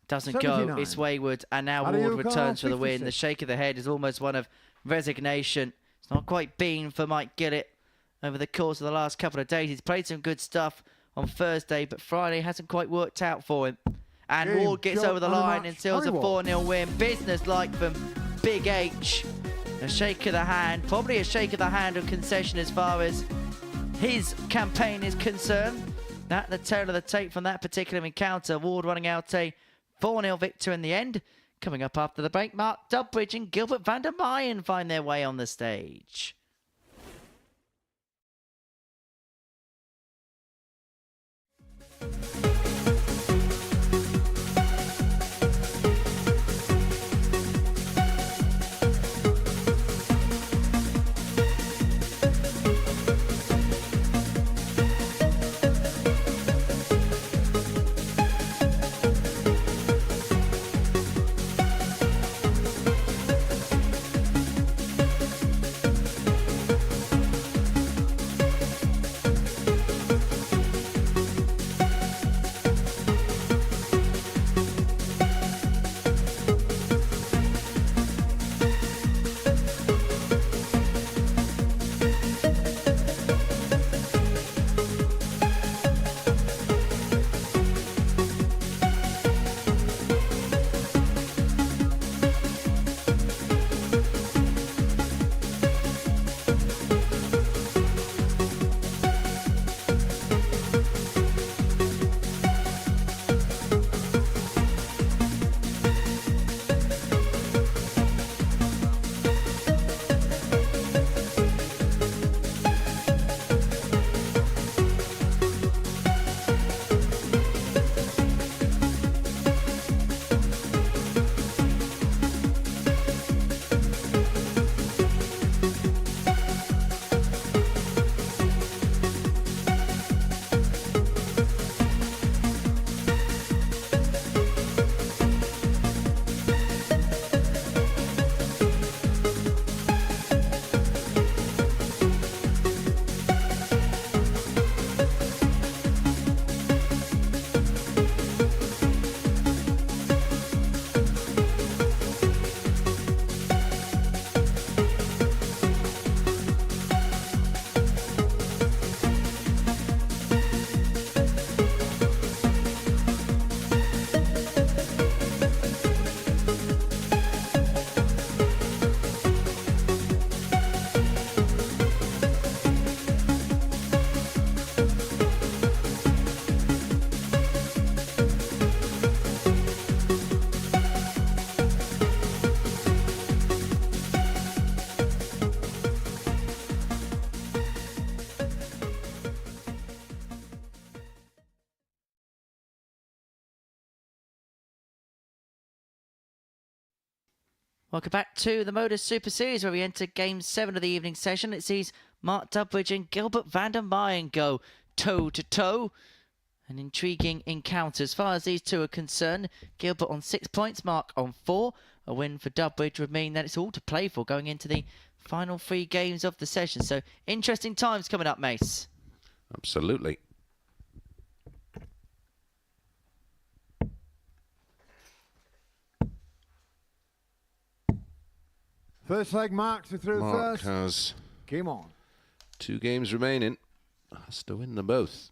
Speaker 1: Doesn't 79. Go. It's wayward, and now Ward returns for the win. The shake of the head is almost one of resignation. It's not quite been for Mike Gillet over the course of the last couple of days. He's played some good stuff on Thursday, but Friday hasn't quite worked out for him. And Ward gets over the line and seals a 4-0 win. Business-like from Big H. A shake of the hand, probably a shake of the hand of concession as far as his campaign is concerned. That the tail of the tape from that particular encounter. Ward running out a 4-0 victor in the end. Coming up after the break, Mark Dudbridge and Gilbert van der Meyen find their way on the stage. Welcome back to the Modus Super Series, where we enter Game 7 of the evening session. It sees Mark Dudbridge and Gilbert van der Meyen go toe-to-toe. An intriguing encounter as far as these two are concerned. Gilbert on 6 points, Mark on 4. A win for Dudbridge would mean that it's all to play for going into the final 3 games of the session. So interesting times coming up, Mace.
Speaker 2: Absolutely.
Speaker 4: First leg, Mark to throw
Speaker 2: Mark
Speaker 4: first.
Speaker 2: has
Speaker 4: Game on.
Speaker 2: 2 games remaining. Has to win them both.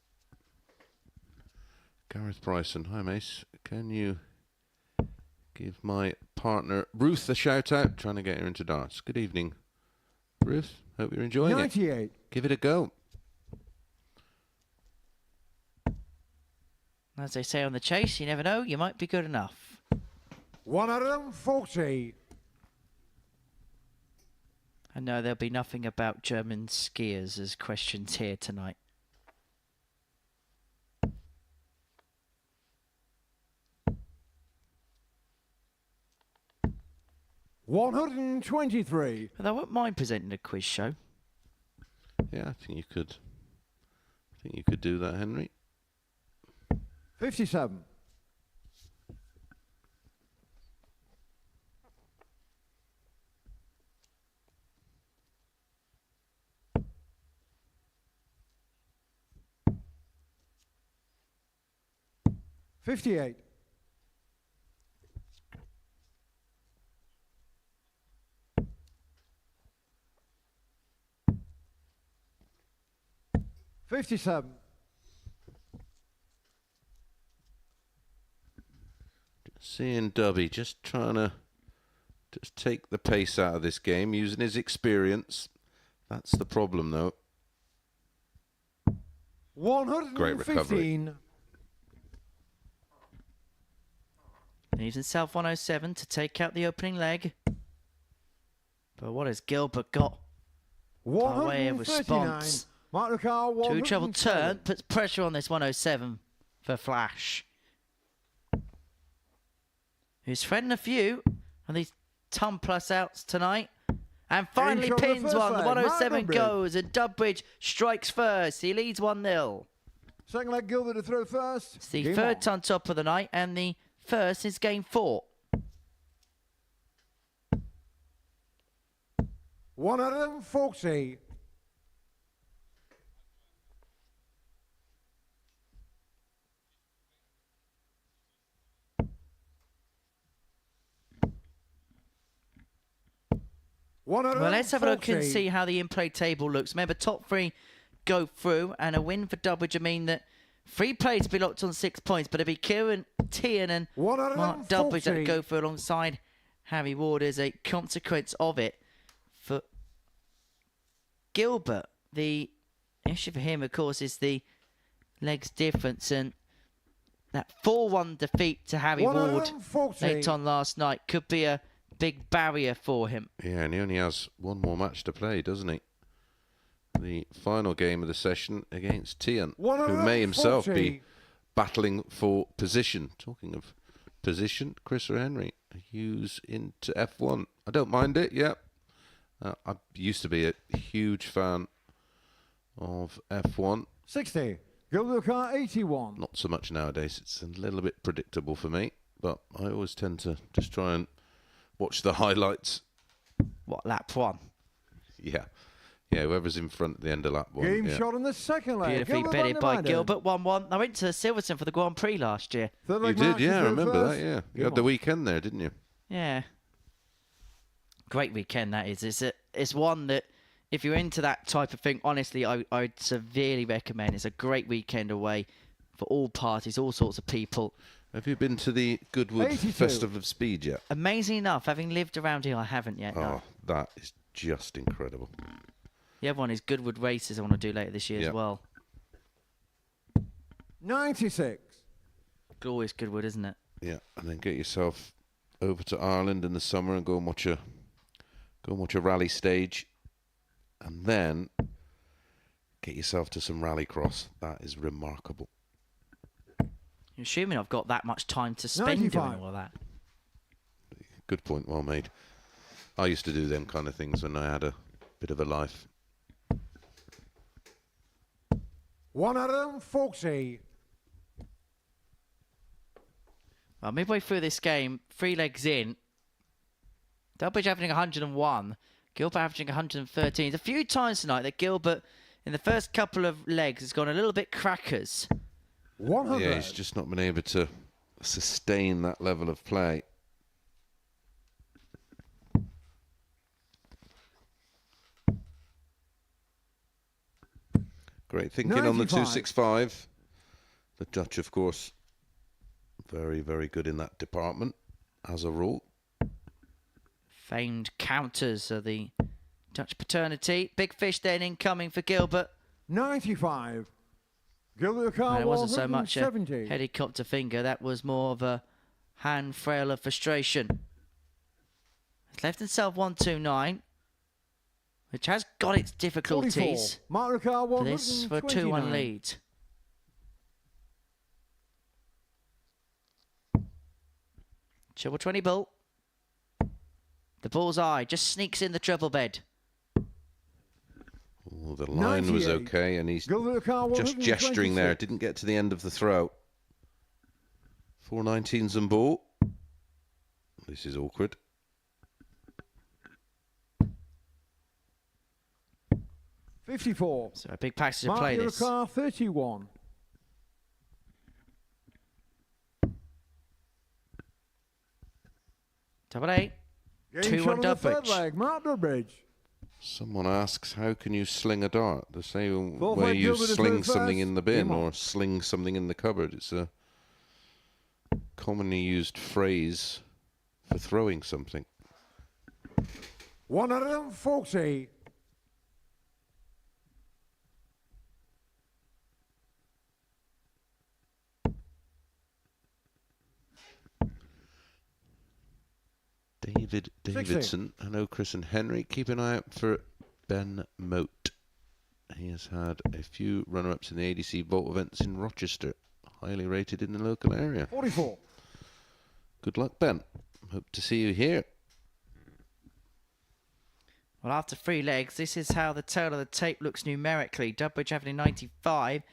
Speaker 2: Gareth Bryson. Hi, Mace. Can you give my partner Ruth a shout out? Trying to get her into darts. Good evening, Ruth. Hope you're enjoying
Speaker 4: 98.
Speaker 2: it. Give it a go.
Speaker 1: As they say on the chase, you never know, you might be good enough.
Speaker 4: 140.
Speaker 1: I know there'll be nothing about German skiers as questions here tonight.
Speaker 4: $123.
Speaker 1: But I wouldn't mind presenting a quiz show.
Speaker 2: Yeah, I think you could. I think you could do that, Henry.
Speaker 4: 57. $58. 57.
Speaker 2: Seeing Dubby just trying to just take the pace out of this game, using his experience. That's the problem, though.
Speaker 4: 115.
Speaker 1: He's in South 107 to take out the opening leg. But what has Gilbert got by way of
Speaker 4: 139.
Speaker 1: response?
Speaker 4: Mark Ricard,
Speaker 1: 2 treble turn
Speaker 4: 107.
Speaker 1: puts pressure on this 107 for Flash. Who's threading a few of these ton plus outs tonight. And finally
Speaker 4: shot the
Speaker 1: pins
Speaker 4: first
Speaker 1: one. The
Speaker 4: leg.
Speaker 1: 107
Speaker 4: Dudbridge.
Speaker 1: goes and Dudbridge strikes first. He leads 1-0.
Speaker 4: Second leg, Gilbert to throw first.
Speaker 1: It's the
Speaker 4: Game
Speaker 1: third
Speaker 4: on.
Speaker 1: ton top of the night and the first is game 4.
Speaker 4: 140.
Speaker 1: Well, let's have a look and see how the in-play table looks. Remember, top 3 go through, and a win for Dudbridge would mean that 3 players be locked on 6 points, but it'd be Kieran Teehan and Mark Dudbridge that would go through alongside Harry Ward as a consequence of it. For Gilbert, the issue for him, of course, is the legs difference, and that 4-1 defeat to Harry Ward late on last night could be a big barrier for him.
Speaker 2: Yeah, and he only has 1 more match to play, doesn't he? The final game of the session against Teehan, who may himself be battling for position. Talking of position, Chris or Henry, Hughes into F1. I don't mind it, yeah. I used to be a huge fan of F1.
Speaker 4: 60. Gilbert car 81.
Speaker 2: Not so much nowadays. It's a little bit predictable for me, but I always tend to just try and watch the highlights.
Speaker 1: What, lap 1?
Speaker 2: Yeah. Yeah, whoever's in front at the end of lap 1.
Speaker 4: Game
Speaker 2: yeah.
Speaker 4: shot on the second leg.
Speaker 1: Beautifully
Speaker 4: Gilbert
Speaker 1: betted
Speaker 4: van der
Speaker 1: by
Speaker 4: Meijden.
Speaker 1: Gilbert, 1-1. I went to Silverstone for the Grand Prix last year.
Speaker 4: Third
Speaker 2: You
Speaker 4: leg,
Speaker 2: did,
Speaker 4: Mark to
Speaker 2: yeah, I
Speaker 4: throw
Speaker 2: remember
Speaker 4: first.
Speaker 2: that, yeah. You
Speaker 4: Game
Speaker 2: had the
Speaker 4: on.
Speaker 2: weekend there, didn't you?
Speaker 1: Yeah. Great weekend, that is. It's one that, if you're into that type of thing, honestly, I'd severely recommend. It's a great weekend away for all parties, all sorts of people.
Speaker 2: Have you been to the Goodwood
Speaker 4: 82.
Speaker 2: Festival of Speed yet?
Speaker 1: Amazing enough, having lived around here, I haven't yet.
Speaker 2: Oh,
Speaker 1: No.
Speaker 2: that is just incredible.
Speaker 1: The other one is Goodwood Races I want to do later this year
Speaker 2: Yeah.
Speaker 1: as well.
Speaker 4: 96.
Speaker 1: Glorious Goodwood, isn't it?
Speaker 2: Yeah, and then get yourself over to Ireland in the summer and go and watch a rally stage, and then get yourself to some rallycross. That is remarkable.
Speaker 1: You're assuming I've got that much time to spend
Speaker 4: 95.
Speaker 1: doing all of that.
Speaker 2: Good point, well made. I used to do them kind of things when I had a bit of a life.
Speaker 4: 140.
Speaker 1: Well, midway through this game, 3 legs in, Dudbridge averaging 101, Gilbert averaging 113. There's a few times tonight that Gilbert, in the first couple of legs, has gone a little bit crackers.
Speaker 4: 100.
Speaker 2: Yeah, he's just not been able to sustain that level of play. Great thinking on the 265. The Dutch, of course, very, very good in that department, as a rule.
Speaker 1: Famed counters of the Dutch paternity. Big fish then incoming for Gilbert.
Speaker 4: 95. Gilbert Carr,
Speaker 1: And it wasn't so much a
Speaker 4: 170.
Speaker 1: helicopter finger. That was more of a hand frail of frustration. He's left himself 129, which has got its
Speaker 4: 44.
Speaker 1: difficulties.
Speaker 4: Mark Carr,
Speaker 1: For this for a 2-1
Speaker 4: 129.
Speaker 1: lead. Triple 20 bull. The bullseye just sneaks in the treble bed.
Speaker 2: Oh, the line was
Speaker 4: 98.
Speaker 2: okay, and he's
Speaker 4: Gilbert Carr,
Speaker 2: just gesturing there.
Speaker 4: 126.
Speaker 2: Didn't get to the end of the throw. 419s and ball. This is awkward.
Speaker 4: 54.
Speaker 1: So a big passage to
Speaker 4: Mark
Speaker 1: play this.
Speaker 4: Carr, 31.
Speaker 1: Double 8.
Speaker 4: Game
Speaker 1: 2-1
Speaker 4: shot on the third
Speaker 1: Dudbridge.
Speaker 4: leg. Mark Dudbridge.
Speaker 2: Someone asks, how can you sling a dart? The same
Speaker 4: Fourth
Speaker 2: way
Speaker 4: leg,
Speaker 2: you
Speaker 4: Gilbert is
Speaker 2: sling
Speaker 4: third
Speaker 2: something
Speaker 4: first.
Speaker 2: in the bin
Speaker 4: Game on.
Speaker 2: or sling something in the cupboard. It's a commonly used phrase for throwing something.
Speaker 4: 140.
Speaker 2: David Davidson. Hello, Chris and Henry. Keep an eye out for Ben Moat. He has had a few runner-ups in the ADC Vault events in Rochester. Highly rated in the local area.
Speaker 4: 44.
Speaker 2: Good luck, Ben. Hope to see you here.
Speaker 1: Well, after 3 legs, this is how the tail of the tape looks numerically. Dudbridge having 95.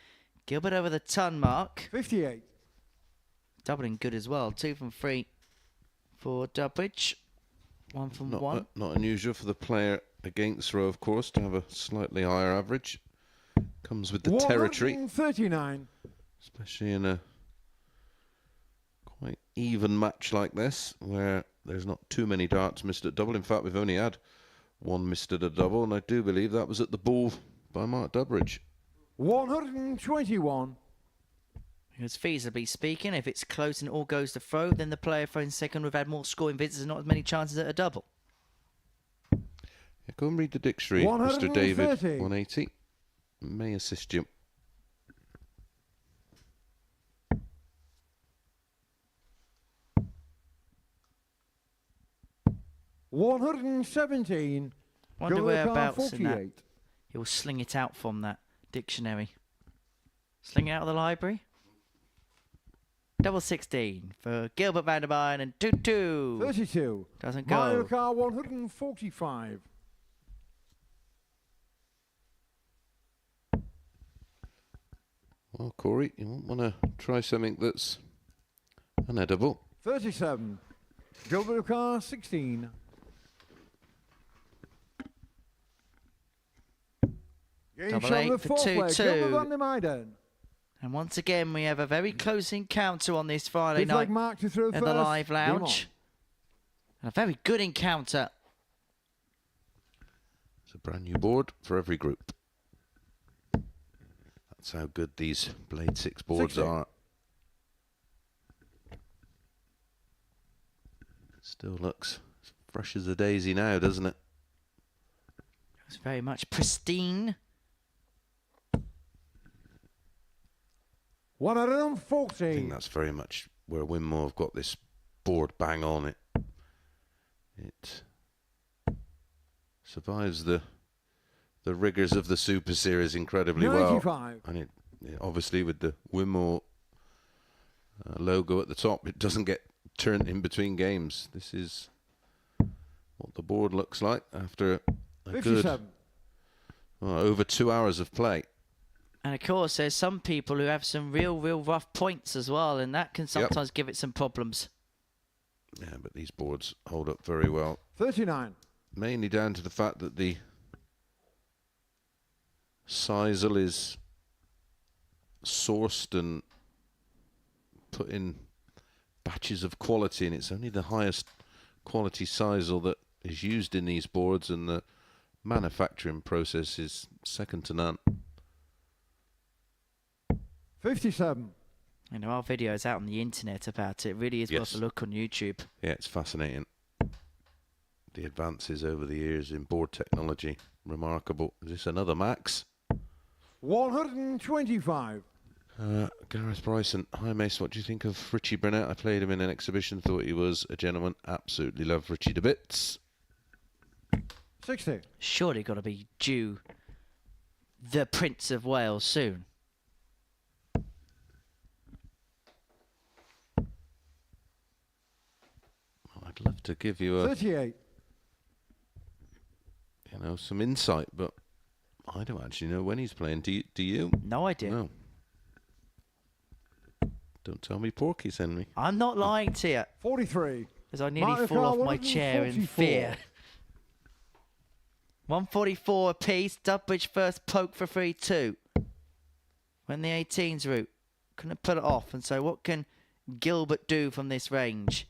Speaker 1: Gilbert over the ton mark.
Speaker 4: 58.
Speaker 1: Doubling good as well. 2 from 3 for Dudbridge. 1 from 1.
Speaker 2: Not unusual for the player against throw, of course, to have a slightly higher average. Comes with the territory,
Speaker 4: 139.
Speaker 2: especially in a quite even match like this, where there's not too many darts missed at double. In fact, we've only had 1 missed at a double, and I do believe that was at the ball by Mark Dudbridge.
Speaker 4: 121.
Speaker 1: Because feasibly speaking, if it's close and all goes to throw, then the player throwing second would have had more scoring visits and not as many chances at a double.
Speaker 2: Yeah, go and read the dictionary, Mr. David.
Speaker 4: 130.
Speaker 2: 180 may assist you.
Speaker 4: $117.
Speaker 1: Wonder whereabouts in that
Speaker 4: 48.
Speaker 1: he'll sling it out from that dictionary. Sling it out of the library. Double 16 for Gilbert van der Bijn and 2-2.
Speaker 4: 32.
Speaker 1: Doesn't
Speaker 4: Mario
Speaker 1: go.
Speaker 4: Carr 145.
Speaker 2: Well, Corey, you might want to try something that's unedible.
Speaker 4: 37. Gilbert Carr 16. Game
Speaker 1: Double
Speaker 4: shot on
Speaker 1: eight
Speaker 4: the
Speaker 1: for
Speaker 4: fourth leg.
Speaker 1: 2-2.
Speaker 4: Gilbert van der Meijden.
Speaker 1: And once again, we have a very close encounter on this Friday
Speaker 4: Fifth leg
Speaker 1: night
Speaker 4: mark to throw
Speaker 1: at
Speaker 4: first.
Speaker 1: the Live
Speaker 4: Game
Speaker 1: Lounge. And a very good encounter.
Speaker 2: It's a brand new board for every group. That's how good these Blade 6 boards
Speaker 4: 60.
Speaker 2: are. Still looks as fresh as a daisy now, doesn't it?
Speaker 1: It's very much pristine.
Speaker 4: 140.
Speaker 2: I think that's very much where Winmore have got this board bang on it. It survives the rigours of the Super Series incredibly
Speaker 4: 95.
Speaker 2: well. And it obviously with the Winmore logo at the top, it doesn't get turned in between games. This is what the board looks like after a good
Speaker 4: 57.
Speaker 2: over 2 hours of play.
Speaker 1: And of course, there's some people who have some real rough points as well, and that can sometimes give it some problems.
Speaker 2: Yeah, but these boards hold up very well.
Speaker 4: 39.
Speaker 2: Mainly down to the fact that the sisal is sourced and put in batches of quality, and it's only the highest quality sisal that is used in these boards, and the manufacturing process is second to none.
Speaker 4: 57.
Speaker 1: You know, our videos out on the internet about it. Really is worth a look on YouTube.
Speaker 2: Yeah, it's fascinating. The advances over the years in board technology, remarkable. Is this another Max?
Speaker 4: 125.
Speaker 2: Gareth Bryson. Hi, Mace. What do you think of Richie Burnett? I played him in an exhibition. Thought he was a gentleman. Absolutely love Richie to bits.
Speaker 4: 60.
Speaker 1: Surely got to be due the Prince of Wales soon.
Speaker 2: I'd love to give you a
Speaker 4: 38.
Speaker 2: You know, some insight, but I don't actually know when he's playing. Do you?
Speaker 1: No idea.
Speaker 2: No. Don't tell me Porky's, Henry.
Speaker 1: I'm not lying to you.
Speaker 4: 43.
Speaker 1: As I nearly fall off my chair in fear. 144 apiece. Dudbridge first poke for 3-2. When the 18's route. Couldn't put it off. And so what can Gilbert do from this range?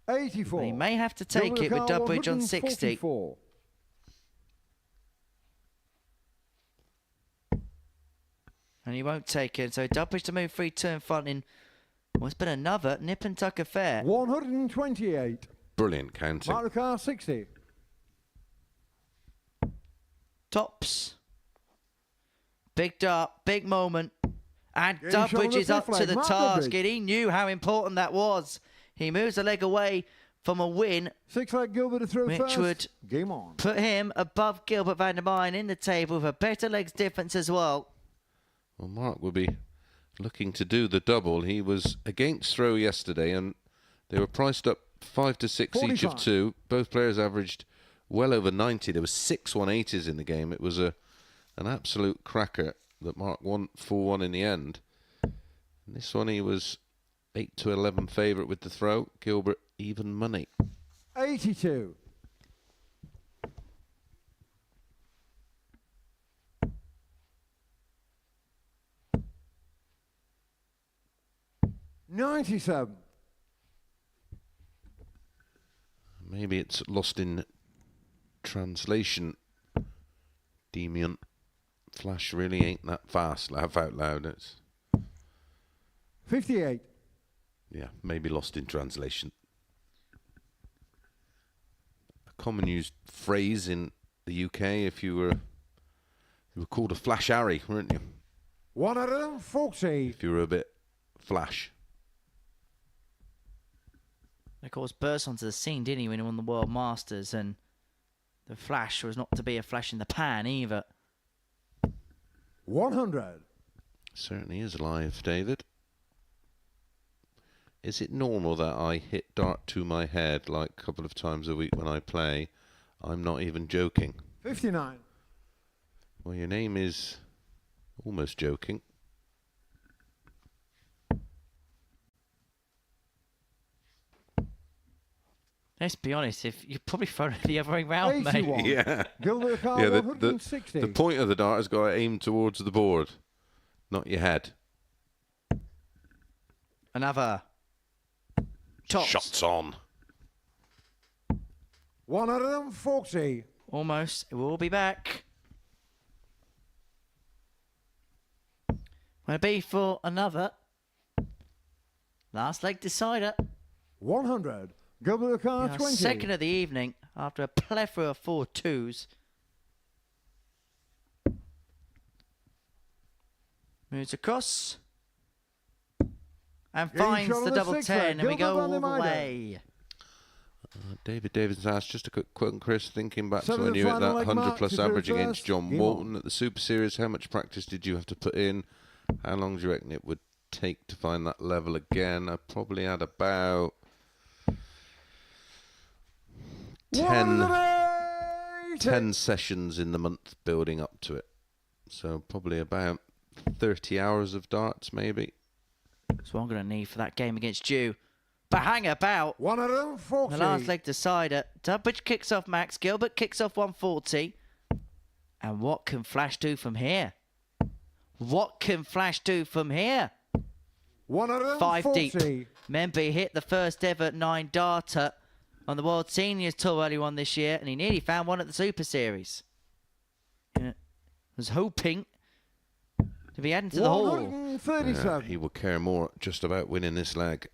Speaker 4: 84.
Speaker 1: He may have to take it with Dudbridge on 60. And he won't take it. So Dudbridge to move 3-2 in front in what's been another nip and tuck affair.
Speaker 4: 128.
Speaker 2: Brilliant counting.
Speaker 4: Marker 60.
Speaker 1: Tops. Big dart, big moment. And
Speaker 4: Getting shot on
Speaker 1: Dudbridge
Speaker 4: the
Speaker 1: is up
Speaker 4: fifth
Speaker 1: to
Speaker 4: leg.
Speaker 1: the
Speaker 4: Mark
Speaker 1: task,
Speaker 4: Dudbridge.
Speaker 1: and he knew how important that was. He moves a leg away from a win,
Speaker 4: 6 leg Gilbert to throw
Speaker 1: which
Speaker 4: first.
Speaker 1: would
Speaker 4: Game on.
Speaker 1: put him above Gilbert van der Mine in the table with a better legs difference as well.
Speaker 2: Well, Mark will be looking to do the double. He was against throw yesterday, and they were priced up 5 to 6 each of
Speaker 4: 45.
Speaker 2: two. Both players averaged well over 90. There were 6 180s in the game. It was an absolute cracker that Mark won 4-1 in the end. And this one he was 8 to 11 favourite with the throw. Gilbert even money.
Speaker 4: 82. $97.
Speaker 2: Maybe it's lost in translation. Demian. Flash really ain't that fast. Laugh out loud. It's
Speaker 4: 58.
Speaker 2: yeah, maybe lost in translation. A common used phrase in the UK if you were called a flash Harry, weren't you?
Speaker 4: 140.
Speaker 2: If you were a bit flash.
Speaker 1: Of course, burst onto the scene, didn't he, when he won the World Masters? And the flash was not to be a flash in the pan either.
Speaker 4: 100.
Speaker 2: Certainly is live, David. Is it normal that I hit dart to my head like a couple of times a week when I play? I'm not even joking.
Speaker 4: 59.
Speaker 2: Well, your name is almost joking.
Speaker 1: Let's be honest, if you're probably throwing it the other way round, mate.
Speaker 4: 81.
Speaker 2: Yeah.
Speaker 4: Gilbert Carr,
Speaker 2: Yeah,
Speaker 4: 160.
Speaker 2: the point of the dart has got to aim towards the board, not your head.
Speaker 1: Another. Tops.
Speaker 2: Shots on.
Speaker 4: 140.
Speaker 1: Almost. It will be back. Will it be for another? Last leg decider.
Speaker 4: 100. Gilbert Carr,
Speaker 1: Our
Speaker 4: 20.
Speaker 1: second of the evening after a plethora of 4-2s. Moves across. And
Speaker 4: Getting
Speaker 1: finds
Speaker 4: shot on
Speaker 1: the
Speaker 4: the
Speaker 1: double
Speaker 4: sixth
Speaker 1: 10.
Speaker 4: leg.
Speaker 1: And we
Speaker 4: Gilbert
Speaker 1: go
Speaker 4: van
Speaker 1: all
Speaker 4: der
Speaker 1: the
Speaker 4: Meijden.
Speaker 1: way.
Speaker 2: David Davidson's asked, just a quick quote on Chris, thinking back to
Speaker 4: Seven
Speaker 2: when
Speaker 4: and
Speaker 2: you hit
Speaker 4: final
Speaker 2: that
Speaker 4: leg
Speaker 2: 100
Speaker 4: mark
Speaker 2: plus
Speaker 4: to do
Speaker 2: average
Speaker 4: first.
Speaker 2: against John
Speaker 4: Game
Speaker 2: Walton
Speaker 4: on.
Speaker 2: at the Super Series. How much practice did you have to put in? How long do you reckon it would take to find that level again? I probably had about 10 sessions in the month building up to it. So probably about 30 hours of darts, maybe.
Speaker 1: That's what I'm going to need for that game against you. But hang about.
Speaker 4: 140.
Speaker 1: The last leg decider. Dudbridge kicks off max. Gilbert kicks off 140. And what can Flash do from here? What can Flash do from here?
Speaker 4: 140.
Speaker 1: 5 deep. Memby hit the first ever 9 darter on the World Seniors Tour early on this year, and he nearly found one at the Super Series. Was hoping to be adding to the haul.
Speaker 4: 137.
Speaker 2: He will care more just about winning this leg,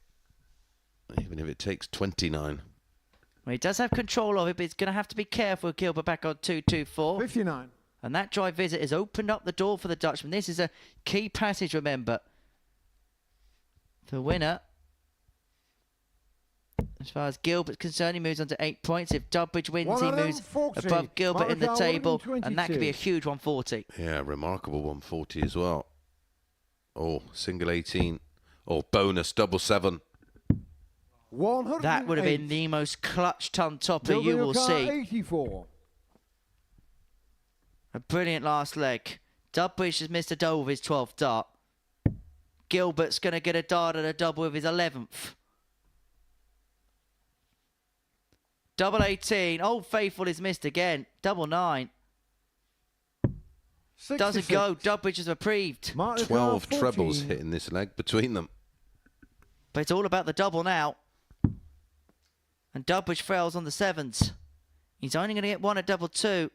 Speaker 2: even if it takes 29.
Speaker 1: Well, he does have control of it, but he's going to have to be careful with Gilbert back on 2-2-4.
Speaker 4: 59.
Speaker 1: And that drive visit has opened up the door for the Dutchman. This is a key passage, remember. The winner, as far as Gilbert's concerned, he moves on to 8 points. If Dudbridge wins, he moves above Gilbert in the table, and that could be a huge 140.
Speaker 2: Yeah, remarkable 140 as well. Oh, single 18. Or bonus double 7.
Speaker 4: 108.
Speaker 1: That would have been the most clutch ton topper you will see.
Speaker 4: 84.
Speaker 1: A brilliant last leg. Dudbridge has missed a double with his 12th dart. Gilbert's going to get a dart at a double with his 11th. Double 18. Old Faithful is missed again. Double 9.
Speaker 4: 66.
Speaker 1: Doesn't go. Dudbridge is reprieved.
Speaker 2: 12 trebles hitting this leg between them.
Speaker 1: But it's all about the double now. And Dudbridge fails on the 7s. He's only going to get one at double 2.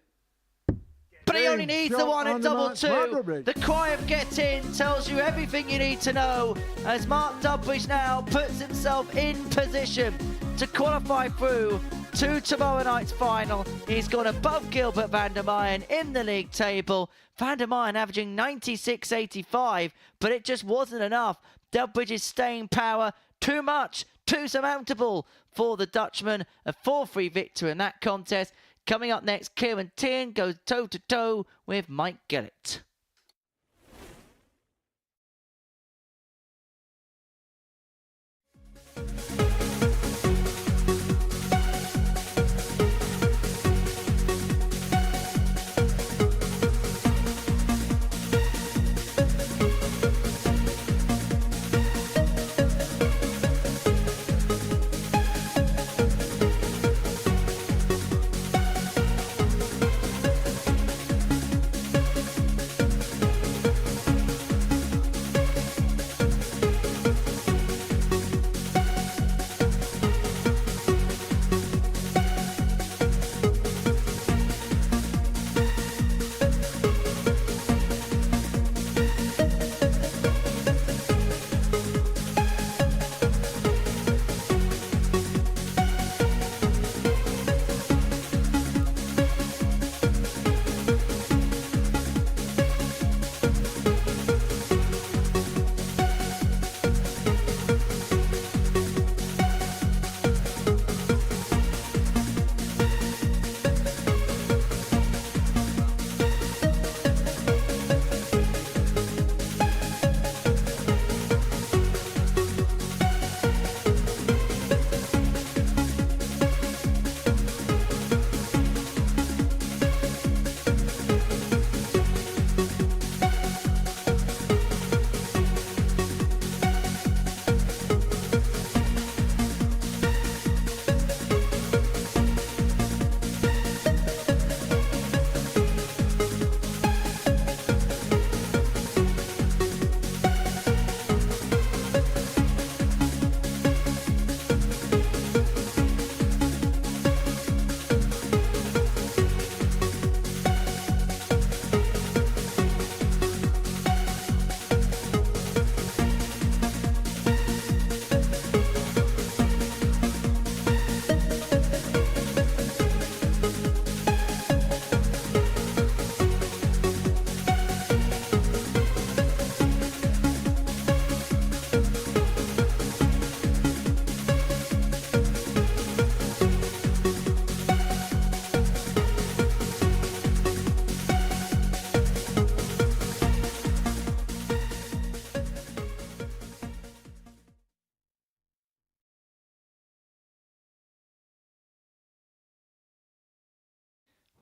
Speaker 1: But he only needs the one at double 2. The cry of get in tells you everything you need to know as Mark Dudbridge now puts himself in position to qualify through to tomorrow night's final. He's gone above Gilbert van der Meyen in the league table. Van der Meyen averaging 96.85, but it just wasn't enough. Dudbridge's staying power, too much, too surmountable for the Dutchman. A 4-3 victory in that contest. Coming up next, Kieran Teehan goes toe-to-toe with Mike Gillet.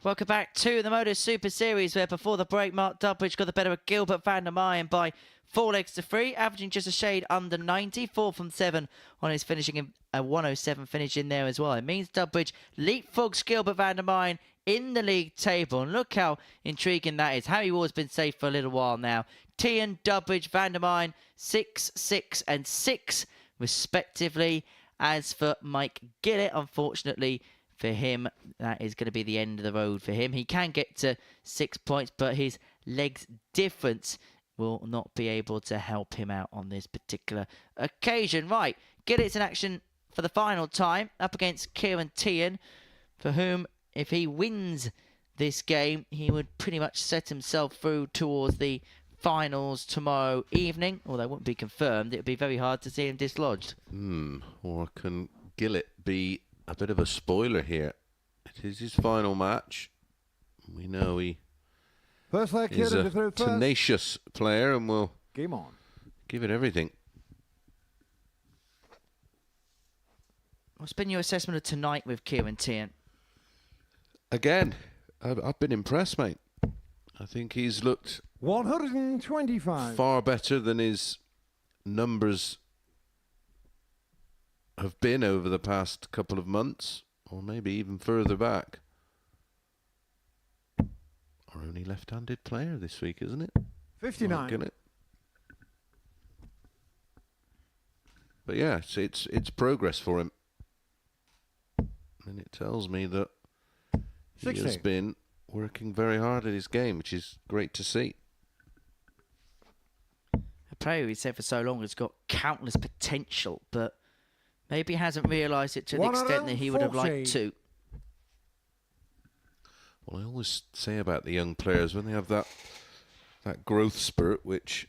Speaker 1: Welcome back to the Modus Super Series, where before the break, Mark Dudbridge got the better of Gilbert van der Meyen by 4 legs to 3, averaging just a shade under 90, 4 from 7 on his finishing in a 107 finish in there as well. It means Dudbridge leapfrogs Gilbert van der Meyen in the league table, and look how intriguing that is. Harry Ward's been safe for a little while now. Teehan, Dudbridge, van der Meyen, 6, 6 and 6 respectively. As for Mike Gillet, unfortunately for him, that is going to be the end of the road for him. He can get to 6 points, but his legs difference will not be able to help him out on this particular occasion. Right, Gillet's in action for the final time up against Kieran Teehan, for whom, if he wins this game, he would pretty much set himself through towards the finals tomorrow evening, although it wouldn't be confirmed. It would be very hard to see him dislodged.
Speaker 2: Or can Gillet be a bit of a spoiler here? It is his final match. We know he
Speaker 4: First leg
Speaker 2: is
Speaker 4: here
Speaker 2: a
Speaker 4: to
Speaker 2: tenacious player and will
Speaker 4: Game on.
Speaker 2: give it everything.
Speaker 1: What's been your assessment of tonight with Kieran Teehan?
Speaker 2: Again, I've been impressed, mate. I think he's looked
Speaker 4: 125.
Speaker 2: far better than his numbers have been over the past couple of months, or maybe even further back. Our only left-handed player this week, isn't it?
Speaker 4: 59.
Speaker 2: Gillet. But yeah, it's progress for him, and it tells me that he
Speaker 4: 60.
Speaker 2: has been working very hard at his game, which is great to see.
Speaker 1: A player we've said for so long has got countless potential, but maybe hasn't realised it to the extent that he would have liked to.
Speaker 2: Well, I always say about the young players, when they have that growth spurt, which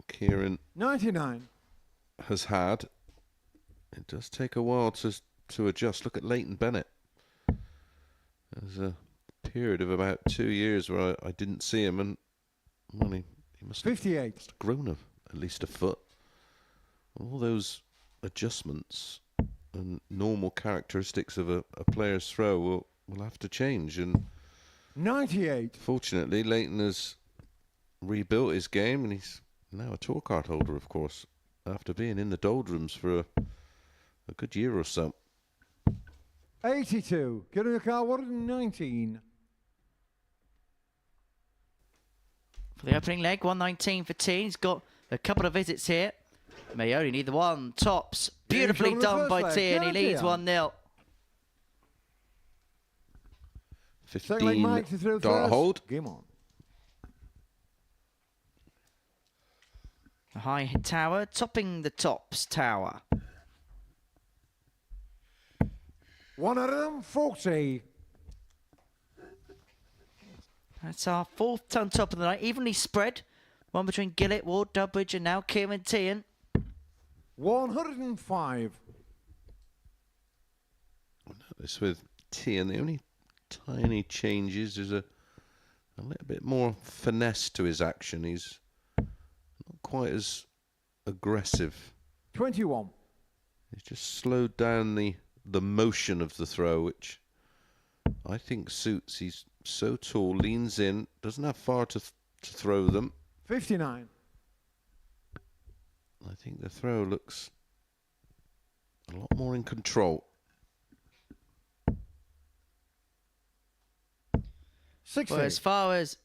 Speaker 2: Kieran
Speaker 4: 99.
Speaker 2: has had, it does take a while to adjust. Look at Leighton Bennett. There's a period of about 2 years where I didn't see him, and well, he must have
Speaker 4: 58.
Speaker 2: grown at least a foot. All those adjustments and normal characteristics of a player's throw will have to change, and
Speaker 4: 98.
Speaker 2: fortunately Leighton has rebuilt his game, and he's now a tour card holder, of course, after being in the doldrums for a good year or so.
Speaker 4: 82. Getting a car 119.
Speaker 1: For the opening leg, 119 for Teehan. He's got a couple of visits here. May only need the one. Tops. Beautifully done by Teehan. He leads 1-0.
Speaker 2: 15 dart hold.
Speaker 4: Game on.
Speaker 1: A high tower, topping the tops tower.
Speaker 4: 140.
Speaker 1: That's our fourth on top of the night. Evenly spread. One between Gillet, Ward, Dudbridge, and now Kieran Teehan.
Speaker 4: 105.
Speaker 2: This with Teehan, the only tiny changes is a little bit more finesse to his action. He's not quite as aggressive.
Speaker 4: 21.
Speaker 2: He's just slowed down the motion of the throw, which I think suits. He's so tall, leans in, doesn't have far to throw them.
Speaker 4: 59.
Speaker 2: I think the throw looks a lot more in control.
Speaker 4: 60.
Speaker 1: Well, as far as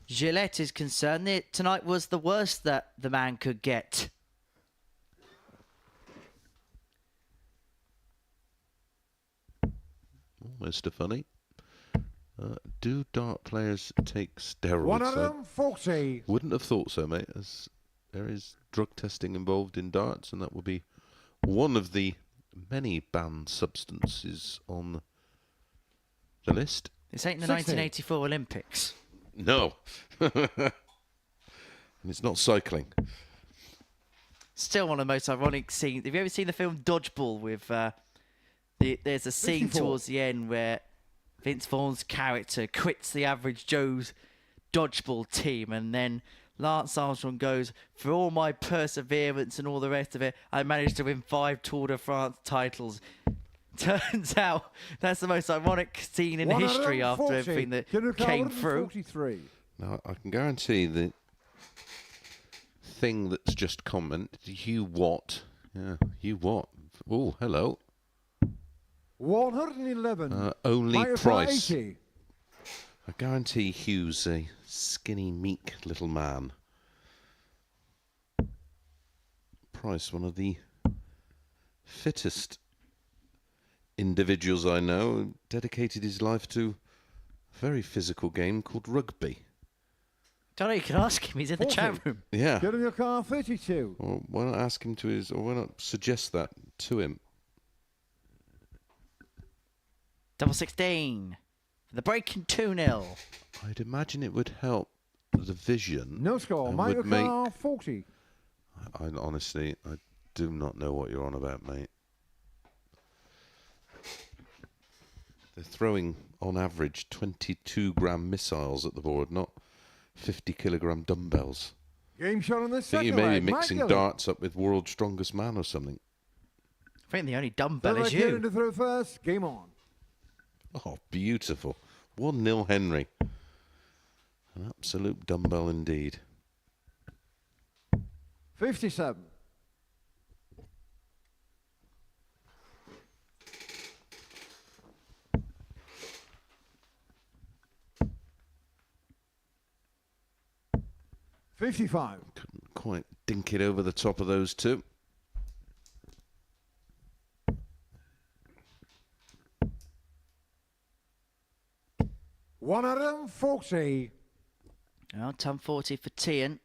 Speaker 1: Gillet is concerned, tonight was the worst that the man could get.
Speaker 2: Almost a funny. Do dart players take steroids?
Speaker 4: 140.
Speaker 2: Wouldn't have thought so, mate, as there is drug testing involved in darts, and that will be one of the many banned substances on the list.
Speaker 1: This ain't the
Speaker 4: 60.
Speaker 1: 1984 Olympics.
Speaker 2: No. And it's not cycling.
Speaker 1: Still one of the most ironic scenes. Have you ever seen the film Dodgeball with... there's a scene
Speaker 4: 54.
Speaker 1: towards the end where Vince Vaughn's character quits the average Joe's dodgeball team, and then Lance Armstrong goes, for all my perseverance and all the rest of it, I managed to win 5 Tour de France titles. Turns out that's the most ironic scene in history after everything that came through.
Speaker 4: 43.
Speaker 2: Now, I can guarantee the thing that's just commented, Hugh Watt. Yeah, Hugh Watt. Oh, hello.
Speaker 4: 111.
Speaker 2: Only
Speaker 4: Minus
Speaker 2: Price.
Speaker 4: 80.
Speaker 2: I guarantee Hugh's a skinny, meek little man. Price, one of the fittest individuals I know, dedicated his life to a very physical game called rugby.
Speaker 1: Don't know, you can ask him. He's in the
Speaker 4: 40.
Speaker 1: chat room.
Speaker 2: Yeah.
Speaker 4: Get in your car, 32.
Speaker 2: Or why not ask him to his, or why not suggest that to him?
Speaker 1: Double 16. The breaking 2-0.
Speaker 2: I'd imagine it would help the vision.
Speaker 4: No score.
Speaker 2: and
Speaker 4: Minor
Speaker 2: would make-
Speaker 4: car, 40.
Speaker 2: I honestly, I do not know what you're on about, mate. They're throwing, on average, 22-gram missiles at the board, not 50-kilogram dumbbells.
Speaker 4: Game shot on the
Speaker 2: I think
Speaker 4: second
Speaker 2: you may be
Speaker 4: leg.
Speaker 2: mixing
Speaker 4: Mike
Speaker 2: darts up with World's Strongest Man or something.
Speaker 1: I think the only dumbbell
Speaker 4: Gillet.
Speaker 1: is
Speaker 4: Get
Speaker 1: you.
Speaker 4: into throw first. Game on.
Speaker 2: Oh, beautiful. 1-0 Henry. An absolute dumbbell indeed.
Speaker 4: 57. $55.
Speaker 2: Couldn't quite dink it over the top of those two.
Speaker 4: $140.
Speaker 1: Well, ton 40 for Teehan.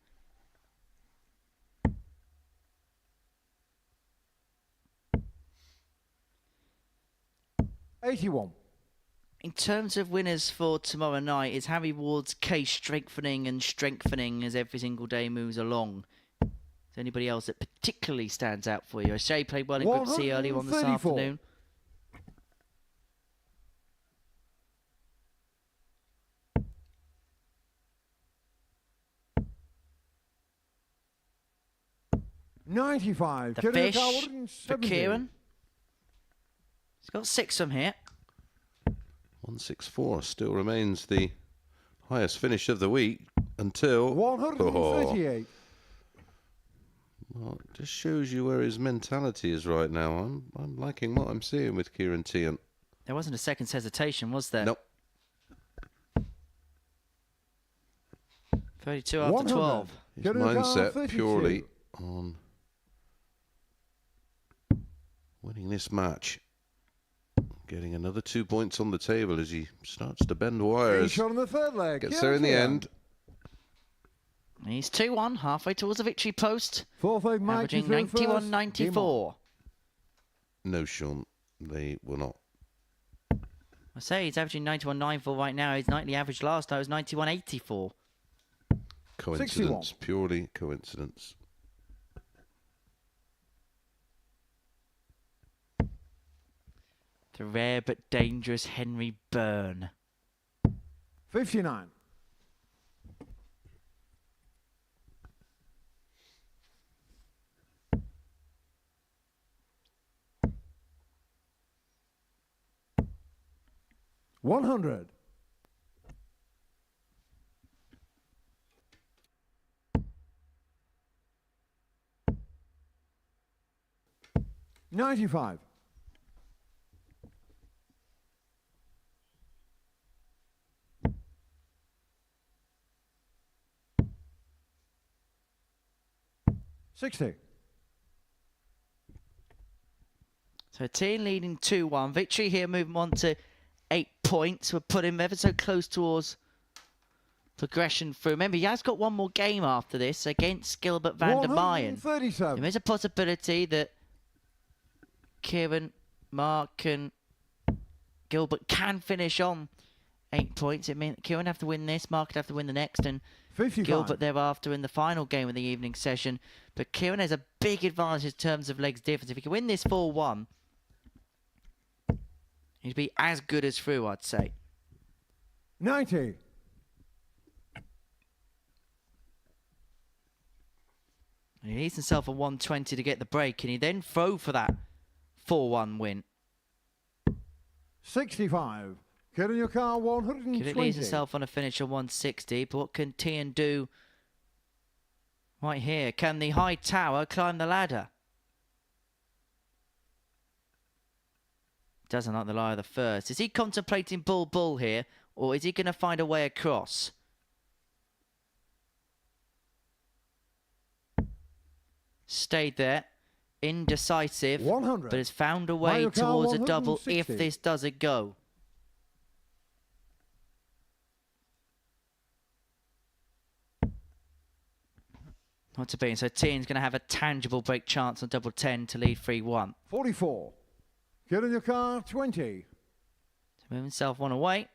Speaker 4: $81.
Speaker 1: In terms of winners for tomorrow night, is Harry Ward's case strengthening and strengthening as every single day moves along? Is there anybody else that particularly stands out for you? O'Shea played well in Group C earlier on this
Speaker 4: 134.
Speaker 1: afternoon.
Speaker 4: $95.
Speaker 1: The
Speaker 4: Get in
Speaker 1: fish
Speaker 4: car,
Speaker 1: for
Speaker 4: 170.
Speaker 1: Kieran. He's got 6 from here.
Speaker 2: 164 still remains the highest finish of the week until...
Speaker 4: 138.
Speaker 2: Well, it just shows you where his mentality is right now. I'm liking what I'm seeing with Kieran Teehan.
Speaker 1: There wasn't a second's hesitation, was there?
Speaker 2: Nope.
Speaker 1: 32 after
Speaker 4: 100.
Speaker 1: 12.
Speaker 2: His
Speaker 4: Get in the car,
Speaker 2: mindset
Speaker 4: 32.
Speaker 2: purely on winning this match. Getting another 2 points on the table as he starts to bend
Speaker 4: Game
Speaker 2: wires.
Speaker 4: shot on the third leg.
Speaker 2: Gets there in the end.
Speaker 1: He's 2-1, halfway towards the victory post.
Speaker 4: Fourth leg, Mike.
Speaker 1: Averaging 91.94.
Speaker 2: No, Sean, they will not.
Speaker 1: I say he's averaging 91.94 right now. His nightly average last night was 91.84.
Speaker 2: Coincidence,
Speaker 4: 61.
Speaker 2: purely coincidence.
Speaker 1: The rare but dangerous Henry Byrne.
Speaker 4: 59. $100. $95. $60.
Speaker 1: So team leading 2-1. Victory here, moving on to 8 points. We'll put him ever so close towards progression through. Remember, he has got one more game after this against Gilbert van der Meyen.
Speaker 4: 137.
Speaker 1: There is a possibility that Kieran, Mark and Gilbert can finish on 8 points. It means Kieran have to win this, Mark would have to win the next, and
Speaker 4: 55.
Speaker 1: Gilbert thereafter in the final game of the evening session. But Kieran has a big advantage in terms of legs difference. If he can win this 4-1, he'd be as good as through, I'd say.
Speaker 4: 90.
Speaker 1: He needs himself a 120 to get the break. Can he then throw for that 4-1 win?
Speaker 4: 65. Get in your car, 120.
Speaker 1: Gillet leaves himself on a finish of 160, but what can teehan do right here? Can the high tower climb the ladder? Doesn't like the lie of the first. Is he contemplating bull here, or is he going to find a way across? Stayed there. Indecisive.
Speaker 4: 100.
Speaker 1: But has found a way towards a double if this doesn't go. Not to be. So teehan's going to have a tangible break chance on double 10 to lead 3-1.
Speaker 4: 44. Get in your car, 20.
Speaker 1: To move himself one away.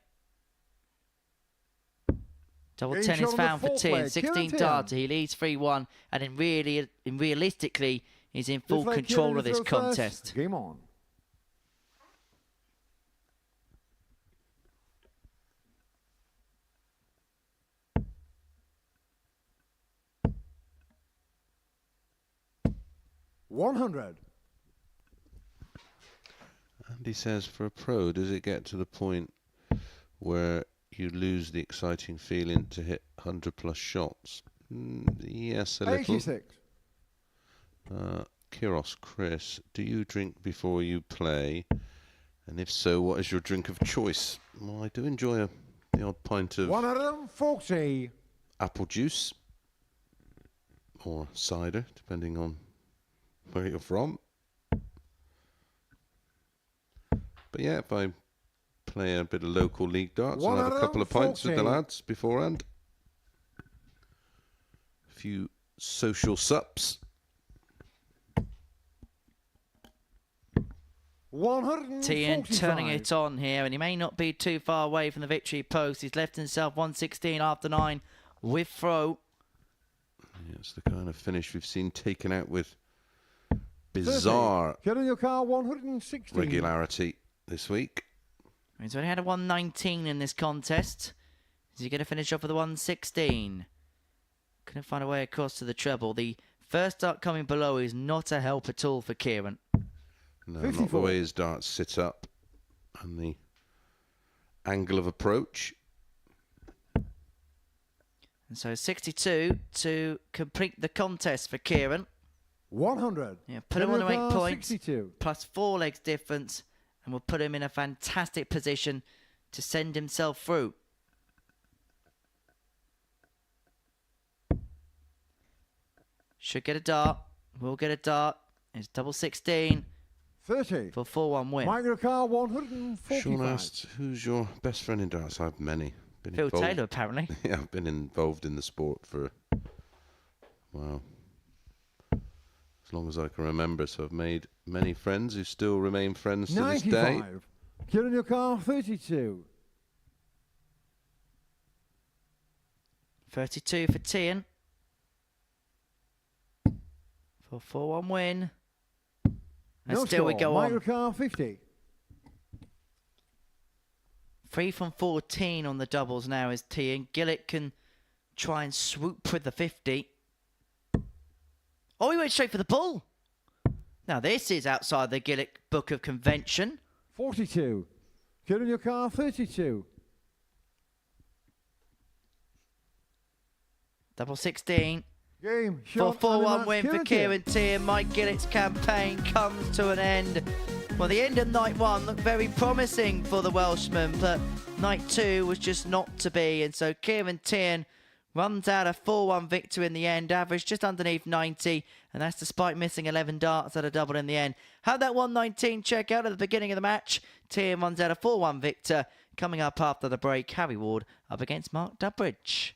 Speaker 1: Double
Speaker 4: Game
Speaker 1: 10 is
Speaker 4: shot on the
Speaker 1: found for
Speaker 4: fourth
Speaker 1: teehan.
Speaker 4: leg.
Speaker 1: 16
Speaker 4: Teehan.
Speaker 1: darter. He leads 3-1. And in realistically, he's in full
Speaker 4: This leg,
Speaker 1: control
Speaker 4: Kieran
Speaker 1: of this
Speaker 4: throws first.
Speaker 1: contest.
Speaker 4: Game on. $100.
Speaker 2: Andy says, for a pro, does it get to the point where you lose the exciting feeling to hit 100+ shots? Yes, a little.
Speaker 4: 86.
Speaker 2: Kiros, Chris, do you drink before you play? And if so, what is your drink of choice? Well, I do enjoy the odd pint of
Speaker 4: 140.
Speaker 2: apple juice or cider, depending on where you're from. But yeah, if I play a bit of local league darts, I'll have a couple of pints with the
Speaker 4: 140.
Speaker 2: lads beforehand. A few social sups.
Speaker 4: 145.
Speaker 1: Teehan turning it on here, and he may not be too far away from the victory post. He's left himself 116 after 9 with throw.
Speaker 2: Yeah, it's the kind of finish we've seen taken out with bizarre
Speaker 4: 30. Get in your car, 160.
Speaker 2: regularity this week.
Speaker 1: He's only had a 119 in this contest. Is he going to finish off with a 116? Couldn't find a way across to the treble. The first dart coming below is not a help at all for Kieran.
Speaker 2: No, not the
Speaker 4: 54.
Speaker 2: way his darts sit up and the angle of approach.
Speaker 1: And so 62 to complete the contest for Kieran.
Speaker 4: 100.
Speaker 1: Yeah, put him on to 8 points,
Speaker 4: 62.
Speaker 1: plus 4 legs difference, and will put him in a fantastic position to send himself through. Should get a dart. Will get a dart. It's double 16
Speaker 4: 30.
Speaker 1: for 4-1 win.
Speaker 4: Micro car, 145.
Speaker 2: Sean asked, who's your best friend in darts? I have many. Been
Speaker 1: Phil
Speaker 2: involved-
Speaker 1: Taylor, apparently.
Speaker 2: Yeah, I've been involved in the sport for, well, as long as I can remember. So I've made many friends who still remain friends to this day.
Speaker 4: 95. Get in your car, 32.
Speaker 1: 32 for Teehan. For 4-1 win. And
Speaker 4: No
Speaker 1: still we
Speaker 4: score.
Speaker 1: go
Speaker 4: Micro
Speaker 1: on.
Speaker 4: car, 50.
Speaker 1: 3 from 14 on the doubles now is Teehan. Gillet can try and swoop with the 50. Oh, he went straight for the bull. Now this is outside the Gillet book of convention.
Speaker 4: 42. Get in your car, 32.
Speaker 1: Double 16.
Speaker 4: Game,
Speaker 1: For
Speaker 4: shot,
Speaker 1: a 4-1
Speaker 4: and
Speaker 1: win for Kieran Teehan. Mike Gillett's campaign comes to an end. Well, the end of night 1 looked very promising for the Welshman, but night 2 was just not to be. And so Kieran Teehan runs out a 4-1 victory in the end, average just underneath 90, and that's despite missing 11 darts at a double in the end. Had that 119 check out at the beginning of the match. Teehan runs out a 4-1 victor. Coming up after the break, Harry Ward up against Mark Dudbridge.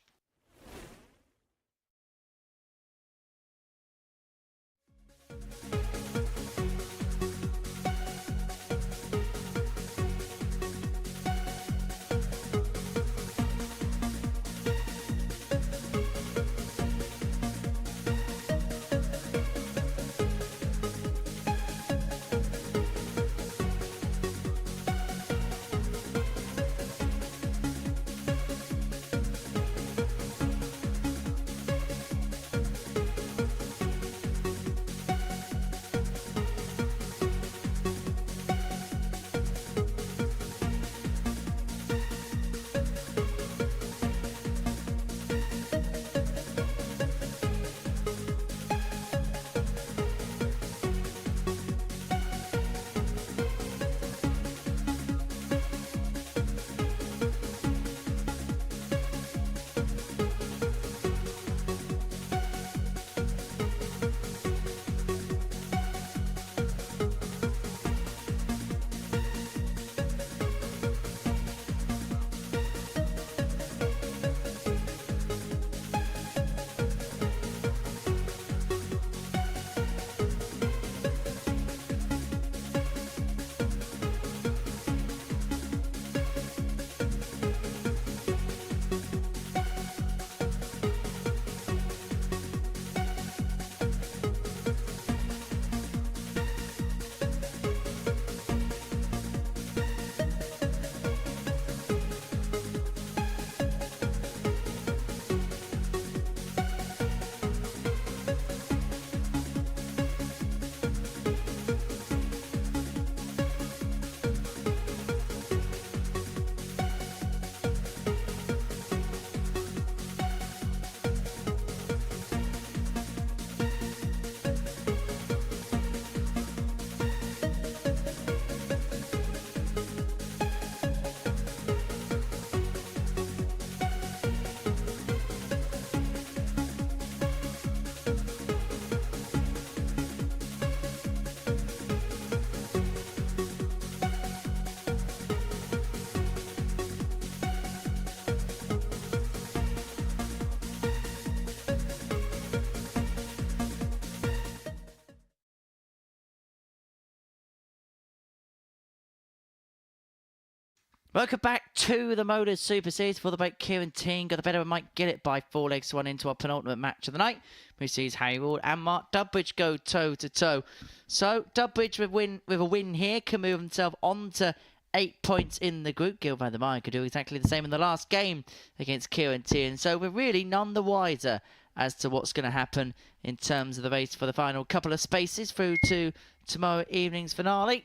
Speaker 1: Welcome back to the Modus Super Series. For the break, Kieran Teehan got the better of Mike Gillet by 4 legs to 1 into our penultimate match of the night, which sees Harry Ward and Mark Dudbridge go toe-to-toe. So, Dudbridge with a win here can move himself on to 8 points in the group. Gil van der Meyer could do exactly the same in the last game against Kieran Teehan. So, we're really none the wiser as to what's going to happen in terms of the race for the final couple of spaces through to tomorrow evening's finale.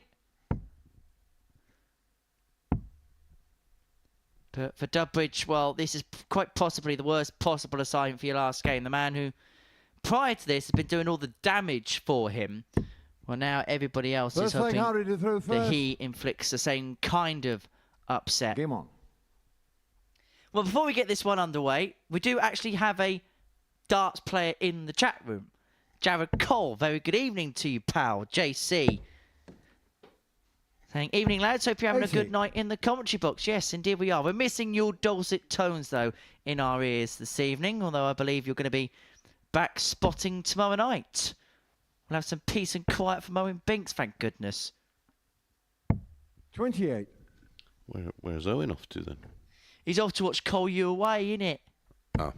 Speaker 1: But for Dudbridge, well, this is quite possibly the worst possible assignment for your last game. The man who, prior to this, has been doing all the damage for him. Well, now everybody else is hoping that he inflicts the same kind of upset.
Speaker 4: Game on.
Speaker 1: Well, before we get this one underway, we do actually have a darts player in the chat room. Jared Cole, very good evening to you, pal. JC. Saying, evening lads, hope you're having a good night in the commentary box. Yes, indeed we are. We're missing your dulcet tones, though, in our ears this evening, although I believe you're going to be back spotting tomorrow night. We'll have some peace and quiet from Owen Binks, thank goodness.
Speaker 4: 28.
Speaker 2: Where's Owen off to then?
Speaker 1: He's off to watch Cole You Away, innit?
Speaker 2: Ah.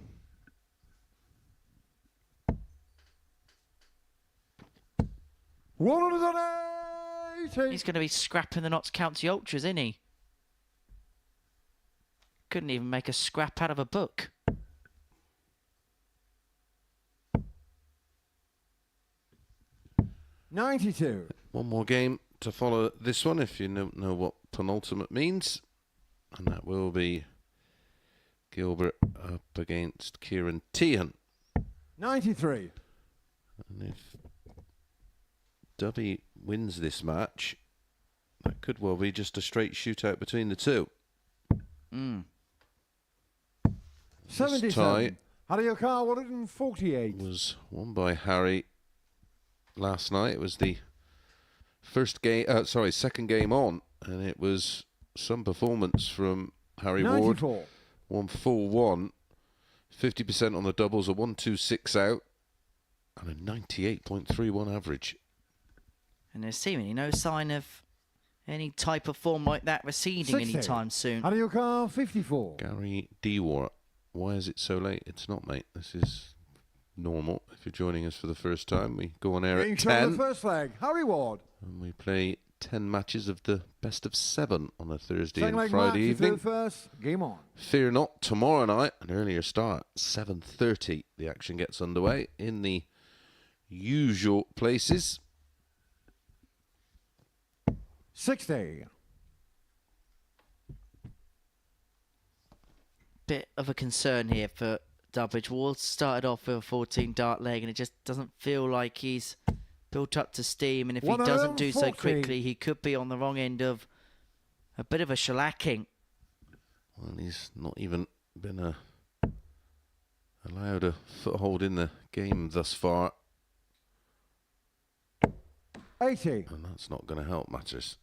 Speaker 1: He's going to be scrapping the Notts County Ultras, isn't he? Couldn't even make a scrap out of a book.
Speaker 4: $92.
Speaker 2: One more game to follow this one, if you don't know what penultimate means. And that will be Gilbert up against Kieran Teehan.
Speaker 4: 93.
Speaker 2: And if Dubby wins this match, that could well be just a straight shootout between the two.
Speaker 4: 77.
Speaker 2: Tie
Speaker 4: Harry O'Carr 148.
Speaker 2: was won by Harry last night. It was the second game on, and it was some performance from Harry
Speaker 4: 94.
Speaker 2: Ward. Won full one, 50% on the doubles, a 1-2-6 out, and a 98.31 average.
Speaker 1: And there's seemingly no sign of any type of form like that receding
Speaker 4: 60.
Speaker 1: anytime soon.
Speaker 4: Harry O'Carr 54.
Speaker 2: Gary Dewar, why is it so late? It's not, mate. This is normal. If you're joining us for the first time, we go on air
Speaker 4: Game
Speaker 2: at
Speaker 4: show
Speaker 2: 10.
Speaker 4: the first leg. Harry Ward.
Speaker 2: And we play 10 matches of the best of 7 on a Thursday
Speaker 4: Second
Speaker 2: and
Speaker 4: leg
Speaker 2: Friday
Speaker 4: match,
Speaker 2: evening.
Speaker 4: First. Game on.
Speaker 2: Fear not, tomorrow night, an earlier start, 7:30. The action gets underway in the usual places.
Speaker 4: 60.
Speaker 1: Bit of a concern here for Dudbridge. Ward started off with a 14 dart leg, and it just doesn't feel like he's built up to steam. And if he doesn't do so quickly, he could be on the wrong end of a bit of a shellacking.
Speaker 2: Well, he's not even been allowed a foothold in the game thus far.
Speaker 4: 80.
Speaker 2: And that's not going to help matters.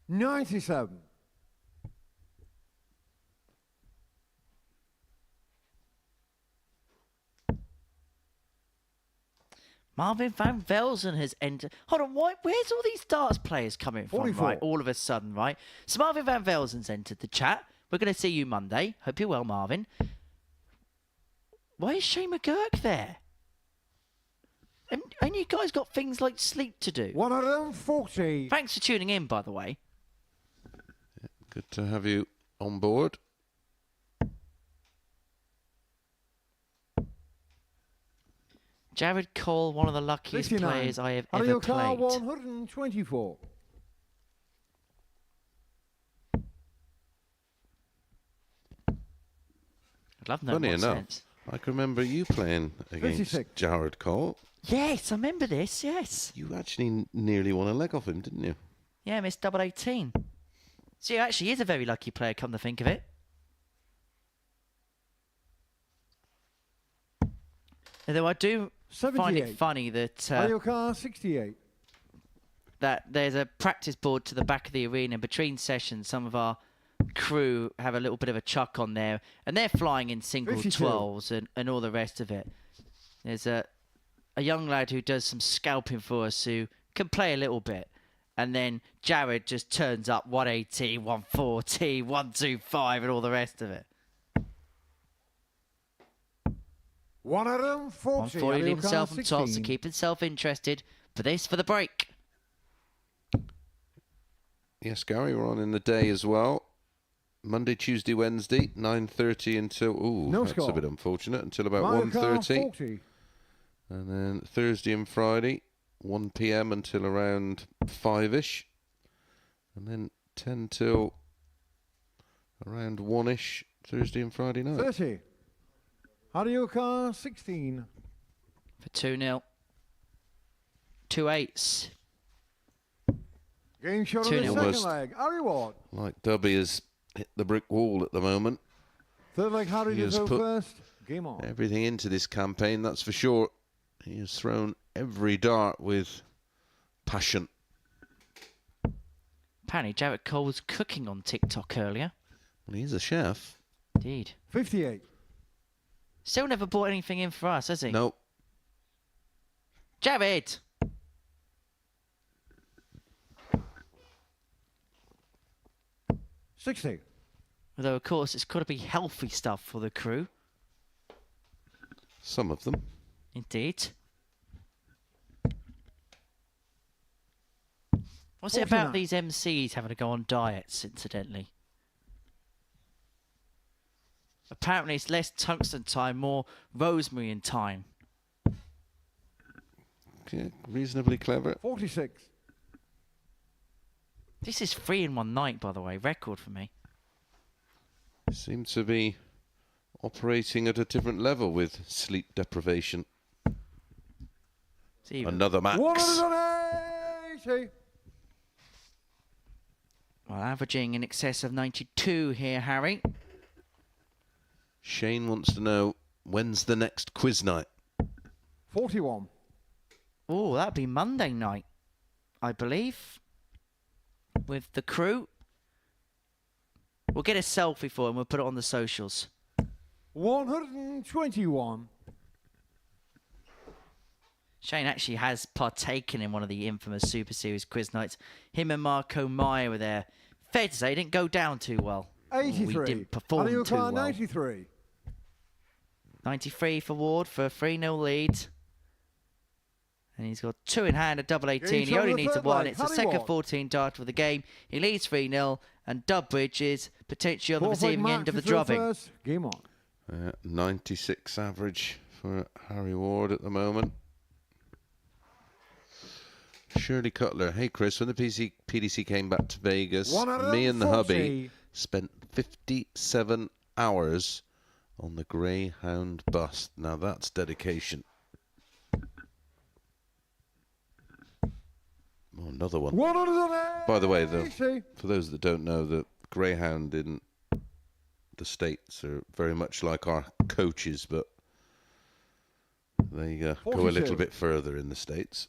Speaker 4: $97.
Speaker 1: Marvin van Velzen has entered. Hold on, where's all these darts players coming from?
Speaker 4: 44.
Speaker 1: Right, all of a sudden, right? So Marvin van Velzen's entered the chat. We're going to see you Monday. Hope you're well, Marvin. Why is Shane McGurk there? And you guys got things like sleep to do.
Speaker 4: 140.
Speaker 1: Thanks for tuning in, by the way.
Speaker 2: Good to have you on board.
Speaker 1: Jared Cole, one of the luckiest
Speaker 4: 69.
Speaker 1: players I have
Speaker 4: Harry
Speaker 1: ever
Speaker 4: O'Carr
Speaker 1: played.
Speaker 4: 124.
Speaker 1: I'd love to know
Speaker 2: Funny
Speaker 1: what
Speaker 2: enough,
Speaker 1: sense.
Speaker 2: I can remember you playing against
Speaker 4: 56.
Speaker 2: Jared Cole.
Speaker 1: Yes, I remember this, yes.
Speaker 2: You actually nearly won a leg off him, didn't you?
Speaker 1: Yeah, missed double 18. So he actually is a very lucky player, come to think of it. Although I do find it
Speaker 4: 78.
Speaker 1: funny that
Speaker 4: Harry O'Carr 68.
Speaker 1: that there's a practice board to the back of the arena. Between sessions, some of our crew have a little bit of a chuck on there, and they're flying in single
Speaker 4: 52.
Speaker 1: 12s and all the rest of it. There's a young lad who does some scalping for us who can play a little bit. And then Jared just turns up 180, 140, 125 and all the rest of it.
Speaker 4: 140.
Speaker 1: 140 leave himself on top to
Speaker 4: 16.
Speaker 1: keep himself interested. For this, for the break.
Speaker 2: Yes, Gary, we're on in the day as well. Monday, Tuesday, Wednesday, 9:30 until... Ooh,
Speaker 4: No
Speaker 2: that's
Speaker 4: score.
Speaker 2: a bit unfortunate. Until about
Speaker 4: Mario Kart
Speaker 2: 1:30.
Speaker 4: 40.
Speaker 2: And then Thursday and Friday, 1 p.m. until around 5-ish. And then 10 till around 1-ish, Thursday and Friday night.
Speaker 4: 30. Mario Kart 16.
Speaker 1: For 2-0. 2 8s.
Speaker 4: Game shot on
Speaker 1: 2-0.
Speaker 4: the second
Speaker 2: Almost.
Speaker 4: leg. Harry Ward.
Speaker 2: Like Dubby has hit the brick wall at the moment.
Speaker 4: Third leg, Harry
Speaker 2: He
Speaker 4: to
Speaker 2: has
Speaker 4: throw
Speaker 2: put
Speaker 4: first. Game on.
Speaker 2: everything into this campaign, that's for sure. He has thrown every dart with passion.
Speaker 1: Apparently, Jared Cole was cooking on TikTok earlier.
Speaker 2: Well, he's a chef.
Speaker 1: Indeed.
Speaker 4: 58.
Speaker 1: Still never bought anything in for us, has he?
Speaker 2: Nope.
Speaker 1: Jared!
Speaker 4: 60.
Speaker 1: Although, of course, it's got to be healthy stuff for the crew.
Speaker 2: Some of them.
Speaker 1: Indeed. What's it
Speaker 4: 49.
Speaker 1: about these MCs having to go on diets, incidentally? Apparently, it's less tungsten time, more rosemary in time.
Speaker 2: Okay, reasonably clever.
Speaker 4: 46.
Speaker 1: This is 3 in one night, by the way. Record for me.
Speaker 2: Seem to be operating at a different level with sleep deprivation.
Speaker 1: It's even.
Speaker 2: Another max.
Speaker 4: 180.
Speaker 1: Well, averaging in excess of 92 here, Harry.
Speaker 2: Shane wants to know, when's the next quiz night?
Speaker 4: 41.
Speaker 1: Oh, that'd be Monday night, I believe. With the crew. We'll get a selfie for him. We'll put it on the socials.
Speaker 4: 121.
Speaker 1: Shane actually has partaken in one of the infamous Super Series quiz nights. Him and Marco Meyer were there. Fair to say, it didn't go down too well.
Speaker 4: 83.
Speaker 1: We didn't perform
Speaker 4: Mario
Speaker 1: too
Speaker 4: Kart
Speaker 1: well.
Speaker 4: 93.
Speaker 1: 93 for Ward for a 3-0 lead. And he's got 2 in hand, a double 18. He
Speaker 4: shot
Speaker 1: only
Speaker 4: on the
Speaker 1: needs a
Speaker 4: third
Speaker 1: 1.
Speaker 4: leg.
Speaker 1: It's the
Speaker 4: Harry
Speaker 1: second
Speaker 4: Ward.
Speaker 1: 14 dart of the game. He leads 3-0, and Dudbridge is potentially on the
Speaker 4: Fourth leg
Speaker 1: receiving
Speaker 4: Mark
Speaker 1: end of
Speaker 4: to
Speaker 1: the
Speaker 4: throw
Speaker 1: drubbing.
Speaker 4: first. Game on.
Speaker 2: 96 average for Harry Ward at the moment. Shirley Cutler. Hey, Chris, when the PDC came back to Vegas, me and the hubby
Speaker 4: 140.
Speaker 2: spent 57 hours on the Greyhound bus. Now, that's dedication. Oh, another one.
Speaker 4: 180.
Speaker 2: By the way, though, for those that don't know, the Greyhound in the States are very much like our coaches, but they go a
Speaker 4: 42.
Speaker 2: little bit further in the States.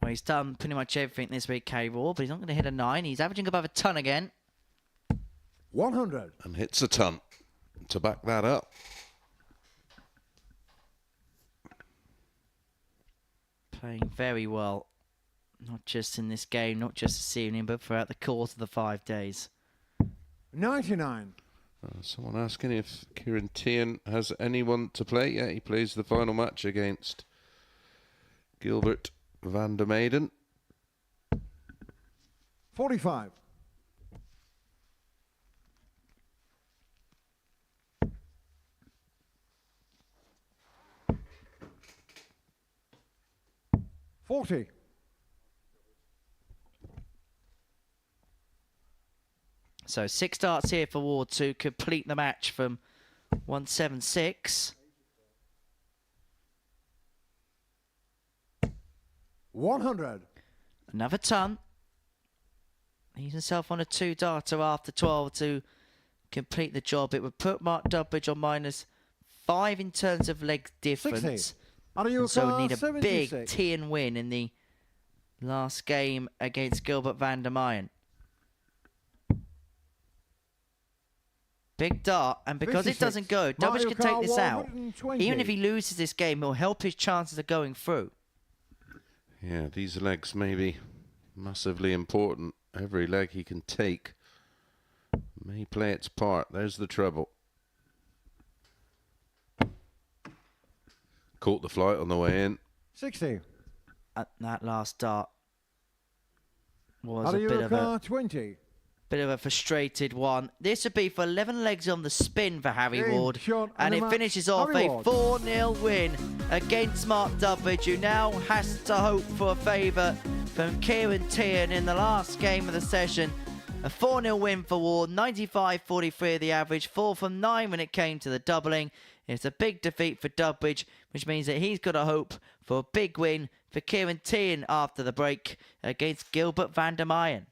Speaker 1: Well, he's done pretty much everything this week, K Raw, but he's not going to hit a 9. He's averaging above a ton again.
Speaker 4: 100.
Speaker 2: And hits a ton to back that up.
Speaker 1: Playing very well. Not just in this game, not just this evening, but throughout the course of the 5 days.
Speaker 4: 99.
Speaker 2: Someone asking if Kieran Teehan has anyone to play. Yeah, he plays the final match against Gilbert van der Meyden.
Speaker 4: 45. $40.
Speaker 1: So 6 darts here for Ward to complete the match from 176.
Speaker 4: 100.
Speaker 1: Another ton. He's himself on a 2-darter after 12 to complete the job. It would put Mark Dudbridge on -5 in terms of leg difference.
Speaker 4: 60.
Speaker 1: And so we need a big
Speaker 4: 76.
Speaker 1: teehan win in the last game against Gilbert van der Meyen. Big dart, and because it doesn't go, Dudbridge can take this out. Even if he loses this game, it'll help his chances of going through.
Speaker 2: Yeah, these legs may be massively important. Every leg he can take may play its part. There's the trouble. Caught the flight on the way in.
Speaker 4: 60.
Speaker 1: That last dart was
Speaker 4: Out
Speaker 1: a
Speaker 4: of
Speaker 1: bit
Speaker 4: your
Speaker 1: of
Speaker 4: car,
Speaker 1: a
Speaker 4: 20.
Speaker 1: bit of a frustrated one. This would be for 11 legs on the spin for Harry
Speaker 4: Game,
Speaker 1: Ward.
Speaker 4: shot,
Speaker 1: And
Speaker 4: and
Speaker 1: it
Speaker 4: a match.
Speaker 1: finishes off
Speaker 4: Harry
Speaker 1: a
Speaker 4: Ward.
Speaker 1: 4-0 win against Mark Dudbridge, who now has to hope for a favour from Kieran Teehan in the last game of the session. A 4-0 win for Ward, 95.43 the average, 4 from 9 when it came to the doubling. It's a big defeat for Dudbridge, which means that he's got a hope for a big win for Kieran Teehan after the break against Gilbert van der Meyen.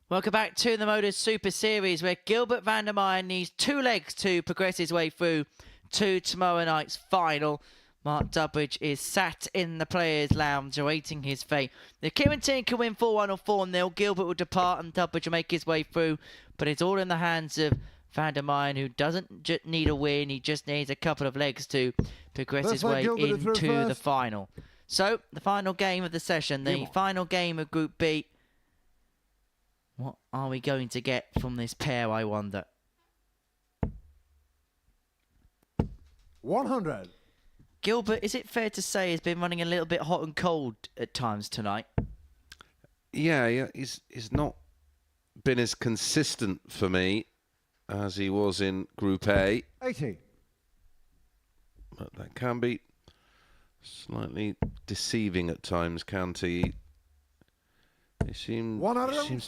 Speaker 1: Welcome back to the Modus Super Series, where Gilbert van der Meyen needs 2 legs to progress his way through to tomorrow night's final. Mark Dudbridge is sat in the Players' Lounge awaiting his fate. If Kieran Teehan can win 4-1 or 4-0, Gilbert will depart and Dudbridge will make his way through. But it's all in the hands of van der Meyen, who doesn't need a win. He just needs a couple of legs to progress his way into the final. So, the final game of the session, the final game of Group B. What are we going to get from this pair, I wonder?
Speaker 4: 100.
Speaker 1: Gilbert, is it fair to say, has been running a little bit hot and cold at times tonight?
Speaker 2: Yeah, he's not been as consistent for me as he was in Group A.
Speaker 4: 80.
Speaker 2: But that can be slightly deceiving at times, can't he? He seems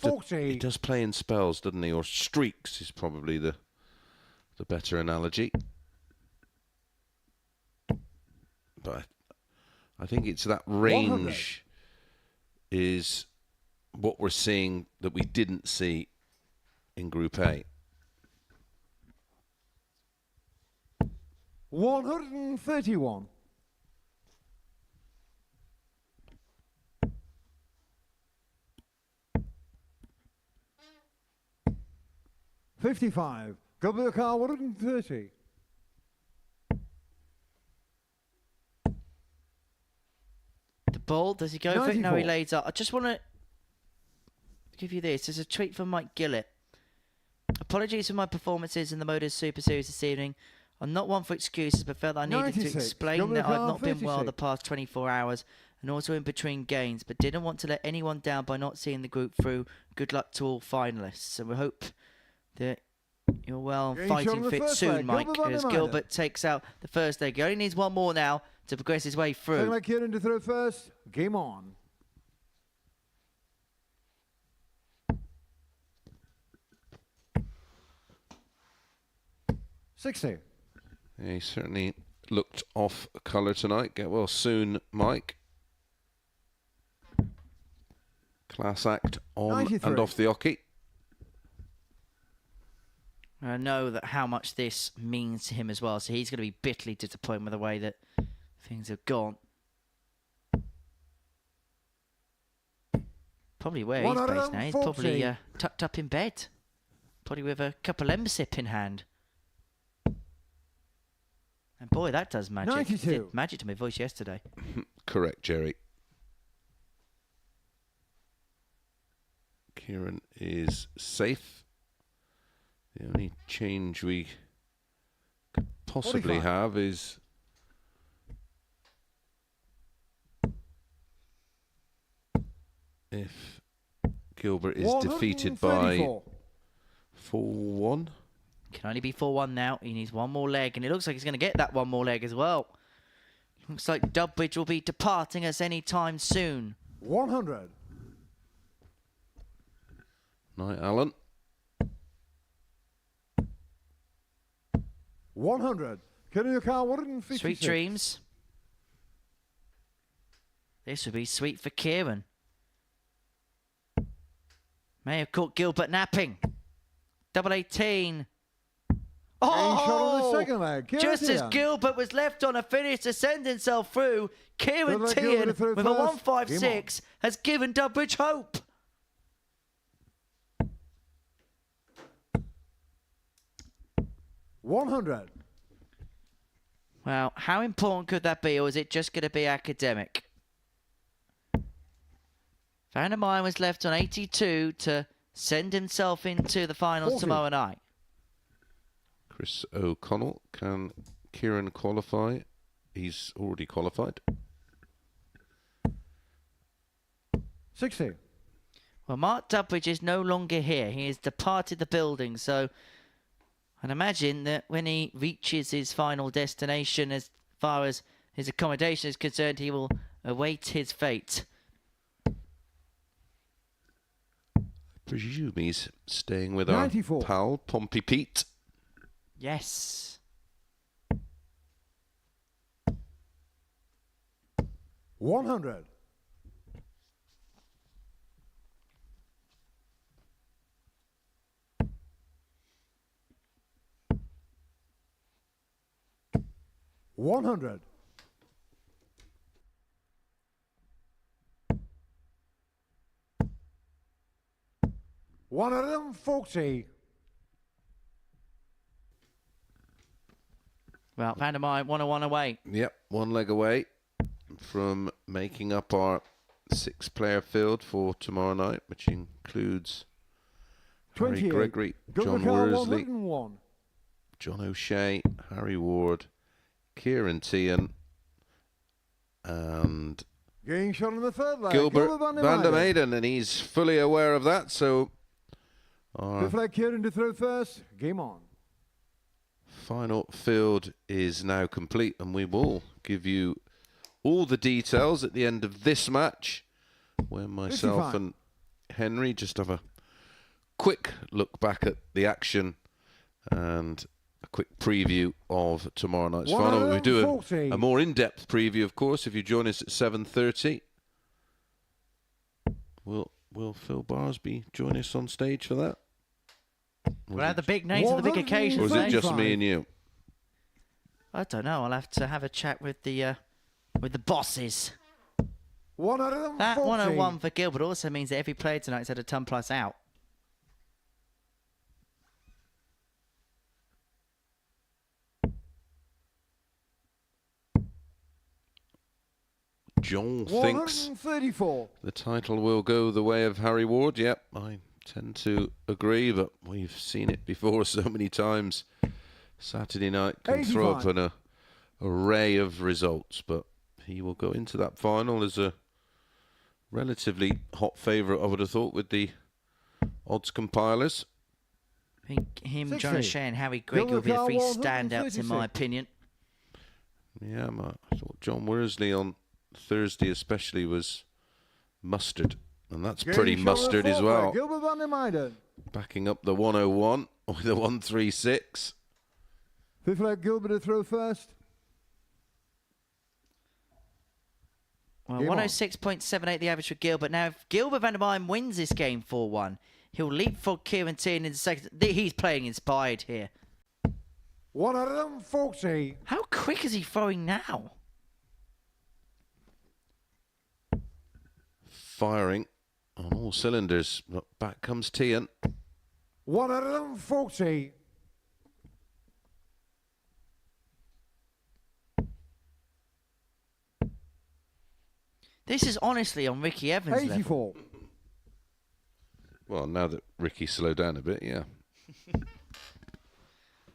Speaker 2: to, he does play in spells, doesn't he? Or streaks is probably the better analogy. But I think it's that range
Speaker 4: 100.
Speaker 2: is what we're seeing that we didn't see in Group A.
Speaker 4: 131. $55. Go to the car, 130.
Speaker 1: The ball, does he go for it? No, he
Speaker 4: 94.
Speaker 1: lays up. I just want to give you this. There's a tweet from Mike Gillet. Apologies for my performances in the Modus Super Series this evening. I'm not one for excuses, but felt I needed to
Speaker 4: 96.
Speaker 1: explain
Speaker 4: Go to
Speaker 1: that
Speaker 4: the
Speaker 1: I've
Speaker 4: car,
Speaker 1: not been well the
Speaker 4: 56.
Speaker 1: past 24 hours and also in between games, but didn't want to let anyone down by not seeing the group through. Good luck to all finalists, and we hope that you're well and
Speaker 4: Getting shot
Speaker 1: fighting
Speaker 4: on the
Speaker 1: fit
Speaker 4: first
Speaker 1: soon,
Speaker 4: leg.
Speaker 1: Mike,
Speaker 4: Gilbert
Speaker 1: as
Speaker 4: Van der
Speaker 1: Gilbert takes out the first leg. He only needs one more now to progress his way
Speaker 4: Looking
Speaker 1: through.
Speaker 4: like Kieran to throw first. Game on. $60.
Speaker 2: Yeah, he certainly looked off colour tonight. Get well soon, Mike. Class act on
Speaker 4: 93.
Speaker 2: and off the oche.
Speaker 1: I know that how much this means to him as well, so he's going to be bitterly disappointed with the way that things have gone. Probably where he's based now. He's probably
Speaker 4: 140.
Speaker 1: tucked up in bed, probably with a couple of sip in hand. And boy, that does magic.
Speaker 4: 92.
Speaker 1: It did magic to my voice yesterday.
Speaker 2: Correct, Jerry. Kieran is safe. The only change we could possibly
Speaker 4: 45.
Speaker 2: have is if Gilbert is defeated by
Speaker 4: 134.
Speaker 2: 4-1.
Speaker 1: Can only be 4-1 now. He needs one more leg, and it looks like he's going to get that one more leg as well. Looks like Dudbridge will be departing us any time soon.
Speaker 4: 100.
Speaker 2: Night, Alan.
Speaker 4: 100. Get in your car, 156.
Speaker 1: Sweet dreams. This would be sweet for Kieran. May have caught Gilbert napping. Double 18.
Speaker 4: Shot on the
Speaker 1: Oh!
Speaker 4: second leg. Kieran
Speaker 1: Just as
Speaker 4: Teehan.
Speaker 1: Gilbert was left on a finish to send himself through, Kieran
Speaker 4: Good luck, Gilbert,
Speaker 1: Teehan
Speaker 4: through
Speaker 1: with a
Speaker 4: first.
Speaker 1: 156 has given Dudbridge hope.
Speaker 4: $100.
Speaker 1: Well, how important could that be, or is it just going to be academic? Van der Meyen was left on 82 to send himself into the finals
Speaker 4: 40.
Speaker 1: tomorrow night.
Speaker 2: Chris O'Connell. Can Kieran qualify? He's already qualified.
Speaker 4: 60.
Speaker 1: Well, Mark Dudbridge is no longer here. He has departed the building, so I'd imagine that when he reaches his final destination, as far as his accommodation is concerned, he will await his fate.
Speaker 2: Presume he's staying with
Speaker 4: 94.
Speaker 2: our pal, Pompey Pete.
Speaker 1: Yes.
Speaker 4: 100. $100. $140.
Speaker 1: Well, Van der Meyen 101 away.
Speaker 2: Yep, one leg away from making up our 6-player field for tomorrow night, which includes Harry
Speaker 4: 28.
Speaker 2: Gregory,
Speaker 4: Go
Speaker 2: John
Speaker 4: to car,
Speaker 2: Worsley,
Speaker 4: 101.
Speaker 2: John O'Shea, Harry Ward, Kieran Teehan, and
Speaker 4: Getting shot on the third leg.
Speaker 2: Gilbert
Speaker 4: Van der
Speaker 2: Van der
Speaker 4: Meyen.
Speaker 2: Meiden, and he's fully aware of that. So our
Speaker 4: Good flag Kieran to throw first. Game on.
Speaker 2: final field is now complete, and we will give you all the details at the end of this match, where myself
Speaker 4: 55.
Speaker 2: and Henry just have a quick look back at the action and a quick preview of tomorrow night's final. We do
Speaker 4: 140.
Speaker 2: a more in-depth preview, of course, if you join us at 7:30. Will Phil Barsby join us on stage for that?
Speaker 1: We'll have the big names of the big occasions.
Speaker 2: Or was it just me and you?
Speaker 1: I don't know. I'll have to have a chat with the bosses.
Speaker 4: 140.
Speaker 1: That 101 for Gilbert also means that every player tonight's had a ton plus out.
Speaker 2: John thinks
Speaker 4: 134.
Speaker 2: the title will go the way of Harry Ward. Yep, I tend to agree, but we've seen it before so many times. Saturday night can throw up
Speaker 4: 85.
Speaker 2: an array of results, but he will go into that final as a relatively hot favourite, I would have thought, with the odds compilers.
Speaker 1: I think him,
Speaker 4: 60.
Speaker 1: John O'Shea and Harry Greg will be the three standouts in my
Speaker 4: 136.
Speaker 1: opinion.
Speaker 2: Yeah, I thought John Worsley on Thursday especially was mustard, and that's pretty mustard as well.
Speaker 4: Gilbert van der Meijden.
Speaker 2: Backing up the 101 with a 136.
Speaker 4: Fifth leg, Gilbert to throw first.
Speaker 1: Well,
Speaker 4: Game on.
Speaker 1: 106.78 the average for Gilbert. Now, if Gilbert van der Meijden wins this game 4-1, he'll leapfrog Kieran Teehan in the second. He's playing inspired here.
Speaker 4: 140.
Speaker 1: How quick is he throwing now?
Speaker 2: Firing on all cylinders. But back comes Teehan.
Speaker 4: 140.
Speaker 1: This is honestly on Ricky Evans' level.
Speaker 4: 84.
Speaker 2: Well, now that Ricky slowed down a bit, yeah.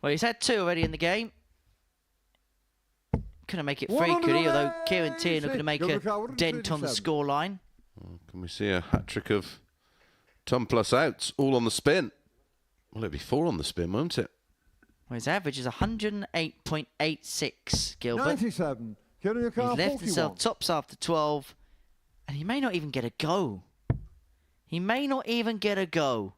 Speaker 1: Well, he's had two already in the game. Couldn't make it three, could he? Although Kieran Teehan looking to make a dent on the scoreline.
Speaker 2: Can we see a hat-trick of ton plus outs, all on the spin? Well, it'll be 4 on the spin, won't it?
Speaker 1: Well, his average is 108.86, Gilbert.
Speaker 4: 97. Kieran
Speaker 1: He's
Speaker 4: Car,
Speaker 1: left
Speaker 4: 41.
Speaker 1: himself tops after 12, and he may not even get a go. He may not even get a go.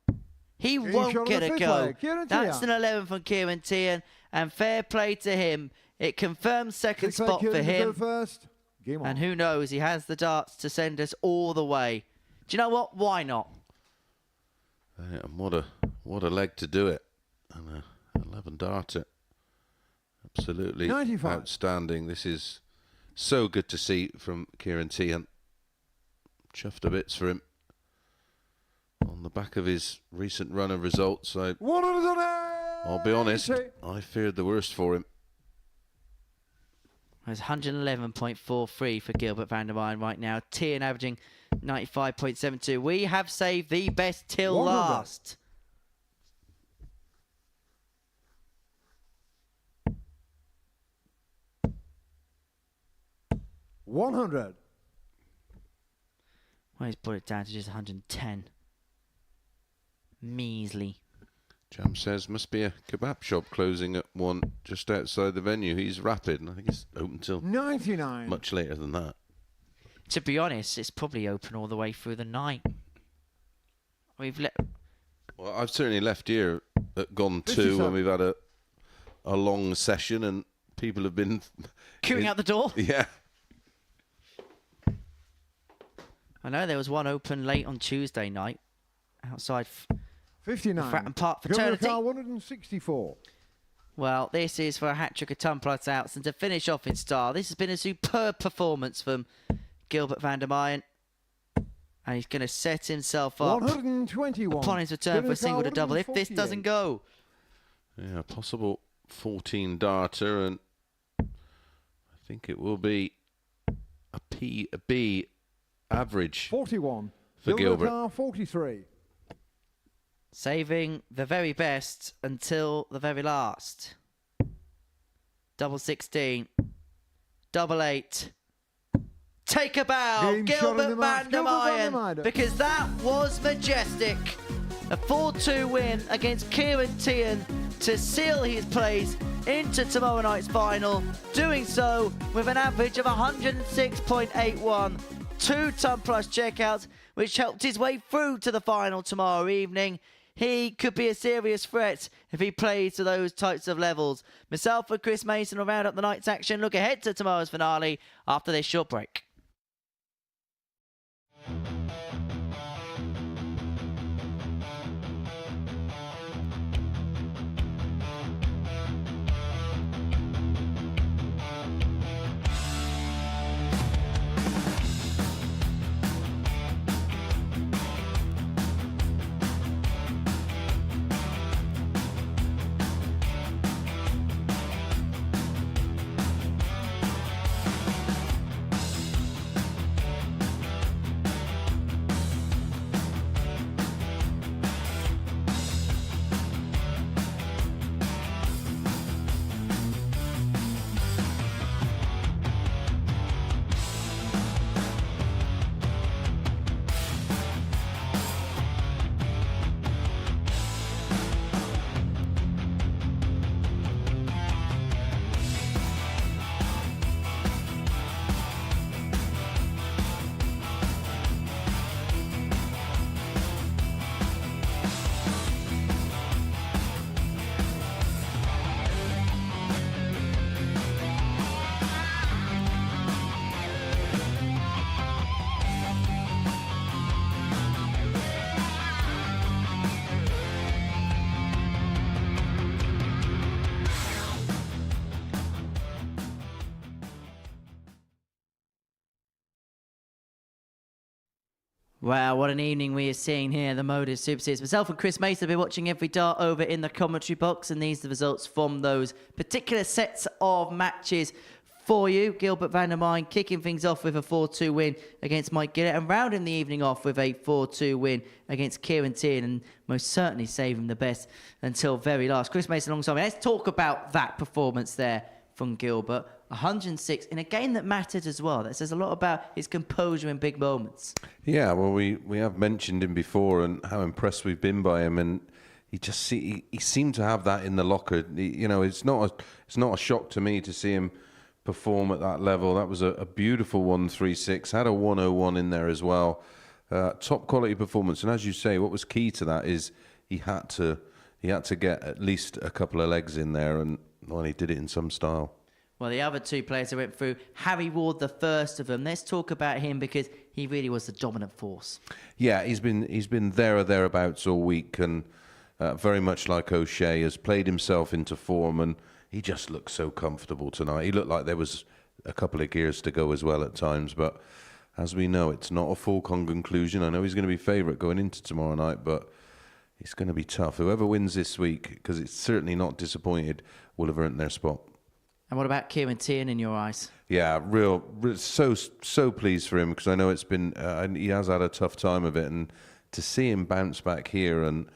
Speaker 1: He
Speaker 4: Game
Speaker 1: won't
Speaker 4: shot on
Speaker 1: get
Speaker 4: the
Speaker 1: a
Speaker 4: fifth
Speaker 1: go.
Speaker 4: leg, Kieran
Speaker 1: That's
Speaker 4: Teehan.
Speaker 1: an 11 from Kieran Teehan, and fair play to him. It confirms second
Speaker 4: Sixth leg,
Speaker 1: spot for
Speaker 4: Kieran to
Speaker 1: him.
Speaker 4: throw first. Game on.
Speaker 1: And who knows, he has the darts to send us all the way. Do you know what? Why not?
Speaker 2: And what a leg to do it. And a 11 darter. Absolutely
Speaker 4: 95.
Speaker 2: outstanding. This is so good to see from Kieran Teehan. Chuffed to bits for him. On the back of his recent run of results, I'll be honest, I feared the worst for him.
Speaker 1: There's 111.43 for Gilbert van der Meijden right now. Teehan averaging 95.72. We have saved the best till
Speaker 4: 100.
Speaker 1: last.
Speaker 4: $100.
Speaker 1: Well, he's put it down to just 110. Measly.
Speaker 2: Jam says must be a kebab shop closing at 1 just outside the venue. He's rapid, and I think it's open till
Speaker 4: 99.
Speaker 2: much later than that.
Speaker 1: To be honest, it's probably open all the way through the night.
Speaker 2: Well, I've certainly left here at gone 2 when
Speaker 4: 57.
Speaker 2: we've had a long session and people have been
Speaker 1: queuing out the door.
Speaker 2: Yeah.
Speaker 1: I know there was one open late on Tuesday night outside
Speaker 4: 59.
Speaker 1: Fratton Park
Speaker 4: Gilbert
Speaker 1: Fraternity.
Speaker 4: Car, 164.
Speaker 1: Well, this is for a hat-trick of ton plus outs, and to finish off in style, this has been a superb performance from Gilbert van der Meijden. And he's going to set himself up
Speaker 4: 121.
Speaker 1: upon his return for a single to double if this
Speaker 4: 148.
Speaker 1: doesn't go.
Speaker 2: Yeah, possible 14 darter, and I think it will be a B average
Speaker 4: 41.
Speaker 2: for Gilbert.
Speaker 4: Car, 43.
Speaker 1: Saving the very best until the very last. Double 16. Double 8. Take a bow,
Speaker 4: Game shot in
Speaker 1: Gilbert
Speaker 4: the match,
Speaker 1: van der
Speaker 4: Gilbert van der
Speaker 1: Meijden,
Speaker 4: Meijden.
Speaker 1: because that was majestic. A 4-2 win against Kieran Teehan to seal his place into tomorrow night's final, doing so with an average of 106.81. 2 ton plus checkouts, which helped his way through to the final tomorrow evening. He could be a serious threat if he plays to those types of levels. Myself and Chris Mason will round up the night's action. Look ahead to tomorrow's finale after this short break. Wow, what an evening we are seeing here, the Modus Super Series. Myself and Chris Mason have been watching every dart over in the commentary box, and these are the results from those particular sets of matches for you. Gilbert Vandermine kicking things off with a 4-2 win against Mike Gillet, and rounding the evening off with a 4-2 win against Kieran Teehan, and most certainly saving the best until very last. Chris Mason alongside me. Let's talk about that performance there from Gilbert. 106 in a game that mattered as well. That says a lot about his composure in big moments. Yeah,
Speaker 2: well, we have mentioned him before and how impressed we've been by him, and he seemed to have that in the locker. It's not a shock to me to see him perform at that level. That was a beautiful 136. Had a 101 in there as well. Top quality performance. And as you say, what was key to that is he had to get at least a couple of legs in there, and well, he did it in some style.
Speaker 1: Well, the other two players that went through, Harry Ward, the first of them. Let's talk about him because he really was the dominant force. Yeah,
Speaker 2: he's been there or thereabouts all week, and very much like O'Shea, has played himself into form, and he just looked so comfortable tonight. He looked like there was a couple of gears to go as well at times, but as we know, it's not a foregone conclusion. I know he's going to be favourite going into tomorrow night, but it's going to be tough. Whoever wins this week, because it's certainly not disappointed, will have earned their spot.
Speaker 1: And what about Kieran Teehan in your eyes?
Speaker 2: Yeah, so pleased for him, because I know it's been he has had a tough time of it, and to see him bounce back here and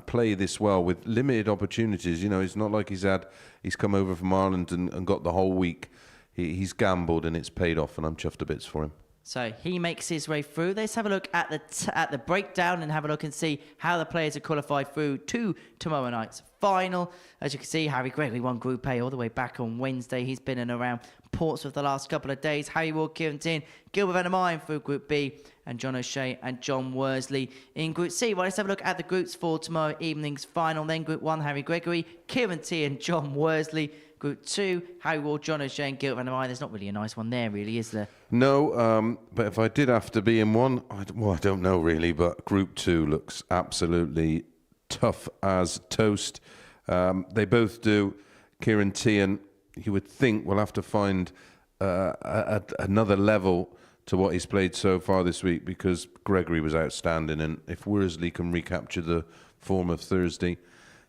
Speaker 2: play this well with limited opportunities. It's not like he's come over from Ireland and got the whole week. He's gambled and it's paid off, and I'm chuffed to bits for him.
Speaker 1: So he makes his way through. Let's have a look at the breakdown and have a look and see how the players are qualified through to tomorrow night's final. As you can see, Harry Gregory won Group A all the way back on Wednesday. He's been in and around Portsmouth the last couple of days. Harry Ward, Kieran Teehan, Gilbert Vandermine through Group B, and John O'Shea and John Worsley in Group C. Well, let's have a look at the groups for tomorrow evening's final. Then Group 1, Harry Gregory, Kieran Teehan, John Worsley. Group 2, Harry Ward, John O'Shea and Gilbert Vandermine. There's not really a nice one there, really, is there?
Speaker 2: No, but if I did have to be in one, I don't know really, but Group 2 looks absolutely tough as toast. They both do. Kieran Teehan, you would think, will have to find another level to what he's played so far this week, because Gregory was outstanding, and if Worsley can recapture the form of Thursday,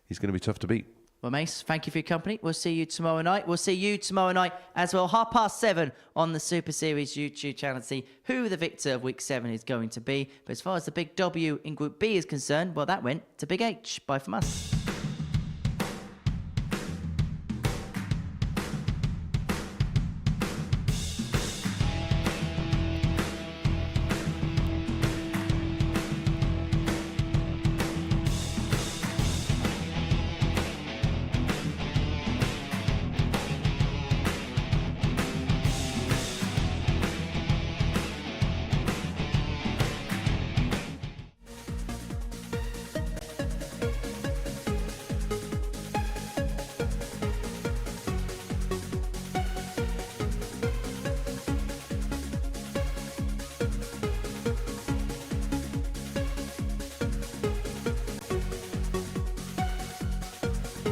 Speaker 2: he's going to be tough to beat.
Speaker 1: Well, Mace, thank you for your company. We'll see you tomorrow night. We'll see you tomorrow night as well, 7:30 on the Super Series YouTube channel to see who the victor of Week 7 is going to be. But as far as the big W in Group B is concerned, well, that went to Big H. Bye from us.